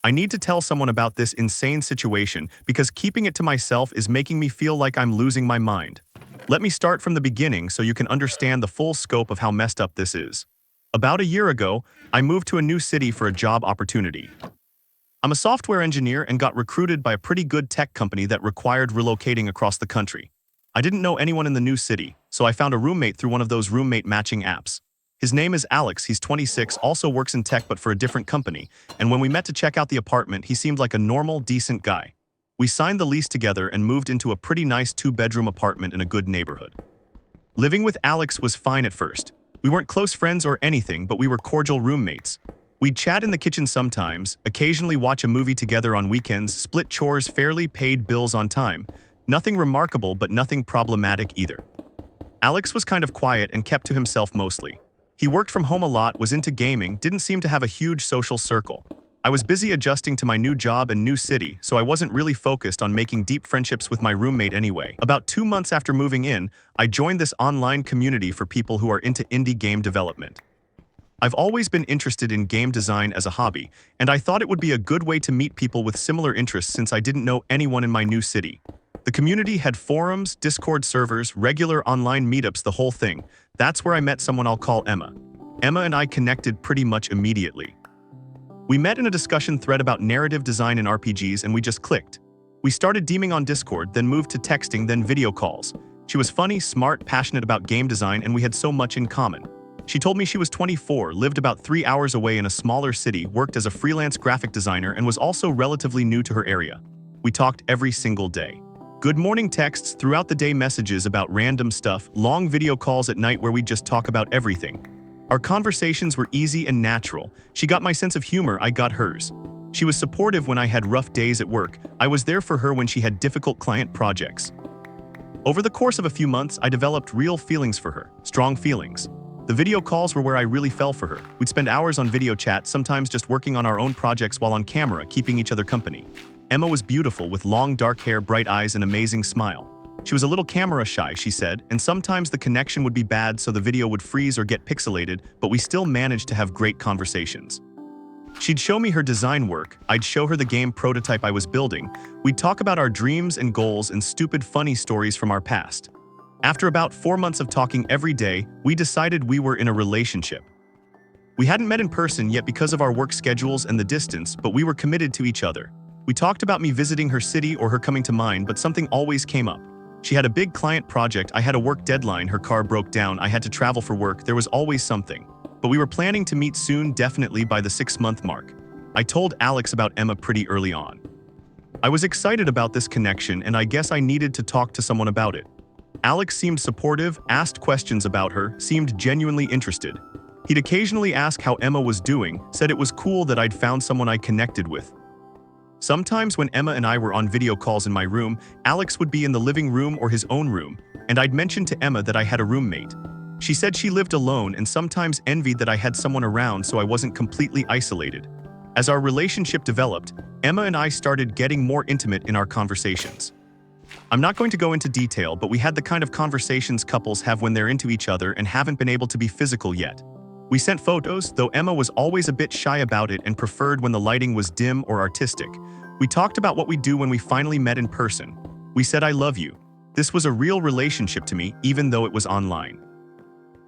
I need to tell someone about this insane situation because keeping it to myself is making me feel like I'm losing my mind. Let me start from the beginning so you can understand the full scope of how messed up this is. About a year ago, I moved to a new city for a job opportunity. I'm a software engineer and got recruited by a pretty good tech company that required relocating across the country. I didn't know anyone in the new city, so I found a roommate through one of those roommate matching apps. His name is Alex, he's 26, also works in tech but for a different company, and when we met to check out the apartment, he seemed like a normal, decent guy. We signed the lease together and moved into a pretty nice 2-bedroom apartment in a good neighborhood. Living with Alex was fine at first. We weren't close friends or anything, but we were cordial roommates. We'd chat in the kitchen sometimes, occasionally watch a movie together on weekends, split chores, fairly paid bills on time. Nothing remarkable, but nothing problematic either. Alex was kind of quiet and kept to himself mostly. He worked from home a lot, was into gaming, didn't seem to have a huge social circle. I was busy adjusting to my new job and new city, so I wasn't really focused on making deep friendships with my roommate anyway. About 2 months after moving in, I joined this online community for people who are into indie game development. I've always been interested in game design as a hobby, and I thought it would be a good way to meet people with similar interests since I didn't know anyone in my new city. The community had forums, Discord servers, regular online meetups, the whole thing. That's where I met someone I'll call Emma. Emma and I connected pretty much immediately. We met in a discussion thread about narrative design in RPGs and we just clicked. We started DMing on Discord, then moved to texting, then video calls. She was funny, smart, passionate about game design, and we had so much in common. She told me she was 24, lived about 3 hours away in a smaller city, worked as a freelance graphic designer, and was also relatively new to her area. We talked every single day. Good morning texts, throughout the day messages about random stuff, long video calls at night where we'd just talk about everything. Our conversations were easy and natural. She got my sense of humor, I got hers. She was supportive when I had rough days at work. I was there for her when she had difficult client projects. Over the course of a few months, I developed real feelings for her, strong feelings. The video calls were where I really fell for her. We'd spend hours on video chat, sometimes just working on our own projects while on camera, keeping each other company. Emma was beautiful, with long dark hair, bright eyes, and amazing smile. She was a little camera shy, she said, and sometimes the connection would be bad so the video would freeze or get pixelated, but we still managed to have great conversations. She'd show me her design work, I'd show her the game prototype I was building. We'd talk about our dreams and goals and stupid funny stories from our past. After about 4 months of talking every day, we decided we were in a relationship. We hadn't met in person yet because of our work schedules and the distance, but we were committed to each other. We talked about me visiting her city or her coming to mine, but something always came up. She had a big client project, I had a work deadline, her car broke down, I had to travel for work, there was always something. But we were planning to meet soon, definitely by the 6-month mark. I told Alex about Emma pretty early on. I was excited about this connection and I guess I needed to talk to someone about it. Alex seemed supportive, asked questions about her, seemed genuinely interested. He'd occasionally ask how Emma was doing, said it was cool that I'd found someone I connected with. Sometimes when Emma and I were on video calls in my room, Alex would be in the living room or his own room, and I'd mention to Emma that I had a roommate. She said she lived alone and sometimes envied that I had someone around so I wasn't completely isolated. As our relationship developed, Emma and I started getting more intimate in our conversations. I'm not going to go into detail, but we had the kind of conversations couples have when they're into each other and haven't been able to be physical yet. We sent photos, though Emma was always a bit shy about it and preferred when the lighting was dim or artistic. We talked about what we'd do when we finally met in person. We said I love you. This was a real relationship to me, even though it was online.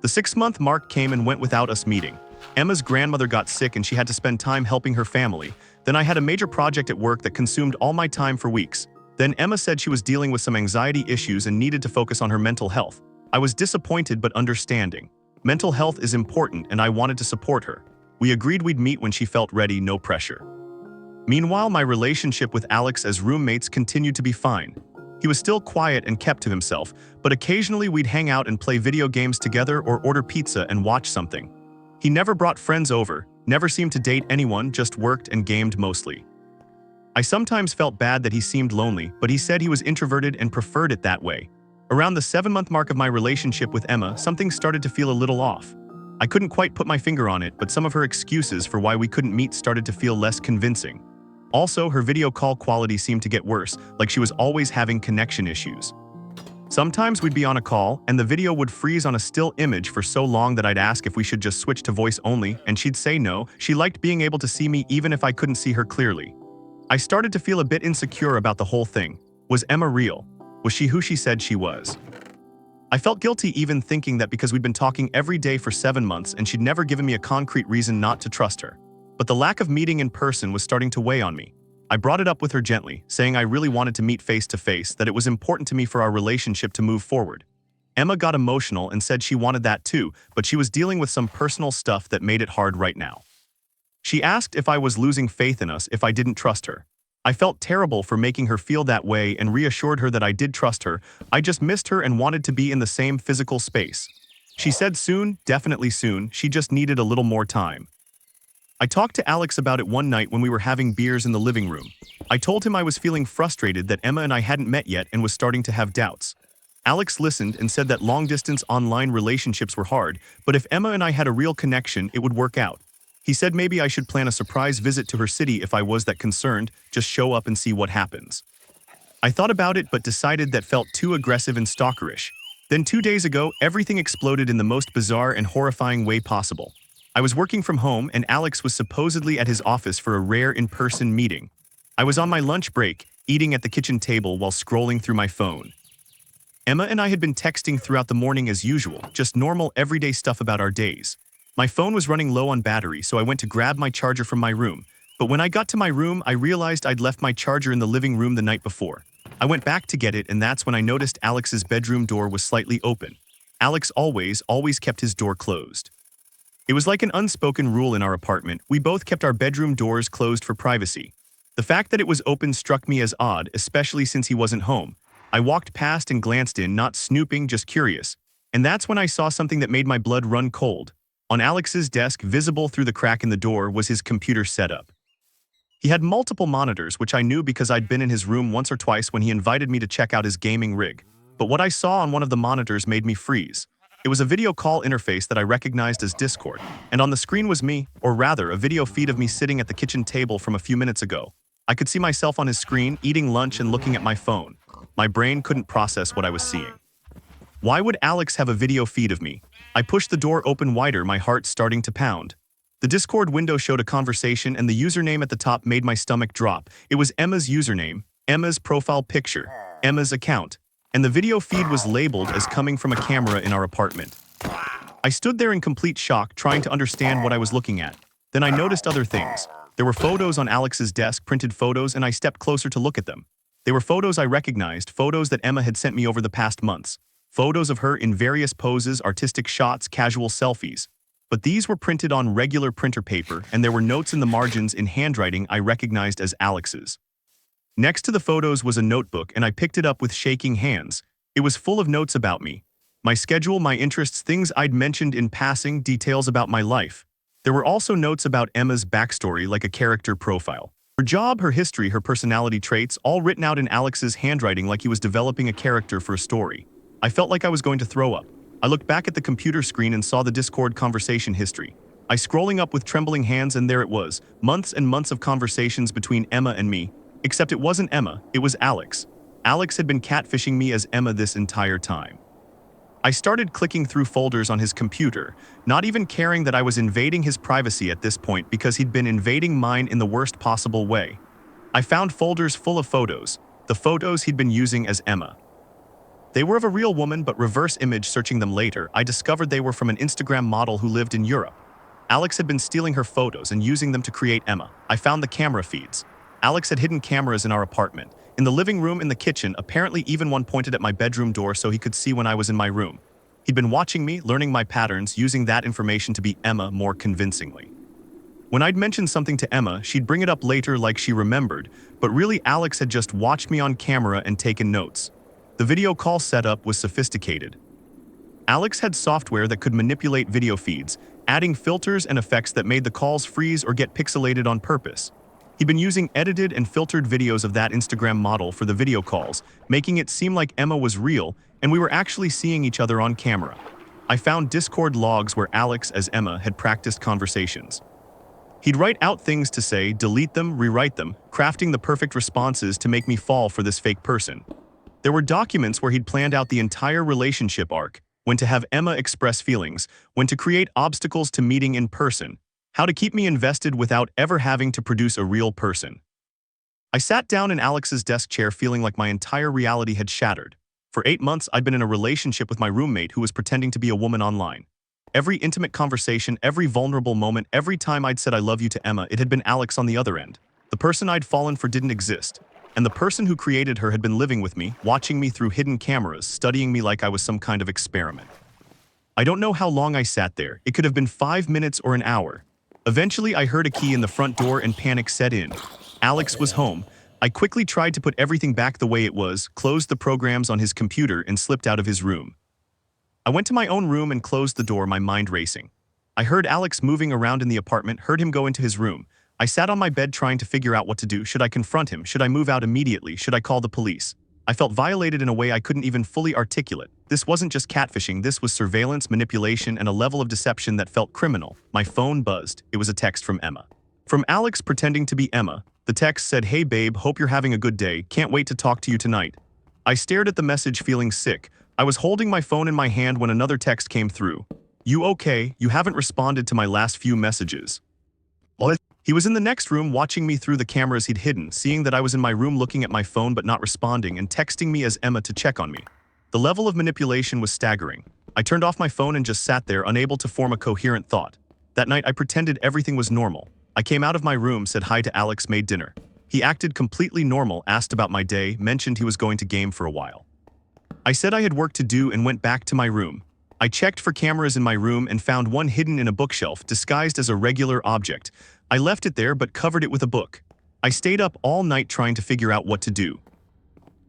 The 6-month mark came and went without us meeting. Emma's grandmother got sick and she had to spend time helping her family. Then I had a major project at work that consumed all my time for weeks. Then Emma said she was dealing with some anxiety issues and needed to focus on her mental health. I was disappointed but understanding. Mental health is important and I wanted to support her. We agreed we'd meet when she felt ready, no pressure. Meanwhile, my relationship with Alex as roommates continued to be fine. He was still quiet and kept to himself, but occasionally we'd hang out and play video games together or order pizza and watch something. He never brought friends over, never seemed to date anyone, just worked and gamed mostly. I sometimes felt bad that he seemed lonely, but he said he was introverted and preferred it that way. Around the 7-month mark of my relationship with Emma, something started to feel a little off. I couldn't quite put my finger on it, but some of her excuses for why we couldn't meet started to feel less convincing. Also, her video call quality seemed to get worse, like she was always having connection issues. Sometimes we'd be on a call, and the video would freeze on a still image for so long that I'd ask if we should just switch to voice only, and she'd say no. She liked being able to see me even if I couldn't see her clearly. I started to feel a bit insecure about the whole thing. Was Emma real? Was she who she said she was? I felt guilty even thinking that because we'd been talking every day for 7 months and she'd never given me a concrete reason not to trust her. But the lack of meeting in person was starting to weigh on me. I brought it up with her gently, saying I really wanted to meet face to face, that it was important to me for our relationship to move forward. Emma got emotional and said she wanted that too, but she was dealing with some personal stuff that made it hard right now. She asked if I was losing faith in us if I didn't trust her. I felt terrible for making her feel that way and reassured her that I did trust her. I just missed her and wanted to be in the same physical space. She said soon, definitely soon, she just needed a little more time. I talked to Alex about it one night when we were having beers in the living room. I told him I was feeling frustrated that Emma and I hadn't met yet and was starting to have doubts. Alex listened and said that long-distance online relationships were hard, but if Emma and I had a real connection, it would work out. He said maybe I should plan a surprise visit to her city if I was that concerned, just show up and see what happens. I thought about it but decided that felt too aggressive and stalkerish. Then 2 days ago, everything exploded in the most bizarre and horrifying way possible. I was working from home and Alex was supposedly at his office for a rare in-person meeting. I was on my lunch break, eating at the kitchen table while scrolling through my phone. Emma and I had been texting throughout the morning as usual, just normal everyday stuff about our days. My phone was running low on battery, so I went to grab my charger from my room. But when I got to my room, I realized I'd left my charger in the living room the night before. I went back to get it, and that's when I noticed Alex's bedroom door was slightly open. Alex always kept his door closed. It was like an unspoken rule in our apartment. We both kept our bedroom doors closed for privacy. The fact that it was open struck me as odd, especially since he wasn't home. I walked past and glanced in, not snooping, just curious. And that's when I saw something that made my blood run cold. On Alex's desk, visible through the crack in the door, was his computer setup. He had multiple monitors, which I knew because I'd been in his room once or twice when he invited me to check out his gaming rig. But what I saw on one of the monitors made me freeze. It was a video call interface that I recognized as Discord, and on the screen was me, or rather, a video feed of me sitting at the kitchen table from a few minutes ago. I could see myself on his screen, eating lunch and looking at my phone. My brain couldn't process what I was seeing. Why would Alex have a video feed of me? I pushed the door open wider, my heart starting to pound. The Discord window showed a conversation and the username at the top made my stomach drop. It was Emma's username, Emma's profile picture, Emma's account, and the video feed was labeled as coming from a camera in our apartment. I stood there in complete shock, trying to understand what I was looking at. Then I noticed other things. There were photos on Alex's desk, printed photos, and I stepped closer to look at them. They were photos I recognized, photos that Emma had sent me over the past months. Photos of her in various poses, artistic shots, casual selfies. But these were printed on regular printer paper, and there were notes in the margins in handwriting I recognized as Alex's. Next to the photos was a notebook, and I picked it up with shaking hands. It was full of notes about me. My schedule, my interests, things I'd mentioned in passing, details about my life. There were also notes about Emma's backstory, like a character profile. Her job, her history, her personality traits, all written out in Alex's handwriting like he was developing a character for a story. I felt like I was going to throw up. I looked back at the computer screen and saw the Discord conversation history. I scrolling up with trembling hands, and there it was, months and months of conversations between Emma and me. Except it wasn't Emma, it was Alex. Alex had been catfishing me as Emma this entire time. I started clicking through folders on his computer, not even caring that I was invading his privacy at this point because he'd been invading mine in the worst possible way. I found folders full of photos, the photos he'd been using as Emma. They were of a real woman, but reverse image searching them later, I discovered they were from an Instagram model who lived in Europe. Alex had been stealing her photos and using them to create Emma. I found the camera feeds. Alex had hidden cameras in our apartment. In the living room, in the kitchen, apparently even one pointed at my bedroom door so he could see when I was in my room. He'd been watching me, learning my patterns, using that information to be Emma more convincingly. When I'd mentioned something to Emma, she'd bring it up later like she remembered, but really Alex had just watched me on camera and taken notes. The video call setup was sophisticated. Alex had software that could manipulate video feeds, adding filters and effects that made the calls freeze or get pixelated on purpose. He'd been using edited and filtered videos of that Instagram model for the video calls, making it seem like Emma was real and we were actually seeing each other on camera. I found Discord logs where Alex as Emma had practiced conversations. He'd write out things to say, delete them, rewrite them, crafting the perfect responses to make me fall for this fake person. There were documents where he'd planned out the entire relationship arc, when to have Emma express feelings, when to create obstacles to meeting in person, how to keep me invested without ever having to produce a real person. I sat down in Alex's desk chair feeling like my entire reality had shattered. For 8 months, I'd been in a relationship with my roommate who was pretending to be a woman online. Every intimate conversation, every vulnerable moment, every time I'd said I love you to Emma, it had been Alex on the other end. The person I'd fallen for didn't exist. And the person who created her had been living with me, watching me through hidden cameras, studying me like I was some kind of experiment. I don't know how long I sat there. It could have been 5 minutes or an hour. Eventually, I heard a key in the front door and panic set in. Alex was home. I quickly tried to put everything back the way it was, closed the programs on his computer, and slipped out of his room. I went to my own room and closed the door, my mind racing. I heard Alex moving around in the apartment, heard him go into his room. I sat on my bed trying to figure out what to do. Should I confront him? Should I move out immediately? Should I call the police? I felt violated in a way I couldn't even fully articulate. This wasn't just catfishing, this was surveillance, manipulation, and a level of deception that felt criminal. My phone buzzed. It was a text from Emma. From Alex pretending to be Emma. The text said, "Hey babe, hope you're having a good day. Can't wait to talk to you tonight." I stared at the message feeling sick. I was holding my phone in my hand when another text came through. "You okay? You haven't responded to my last few messages." What? He was in the next room watching me through the cameras he'd hidden, seeing that I was in my room looking at my phone but not responding, and texting me as Emma to check on me. The level of manipulation was staggering. I turned off my phone and just sat there, unable to form a coherent thought. That night, I pretended everything was normal. I came out of my room, said hi to Alex, made dinner. He acted completely normal, asked about my day, mentioned he was going to game for a while. I said I had work to do and went back to my room. I checked for cameras in my room and found one hidden in a bookshelf, disguised as a regular object. I left it there but covered it with a book. I stayed up all night trying to figure out what to do.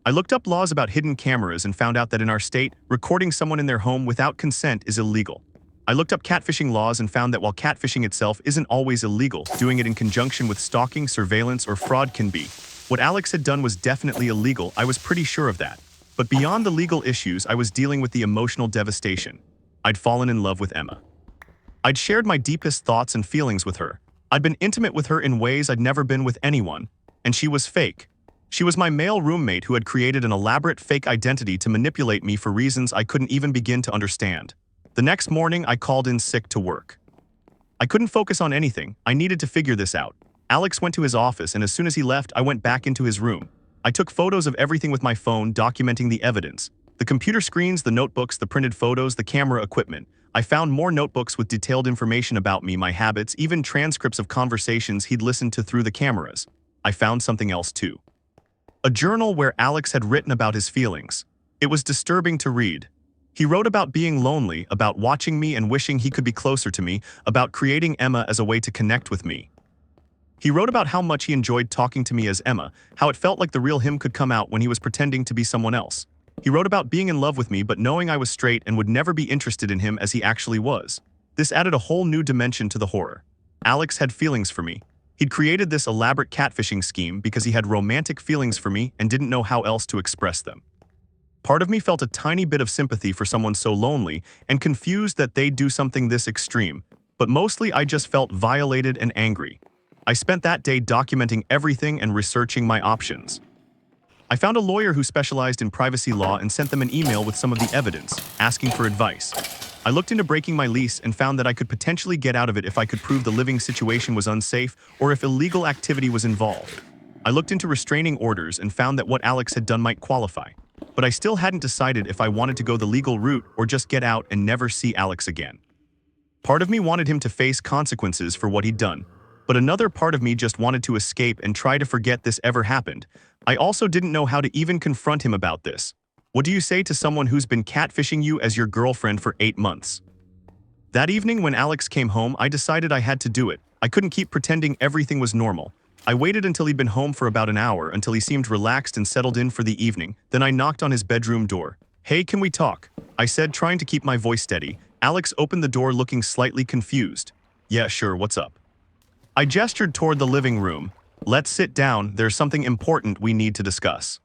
I looked up laws about hidden cameras and found out that in our state, recording someone in their home without consent is illegal. I looked up catfishing laws and found that while catfishing itself isn't always illegal, doing it in conjunction with stalking, surveillance, or fraud can be. What Alex had done was definitely illegal, I was pretty sure of that. But beyond the legal issues, I was dealing with the emotional devastation. I'd fallen in love with Emma. I'd shared my deepest thoughts and feelings with her. I'd been intimate with her in ways I'd never been with anyone. And she was fake. She was my male roommate who had created an elaborate fake identity to manipulate me for reasons I couldn't even begin to understand. The next morning, I called in sick to work. I couldn't focus on anything. I needed to figure this out. Alex went to his office, and as soon as he left, I went back into his room. I took photos of everything with my phone, documenting the evidence. The computer screens, the notebooks, the printed photos, the camera equipment. I found more notebooks with detailed information about me, my habits, even transcripts of conversations he'd listened to through the cameras. I found something else too. A journal where Alex had written about his feelings. It was disturbing to read. He wrote about being lonely, about watching me and wishing he could be closer to me, about creating Emma as a way to connect with me. He wrote about how much he enjoyed talking to me as Emma, how it felt like the real him could come out when he was pretending to be someone else. He wrote about being in love with me but knowing I was straight and would never be interested in him as he actually was. This added a whole new dimension to the horror. Alex had feelings for me. He'd created this elaborate catfishing scheme because he had romantic feelings for me and didn't know how else to express them. Part of me felt a tiny bit of sympathy for someone so lonely and confused that they'd do something this extreme, but mostly I just felt violated and angry. I spent that day documenting everything and researching my options. I found a lawyer who specialized in privacy law and sent them an email with some of the evidence, asking for advice. I looked into breaking my lease and found that I could potentially get out of it if I could prove the living situation was unsafe or if illegal activity was involved. I looked into restraining orders and found that what Alex had done might qualify. But I still hadn't decided if I wanted to go the legal route or just get out and never see Alex again. Part of me wanted him to face consequences for what he'd done, but another part of me just wanted to escape and try to forget this ever happened. I also didn't know how to even confront him about this. What do you say to someone who's been catfishing you as your girlfriend for 8 months? That evening when Alex came home, I decided I had to do it. I couldn't keep pretending everything was normal. I waited until he'd been home for about an hour until he seemed relaxed and settled in for the evening. Then I knocked on his bedroom door. "Hey, can we talk?" I said, trying to keep my voice steady. Alex opened the door looking slightly confused. "Yeah, sure, what's up?" I gestured toward the living room. "Let's sit down, there's something important we need to discuss."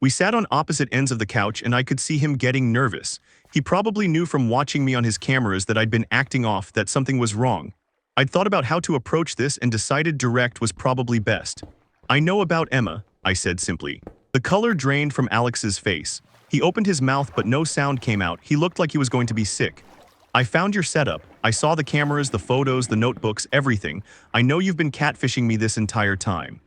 We sat on opposite ends of the couch and I could see him getting nervous. He probably knew from watching me on his cameras that I'd been acting off, that something was wrong. I'd thought about how to approach this and decided direct was probably best. "I know about Emma," I said simply. The color drained from Alex's face. He opened his mouth but no sound came out. He looked like he was going to be sick. "I found your setup. I saw the cameras, the photos, the notebooks, everything. I know you've been catfishing me this entire time."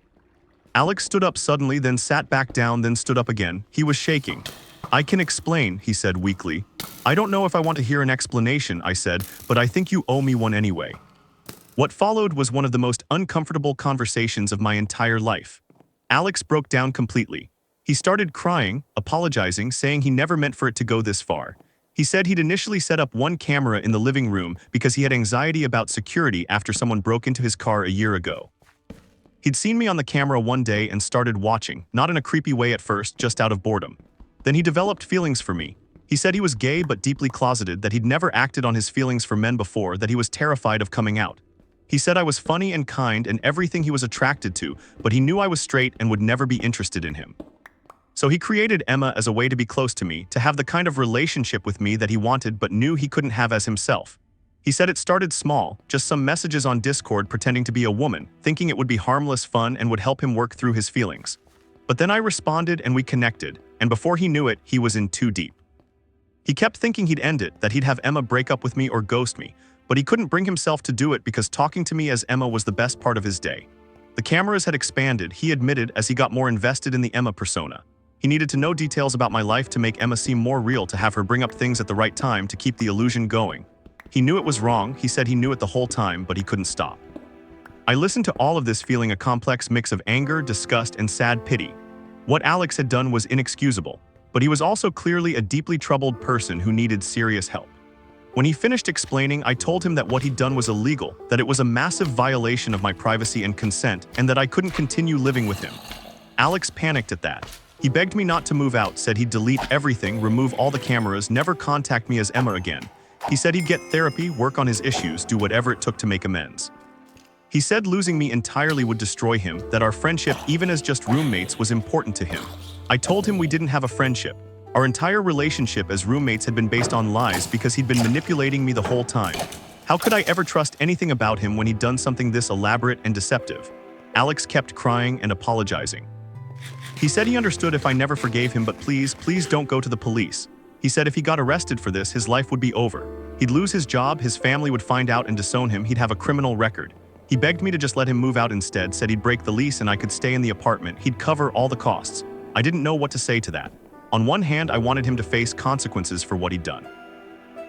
Alex stood up suddenly, then sat back down, then stood up again. He was shaking. I can explain, he said weakly. I don't know if I want to hear an explanation, I said, but I think you owe me one anyway. What followed was one of the most uncomfortable conversations of my entire life. Alex broke down completely. He started crying, apologizing, saying he never meant for it to go this far. He said he'd initially set up one camera in the living room because he had anxiety about security after someone broke into his car a year ago. He'd seen me on the camera one day and started watching, not in a creepy way at first, just out of boredom. Then he developed feelings for me. He said he was gay but deeply closeted, that he'd never acted on his feelings for men before, that he was terrified of coming out. He said I was funny and kind and everything he was attracted to, but he knew I was straight and would never be interested in him. So he created Emma as a way to be close to me, to have the kind of relationship with me that he wanted but knew he couldn't have as himself. He said it started small, just some messages on Discord pretending to be a woman, thinking it would be harmless fun and would help him work through his feelings. But then I responded and we connected, and before he knew it, he was in too deep. He kept thinking he'd end it, that he'd have Emma break up with me or ghost me, but he couldn't bring himself to do it because talking to me as Emma was the best part of his day. The cameras had expanded, he admitted, as he got more invested in the Emma persona. He needed to know details about my life to make Emma seem more real, to have her bring up things at the right time to keep the illusion going. He knew it was wrong, he said he knew it the whole time, but he couldn't stop. I listened to all of this feeling a complex mix of anger, disgust, and sad pity. What Alex had done was inexcusable, but he was also clearly a deeply troubled person who needed serious help. When he finished explaining, I told him that what he'd done was illegal, that it was a massive violation of my privacy and consent, and that I couldn't continue living with him. Alex panicked at that. He begged me not to move out, said he'd delete everything, remove all the cameras, never contact me as Emma again. He said he'd get therapy, work on his issues, do whatever it took to make amends. He said losing me entirely would destroy him, that our friendship, even as just roommates, was important to him. I told him we didn't have a friendship. Our entire relationship as roommates had been based on lies because he'd been manipulating me the whole time. How could I ever trust anything about him when he'd done something this elaborate and deceptive? Alex kept crying and apologizing. He said he understood if I never forgave him, but please don't go to the police. He said if he got arrested for this, his life would be over. He'd lose his job, his family would find out and disown him, he'd have a criminal record. He begged me to just let him move out instead, said he'd break the lease and I could stay in the apartment, he'd cover all the costs. I didn't know what to say to that. On one hand, I wanted him to face consequences for what he'd done.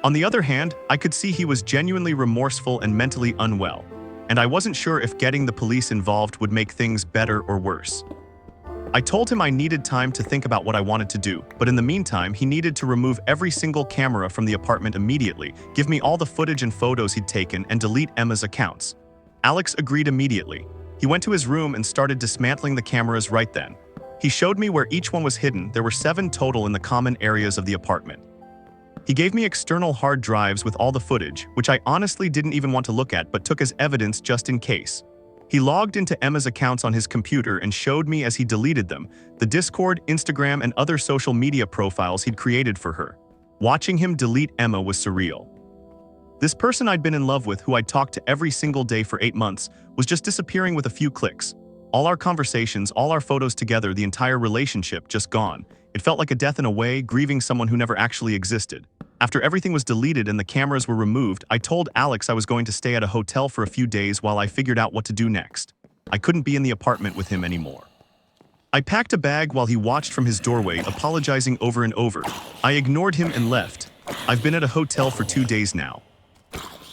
On the other hand, I could see he was genuinely remorseful and mentally unwell, and I wasn't sure if getting the police involved would make things better or worse. I told him I needed time to think about what I wanted to do, but in the meantime, he needed to remove every single camera from the apartment immediately, give me all the footage and photos he'd taken, and delete Emma's accounts. Alex agreed immediately. He went to his room and started dismantling the cameras right then. He showed me where each one was hidden. There were 7 total in the common areas of the apartment. He gave me external hard drives with all the footage, which I honestly didn't even want to look at but took as evidence just in case. He logged into Emma's accounts on his computer and showed me as he deleted them, the Discord, Instagram, and other social media profiles he'd created for her. Watching him delete Emma was surreal. This person I'd been in love with, who I'd talked to every single day for 8 months, was just disappearing with a few clicks. All our conversations, all our photos together, the entire relationship just gone. It felt like a death in a way, grieving someone who never actually existed. After everything was deleted and the cameras were removed, I told Alex I was going to stay at a hotel for a few days while I figured out what to do next. I couldn't be in the apartment with him anymore. I packed a bag while he watched from his doorway, apologizing over and over. I ignored him and left. I've been at a hotel for 2 days now.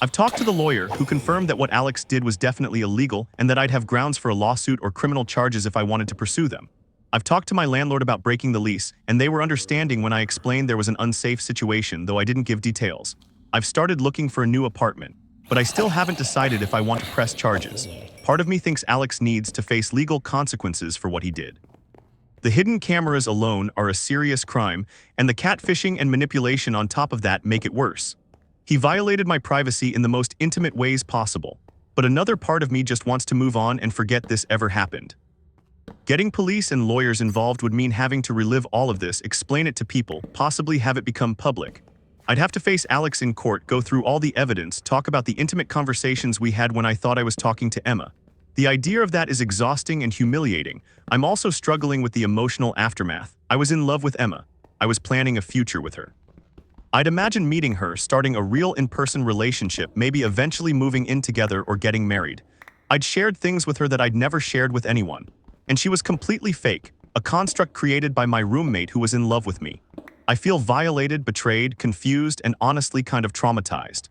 I've talked to the lawyer, who confirmed that what Alex did was definitely illegal and that I'd have grounds for a lawsuit or criminal charges if I wanted to pursue them. I've talked to my landlord about breaking the lease, and they were understanding when I explained there was an unsafe situation, though I didn't give details. I've started looking for a new apartment, but I still haven't decided if I want to press charges. Part of me thinks Alex needs to face legal consequences for what he did. The hidden cameras alone are a serious crime, and the catfishing and manipulation on top of that make it worse. He violated my privacy in the most intimate ways possible, but another part of me just wants to move on and forget this ever happened. Getting police and lawyers involved would mean having to relive all of this, explain it to people, possibly have it become public. I'd have to face Alex in court, go through all the evidence, talk about the intimate conversations we had when I thought I was talking to Emma. The idea of that is exhausting and humiliating. I'm also struggling with the emotional aftermath. I was in love with Emma. I was planning a future with her. I'd imagine meeting her, starting a real in-person relationship, maybe eventually moving in together or getting married. I'd shared things with her that I'd never shared with anyone. And she was completely fake, a construct created by my roommate who was in love with me. I feel violated, betrayed, confused, and honestly kind of traumatized.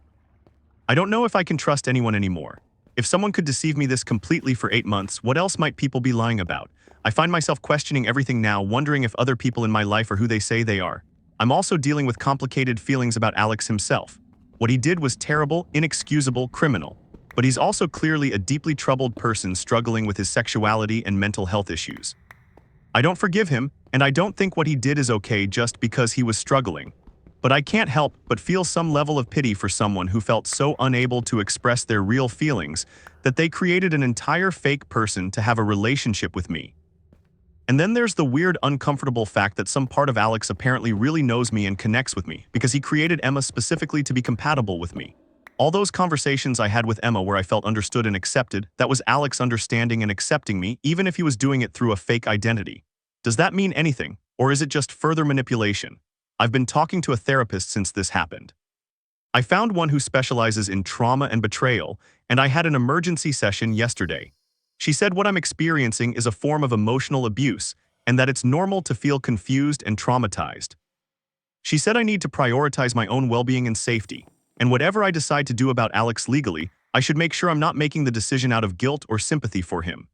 I don't know if I can trust anyone anymore. If someone could deceive me this completely for 8 months, what else might people be lying about? I find myself questioning everything now, wondering if other people in my life are who they say they are. I'm also dealing with complicated feelings about Alex himself. What he did was terrible, inexcusable, criminal. But he's also clearly a deeply troubled person struggling with his sexuality and mental health issues. I don't forgive him, and I don't think what he did is okay just because he was struggling. But I can't help but feel some level of pity for someone who felt so unable to express their real feelings that they created an entire fake person to have a relationship with me. And then there's the weird, uncomfortable fact that some part of Alex apparently really knows me and connects with me because he created Emma specifically to be compatible with me. All those conversations I had with Emma where I felt understood and accepted, that was Alex understanding and accepting me, even if he was doing it through a fake identity. Does that mean anything, or is it just further manipulation? I've been talking to a therapist since this happened. I found one who specializes in trauma and betrayal, and I had an emergency session yesterday. She said what I'm experiencing is a form of emotional abuse, and that it's normal to feel confused and traumatized. She said I need to prioritize my own well-being and safety, and whatever I decide to do about Alex legally, I should make sure I'm not making the decision out of guilt or sympathy for him.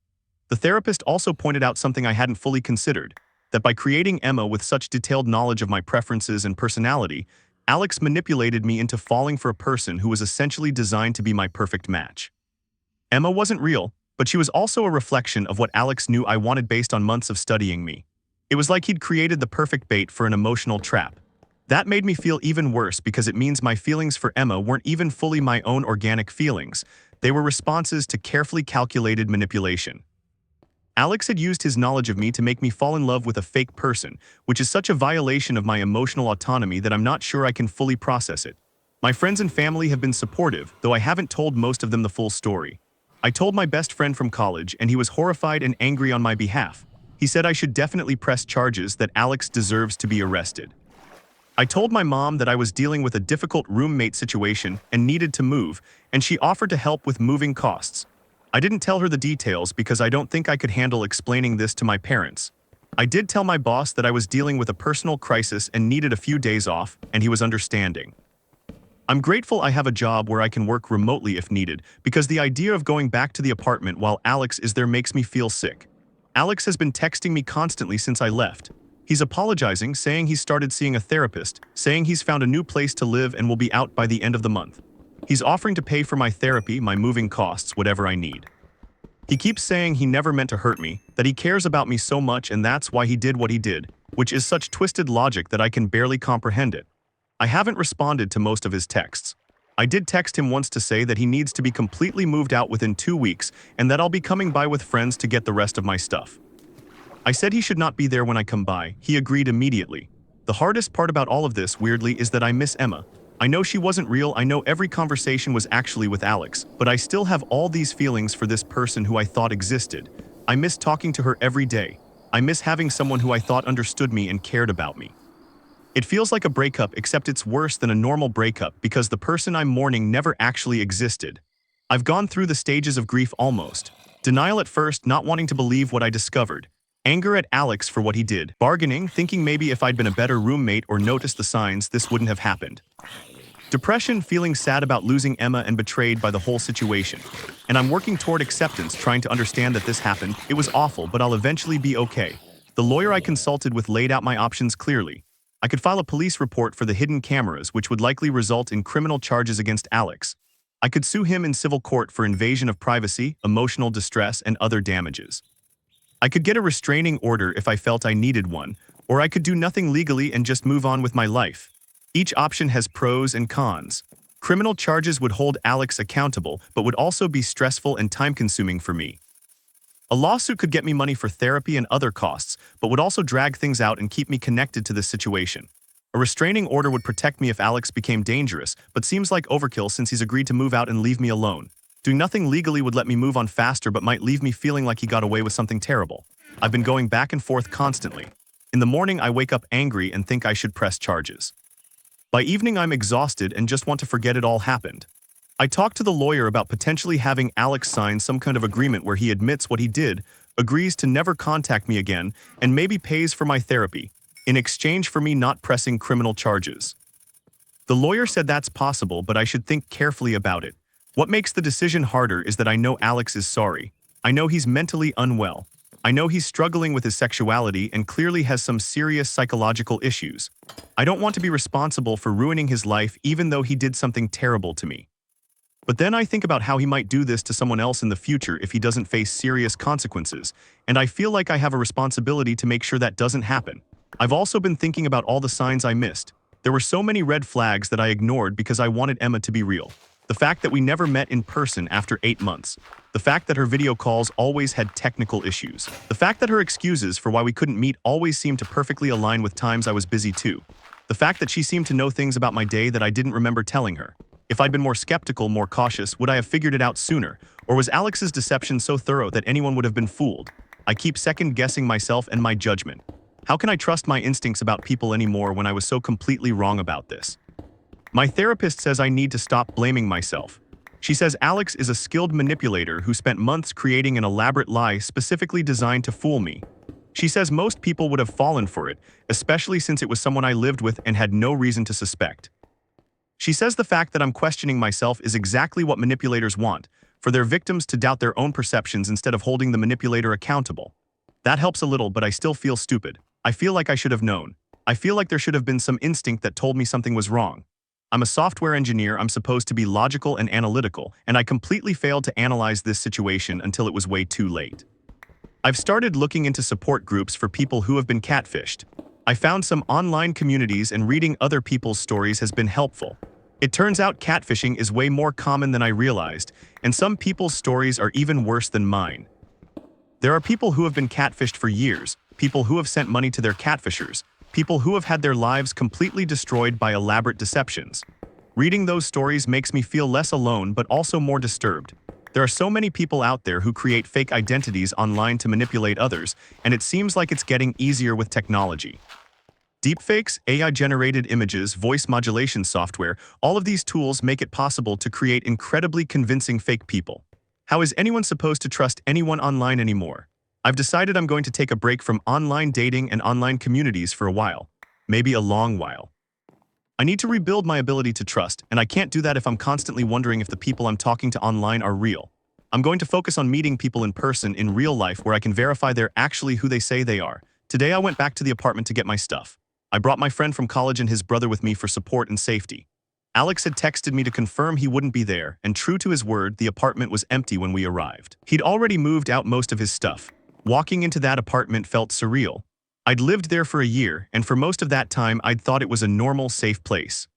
The therapist also pointed out something I hadn't fully considered, that by creating Emma with such detailed knowledge of my preferences and personality, Alex manipulated me into falling for a person who was essentially designed to be my perfect match. Emma wasn't real, but she was also a reflection of what Alex knew I wanted based on months of studying me. It was like he'd created the perfect bait for an emotional trap. That made me feel even worse because it means my feelings for Emma weren't even fully my own organic feelings. They were responses to carefully calculated manipulation. Alex had used his knowledge of me to make me fall in love with a fake person, which is such a violation of my emotional autonomy that I'm not sure I can fully process it. My friends and family have been supportive, though I haven't told most of them the full story. I told my best friend from college, and he was horrified and angry on my behalf. He said I should definitely press charges, that Alex deserves to be arrested. I told my mom that I was dealing with a difficult roommate situation and needed to move, and she offered to help with moving costs. I didn't tell her the details because I don't think I could handle explaining this to my parents. I did tell my boss that I was dealing with a personal crisis and needed a few days off, and he was understanding. I'm grateful I have a job where I can work remotely if needed, because the idea of going back to the apartment while Alex is there makes me feel sick. Alex has been texting me constantly since I left. He's apologizing, saying he's started seeing a therapist, saying he's found a new place to live and will be out by the end of the month. He's offering to pay for my therapy, my moving costs, whatever I need. He keeps saying he never meant to hurt me, that he cares about me so much and that's why he did what he did, which is such twisted logic that I can barely comprehend it. I haven't responded to most of his texts. I did text him once to say that he needs to be completely moved out within 2 weeks and that I'll be coming by with friends to get the rest of my stuff. I said he should not be there when I come by. He agreed immediately. The hardest part about all of this, weirdly, is that I miss Emma. I know she wasn't real, I know every conversation was actually with Alex, but I still have all these feelings for this person who I thought existed. I miss talking to her every day. I miss having someone who I thought understood me and cared about me. It feels like a breakup, except it's worse than a normal breakup because the person I'm mourning never actually existed. I've gone through the stages of grief almost. Denial at first, not wanting to believe what I discovered. Anger at Alex for what he did. Bargaining, thinking maybe if I'd been a better roommate or noticed the signs, this wouldn't have happened. Depression, feeling sad about losing Emma and betrayed by the whole situation. And I'm working toward acceptance, trying to understand that this happened. It was awful, but I'll eventually be okay. The lawyer I consulted with laid out my options clearly. I could file a police report for the hidden cameras, which would likely result in criminal charges against Alex. I could sue him in civil court for invasion of privacy, emotional distress, and other damages. I could get a restraining order if I felt I needed one, or I could do nothing legally and just move on with my life. Each option has pros and cons. Criminal charges would hold Alex accountable, but would also be stressful and time-consuming for me. A lawsuit could get me money for therapy and other costs, but would also drag things out and keep me connected to this situation. A restraining order would protect me if Alex became dangerous, but seems like overkill since he's agreed to move out and leave me alone. Doing nothing legally would let me move on faster but might leave me feeling like he got away with something terrible. I've been going back and forth constantly. In the morning, I wake up angry and think I should press charges. By evening, I'm exhausted and just want to forget it all happened. I talked to the lawyer about potentially having Alex sign some kind of agreement where he admits what he did, agrees to never contact me again, and maybe pays for my therapy. in exchange for me not pressing criminal charges. The lawyer said that's possible, but I should think carefully about it. What makes the decision harder is that I know Alex is sorry. I know he's mentally unwell. I know he's struggling with his sexuality and clearly has some serious psychological issues. I don't want to be responsible for ruining his life even though he did something terrible to me. But then I think about how he might do this to someone else in the future if he doesn't face serious consequences, and I feel like I have a responsibility to make sure that doesn't happen. I've also been thinking about all the signs I missed. There were so many red flags that I ignored because I wanted Emma to be real. The fact that we never met in person after 8 months. The fact that her video calls always had technical issues. The fact that her excuses for why we couldn't meet always seemed to perfectly align with times I was busy too. The fact that she seemed to know things about my day that I didn't remember telling her. If I'd been more skeptical, more cautious, would I have figured it out sooner? Or was Alex's deception so thorough that anyone would have been fooled? I keep second-guessing myself and my judgment. How can I trust my instincts about people anymore when I was so completely wrong about this? My therapist says I need to stop blaming myself. She says Alex is a skilled manipulator who spent months creating an elaborate lie specifically designed to fool me. She says most people would have fallen for it, especially since it was someone I lived with and had no reason to suspect. She says the fact that I'm questioning myself is exactly what manipulators want, for their victims to doubt their own perceptions instead of holding the manipulator accountable. That helps a little, but I still feel stupid. I feel like I should have known. I feel like there should have been some instinct that told me something was wrong. I'm a software engineer, I'm supposed to be logical and analytical, and I completely failed to analyze this situation until it was way too late. I've started looking into support groups for people who have been catfished. I found some online communities, and reading other people's stories has been helpful. It turns out catfishing is way more common than I realized, and some people's stories are even worse than mine. There are people who have been catfished for years, people who have sent money to their catfishers, people who have had their lives completely destroyed by elaborate deceptions. Reading those stories makes me feel less alone but also more disturbed. There are so many people out there who create fake identities online to manipulate others, and it seems like it's getting easier with technology. Deepfakes, AI-generated images, voice modulation software, all of these tools make it possible to create incredibly convincing fake people. How is anyone supposed to trust anyone online anymore? I've decided I'm going to take a break from online dating and online communities for a while. Maybe a long while. I need to rebuild my ability to trust, and I can't do that if I'm constantly wondering if the people I'm talking to online are real. I'm going to focus on meeting people in person in real life where I can verify they're actually who they say they are. Today I went back to the apartment to get my stuff. I brought my friend from college and his brother with me for support and safety. Alex had texted me to confirm he wouldn't be there, and true to his word, the apartment was empty when we arrived. He'd already moved out most of his stuff. Walking into that apartment felt surreal. I'd lived there for a year, and for most of that time I'd thought it was a normal, safe place.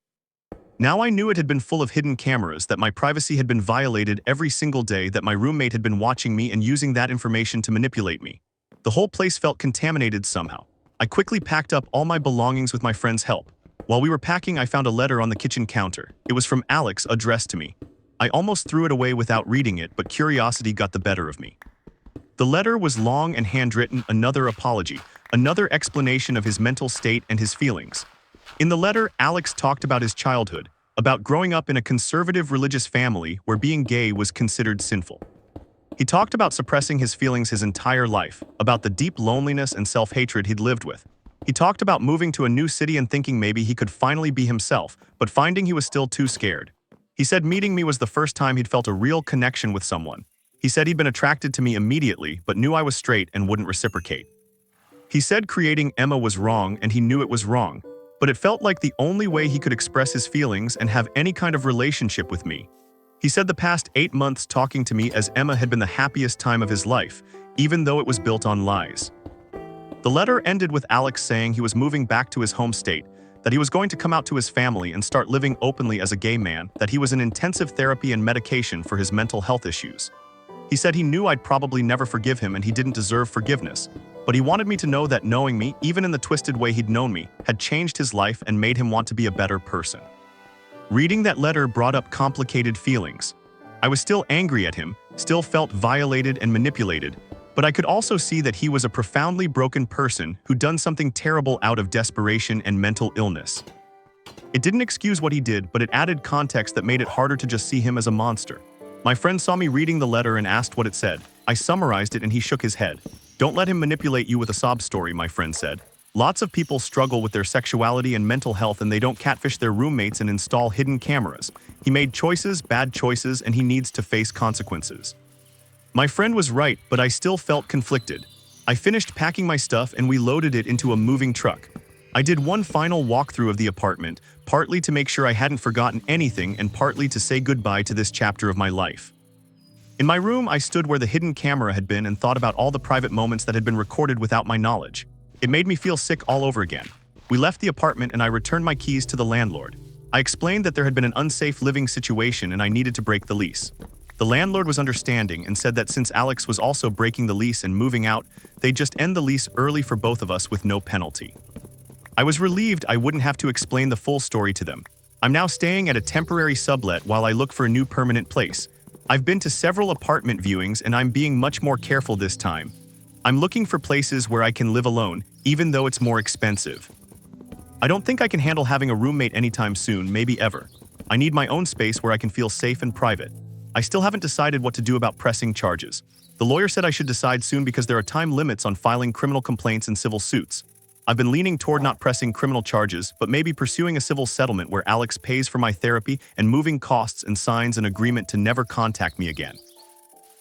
Now I knew it had been full of hidden cameras, that my privacy had been violated every single day, that my roommate had been watching me and using that information to manipulate me. The whole place felt contaminated somehow. I quickly packed up all my belongings with my friend's help. While we were packing, I found a letter on the kitchen counter. It was from Alex, addressed to me. I almost threw it away without reading it, but curiosity got the better of me. The letter was long and handwritten, another apology, another explanation of his mental state and his feelings. In the letter, Alex talked about his childhood, about growing up in a conservative religious family where being gay was considered sinful. He talked about suppressing his feelings his entire life, about the deep loneliness and self-hatred he'd lived with. He talked about moving to a new city and thinking maybe he could finally be himself, but finding he was still too scared. He said meeting me was the first time he'd felt a real connection with someone. He said he'd been attracted to me immediately, but knew I was straight and wouldn't reciprocate. He said creating Emma was wrong and he knew it was wrong, but it felt like the only way he could express his feelings and have any kind of relationship with me. He said the past 8 months talking to me as Emma had been the happiest time of his life, even though it was built on lies. The letter ended with Alex saying he was moving back to his home state, that he was going to come out to his family and start living openly as a gay man, that he was in intensive therapy and medication for his mental health issues. He said he knew I'd probably never forgive him and he didn't deserve forgiveness, but he wanted me to know that knowing me, even in the twisted way he'd known me, had changed his life and made him want to be a better person. Reading that letter brought up complicated feelings. I was still angry at him, still felt violated and manipulated, but I could also see that he was a profoundly broken person who'd done something terrible out of desperation and mental illness. It didn't excuse what he did, but it added context that made it harder to just see him as a monster. My friend saw me reading the letter and asked what it said. I summarized it and he shook his head. "Don't let him manipulate you with a sob story," my friend said. Lots of people struggle with their sexuality and mental health and they don't catfish their roommates and install hidden cameras. He made choices, bad choices, and he needs to face consequences. My friend was right, but I still felt conflicted. I finished packing my stuff and we loaded it into a moving truck. I did one final walkthrough of the apartment, partly to make sure I hadn't forgotten anything and partly to say goodbye to this chapter of my life. In my room, I stood where the hidden camera had been and thought about all the private moments that had been recorded without my knowledge. It made me feel sick all over again. We left the apartment and I returned my keys to the landlord. I explained that there had been an unsafe living situation and I needed to break the lease. The landlord was understanding and said that since Alex was also breaking the lease and moving out, they'd just end the lease early for both of us with no penalty. I was relieved I wouldn't have to explain the full story to them. I'm now staying at a temporary sublet while I look for a new permanent place. I've been to several apartment viewings and I'm being much more careful this time. I'm looking for places where I can live alone, even though it's more expensive. I don't think I can handle having a roommate anytime soon, maybe ever. I need my own space where I can feel safe and private. I still haven't decided what to do about pressing charges. The lawyer said I should decide soon because there are time limits on filing criminal complaints and civil suits. I've been leaning toward not pressing criminal charges, but maybe pursuing a civil settlement where Alex pays for my therapy and moving costs and signs an agreement to never contact me again.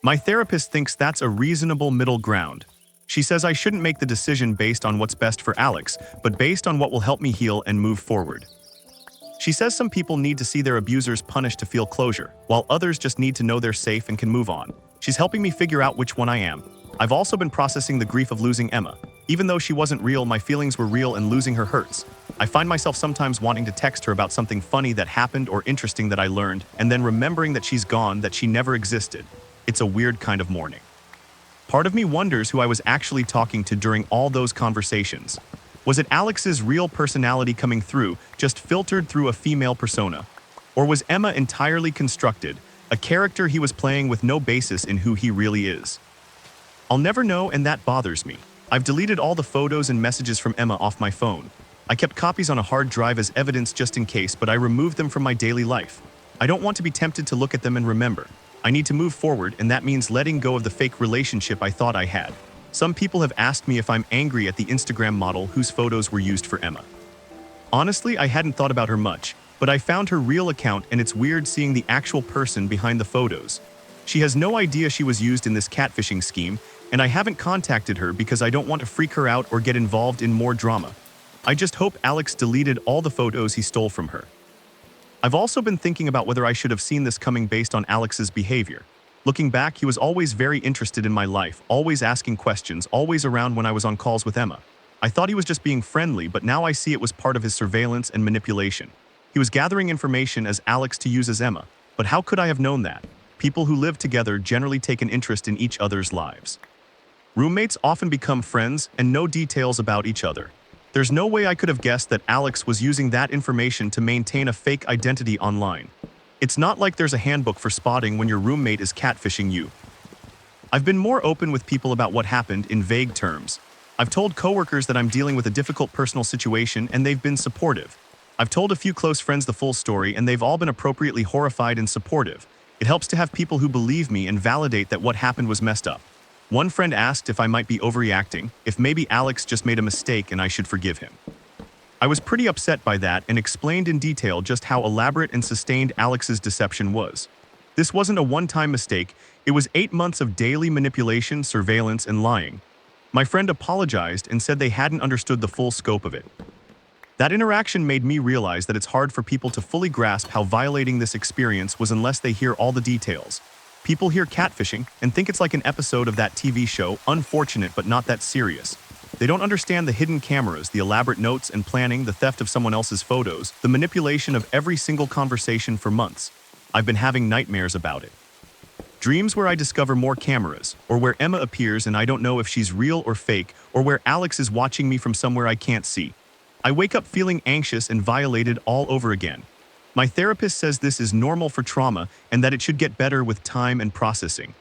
My therapist thinks that's a reasonable middle ground. She says I shouldn't make the decision based on what's best for Alex, but based on what will help me heal and move forward. She says some people need to see their abusers punished to feel closure, while others just need to know they're safe and can move on. She's helping me figure out which one I am. I've also been processing the grief of losing Emma. Even though she wasn't real, my feelings were real and losing her hurts. I find myself sometimes wanting to text her about something funny that happened or interesting that I learned, and then remembering that she's gone, that she never existed. It's a weird kind of mourning. Part of me wonders who I was actually talking to during all those conversations. Was it Alex's real personality coming through, just filtered through a female persona? Or was Emma entirely constructed, a character he was playing with no basis in who he really is? I'll never know, and that bothers me. I've deleted all the photos and messages from Emma off my phone. I kept copies on a hard drive as evidence just in case, but I removed them from my daily life. I don't want to be tempted to look at them and remember. I need to move forward, and that means letting go of the fake relationship I thought I had. Some people have asked me if I'm angry at the Instagram model whose photos were used for Emma. Honestly, I hadn't thought about her much, but I found her real account and it's weird seeing the actual person behind the photos. She has no idea she was used in this catfishing scheme, and I haven't contacted her because I don't want to freak her out or get involved in more drama. I just hope Alex deleted all the photos he stole from her. I've also been thinking about whether I should have seen this coming based on Alex's behavior. Looking back, he was always very interested in my life, always asking questions, always around when I was on calls with Emma. I thought he was just being friendly, but now I see it was part of his surveillance and manipulation. He was gathering information as Alex to use as Emma, but how could I have known that? People who live together generally take an interest in each other's lives. Roommates often become friends and know details about each other. There's no way I could have guessed that Alex was using that information to maintain a fake identity online. It's not like there's a handbook for spotting when your roommate is catfishing you. I've been more open with people about what happened in vague terms. I've told coworkers that I'm dealing with a difficult personal situation and they've been supportive. I've told a few close friends the full story and they've all been appropriately horrified and supportive. It helps to have people who believe me and validate that what happened was messed up. One friend asked if I might be overreacting, if maybe Alex just made a mistake and I should forgive him. I was pretty upset by that and explained in detail just how elaborate and sustained Alex's deception was. This wasn't a one-time mistake, it was 8 months of daily manipulation, surveillance, and lying. My friend apologized and said they hadn't understood the full scope of it. That interaction made me realize that it's hard for people to fully grasp how violating this experience was unless they hear all the details. People hear catfishing and think it's like an episode of that TV show, unfortunate but not that serious. They don't understand the hidden cameras, the elaborate notes and planning, the theft of someone else's photos, the manipulation of every single conversation for months. I've been having nightmares about it. Dreams where I discover more cameras, or where Emma appears and I don't know if she's real or fake, or where Alex is watching me from somewhere I can't see. I wake up feeling anxious and violated all over again. My therapist says this is normal for trauma and that it should get better with time and processing.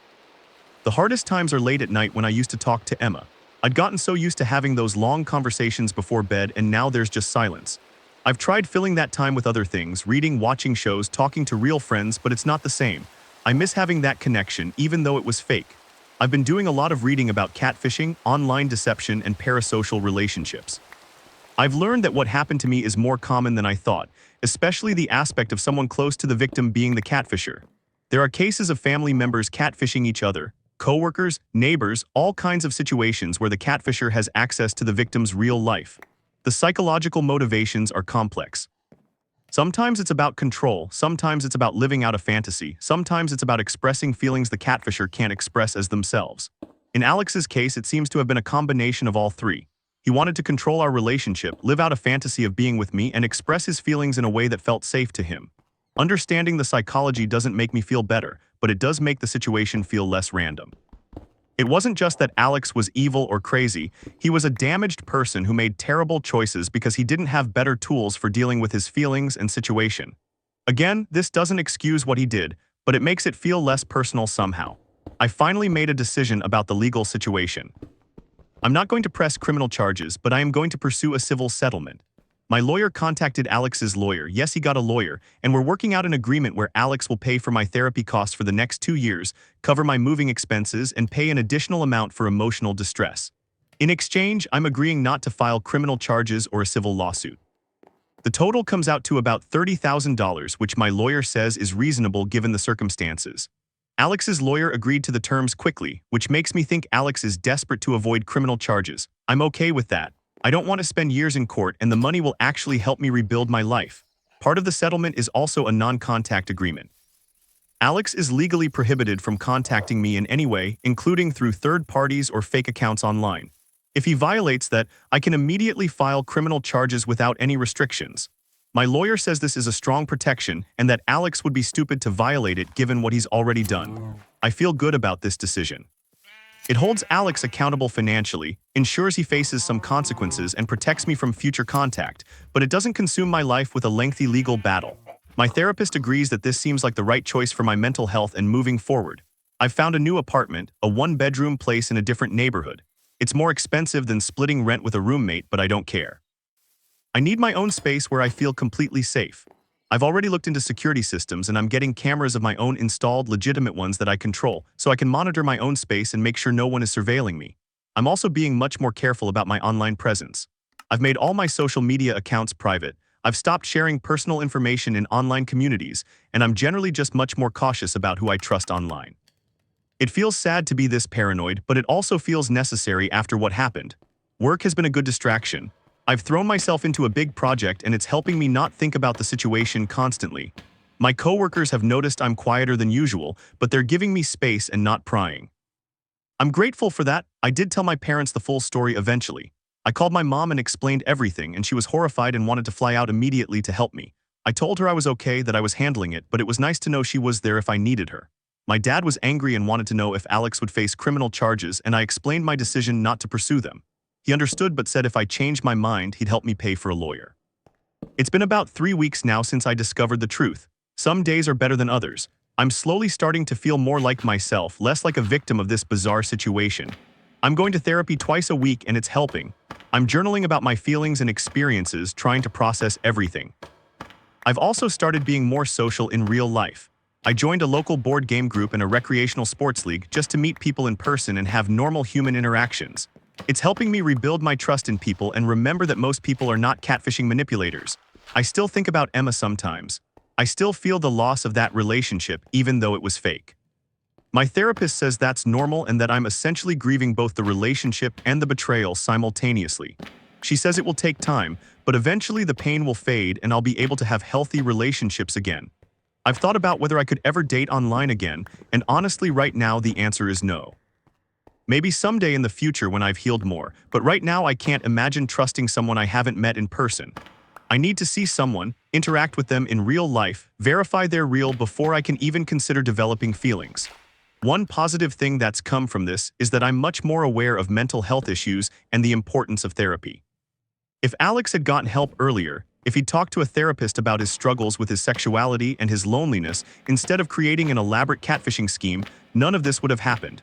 The hardest times are late at night when I used to talk to Emma. I'd gotten so used to having those long conversations before bed and now there's just silence. I've tried filling that time with other things, reading, watching shows, talking to real friends, but it's not the same. I miss having that connection even though it was fake. I've been doing a lot of reading about catfishing, online deception, and parasocial relationships. I've learned that what happened to me is more common than I thought, especially the aspect of someone close to the victim being the catfisher. There are cases of family members catfishing each other, coworkers, neighbors, all kinds of situations where the catfisher has access to the victim's real life. The psychological motivations are complex. Sometimes it's about control, sometimes it's about living out a fantasy, sometimes it's about expressing feelings the catfisher can't express as themselves. In Alex's case, it seems to have been a combination of all three. He wanted to control our relationship, live out a fantasy of being with me, and express his feelings in a way that felt safe to him. Understanding the psychology doesn't make me feel better, but it does make the situation feel less random. It wasn't just that Alex was evil or crazy, he was a damaged person who made terrible choices because he didn't have better tools for dealing with his feelings and situation. Again, this doesn't excuse what he did, but it makes it feel less personal somehow. I finally made a decision about the legal situation. I'm not going to press criminal charges, but I am going to pursue a civil settlement. My lawyer contacted Alex's lawyer. Yes, he got a lawyer, and we're working out an agreement where Alex will pay for my therapy costs for the next 2 years, cover my moving expenses, and pay an additional amount for emotional distress. In exchange, I'm agreeing not to file criminal charges or a civil lawsuit. The total comes out to about $30,000, which my lawyer says is reasonable given the circumstances. Alex's lawyer agreed to the terms quickly, which makes me think Alex is desperate to avoid criminal charges. I'm okay with that. I don't want to spend years in court, and the money will actually help me rebuild my life. Part of the settlement is also a non-contact agreement. Alex is legally prohibited from contacting me in any way, including through third parties or fake accounts online. If he violates that, I can immediately file criminal charges without any restrictions. My lawyer says this is a strong protection and that Alex would be stupid to violate it given what he's already done. I feel good about this decision. It holds Alex accountable financially, ensures he faces some consequences, and protects me from future contact, but it doesn't consume my life with a lengthy legal battle. My therapist agrees that this seems like the right choice for my mental health and moving forward. I've found a new apartment, a one-bedroom place in a different neighborhood. It's more expensive than splitting rent with a roommate, but I don't care. I need my own space where I feel completely safe. I've already looked into security systems, and I'm getting cameras of my own installed, legitimate ones that I control, so I can monitor my own space and make sure no one is surveilling me. I'm also being much more careful about my online presence. I've made all my social media accounts private, I've stopped sharing personal information in online communities, and I'm generally just much more cautious about who I trust online. It feels sad to be this paranoid, but it also feels necessary after what happened. Work has been a good distraction. I've thrown myself into a big project, and it's helping me not think about the situation constantly. My coworkers have noticed I'm quieter than usual, but they're giving me space and not prying. I'm grateful for that. I did tell my parents the full story eventually. I called my mom and explained everything, and she was horrified and wanted to fly out immediately to help me. I told her I was okay, that I was handling it, but it was nice to know she was there if I needed her. My dad was angry and wanted to know if Alex would face criminal charges, and I explained my decision not to pursue them. He understood but said if I changed my mind, he'd help me pay for a lawyer. It's been about 3 weeks now since I discovered the truth. Some days are better than others. I'm slowly starting to feel more like myself, less like a victim of this bizarre situation. I'm going to therapy twice a week and it's helping. I'm journaling about my feelings and experiences, trying to process everything. I've also started being more social in real life. I joined a local board game group and a recreational sports league just to meet people in person and have normal human interactions. It's helping me rebuild my trust in people and remember that most people are not catfishing manipulators. I still think about Emma sometimes. I still feel the loss of that relationship, even though it was fake. My therapist says that's normal and that I'm essentially grieving both the relationship and the betrayal simultaneously. She says it will take time, but eventually the pain will fade and I'll be able to have healthy relationships again. I've thought about whether I could ever date online again, and honestly right now the answer is no. Maybe someday in the future when I've healed more, but right now I can't imagine trusting someone I haven't met in person. I need to see someone, interact with them in real life, verify they're real before I can even consider developing feelings. One positive thing that's come from this is that I'm much more aware of mental health issues and the importance of therapy. If Alex had gotten help earlier, if he'd talked to a therapist about his struggles with his sexuality and his loneliness instead of creating an elaborate catfishing scheme, none of this would have happened.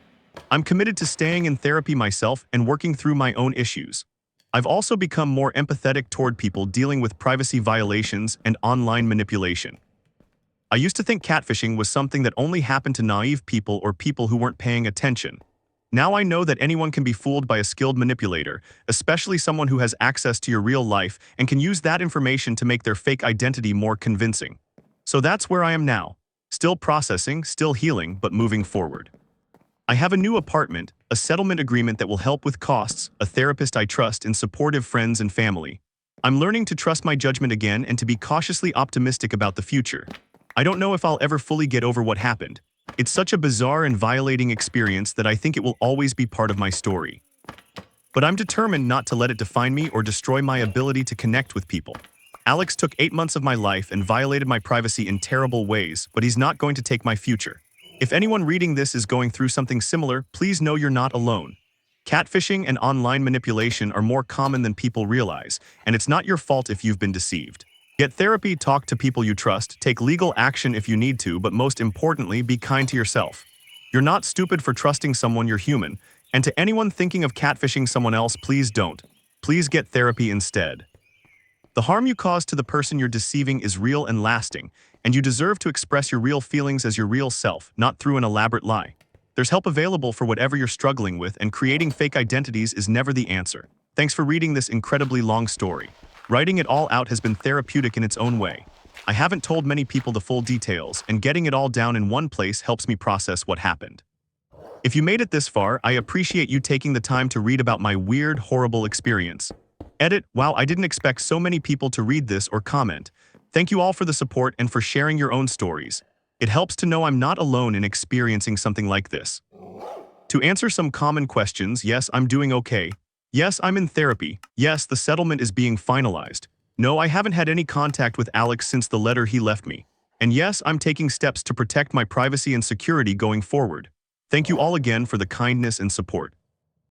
I'm committed to staying in therapy myself and working through my own issues. I've also become more empathetic toward people dealing with privacy violations and online manipulation. I used to think catfishing was something that only happened to naive people or people who weren't paying attention. Now I know that anyone can be fooled by a skilled manipulator, especially someone who has access to your real life and can use that information to make their fake identity more convincing. So that's where I am now. Still processing, still healing, but moving forward. I have a new apartment, a settlement agreement that will help with costs, a therapist I trust, and supportive friends and family. I'm learning to trust my judgment again and to be cautiously optimistic about the future. I don't know if I'll ever fully get over what happened. It's such a bizarre and violating experience that I think it will always be part of my story. But I'm determined not to let it define me or destroy my ability to connect with people. Alex took 8 months of my life and violated my privacy in terrible ways, but he's not going to take my future. If anyone reading this is going through something similar, please know you're not alone. Catfishing and online manipulation are more common than people realize, and it's not your fault if you've been deceived. Get therapy, talk to people you trust, take legal action if you need to, but most importantly, be kind to yourself. You're not stupid for trusting someone, you're human. And to anyone thinking of catfishing someone else, please don't. Please get therapy instead. The harm you cause to the person you're deceiving is real and lasting, and you deserve to express your real feelings as your real self, not through an elaborate lie. There's help available for whatever you're struggling with, and creating fake identities is never the answer. Thanks for reading this incredibly long story. Writing it all out has been therapeutic in its own way. I haven't told many people the full details, and getting it all down in one place helps me process what happened. If you made it this far, I appreciate you taking the time to read about my weird, horrible experience. Edit, wow, I didn't expect so many people to read this or comment. Thank you all for the support and for sharing your own stories. It helps to know I'm not alone in experiencing something like this. To answer some common questions, yes, I'm doing okay. Yes, I'm in therapy. Yes, the settlement is being finalized. No, I haven't had any contact with Alex since the letter he left me. And yes, I'm taking steps to protect my privacy and security going forward. Thank you all again for the kindness and support.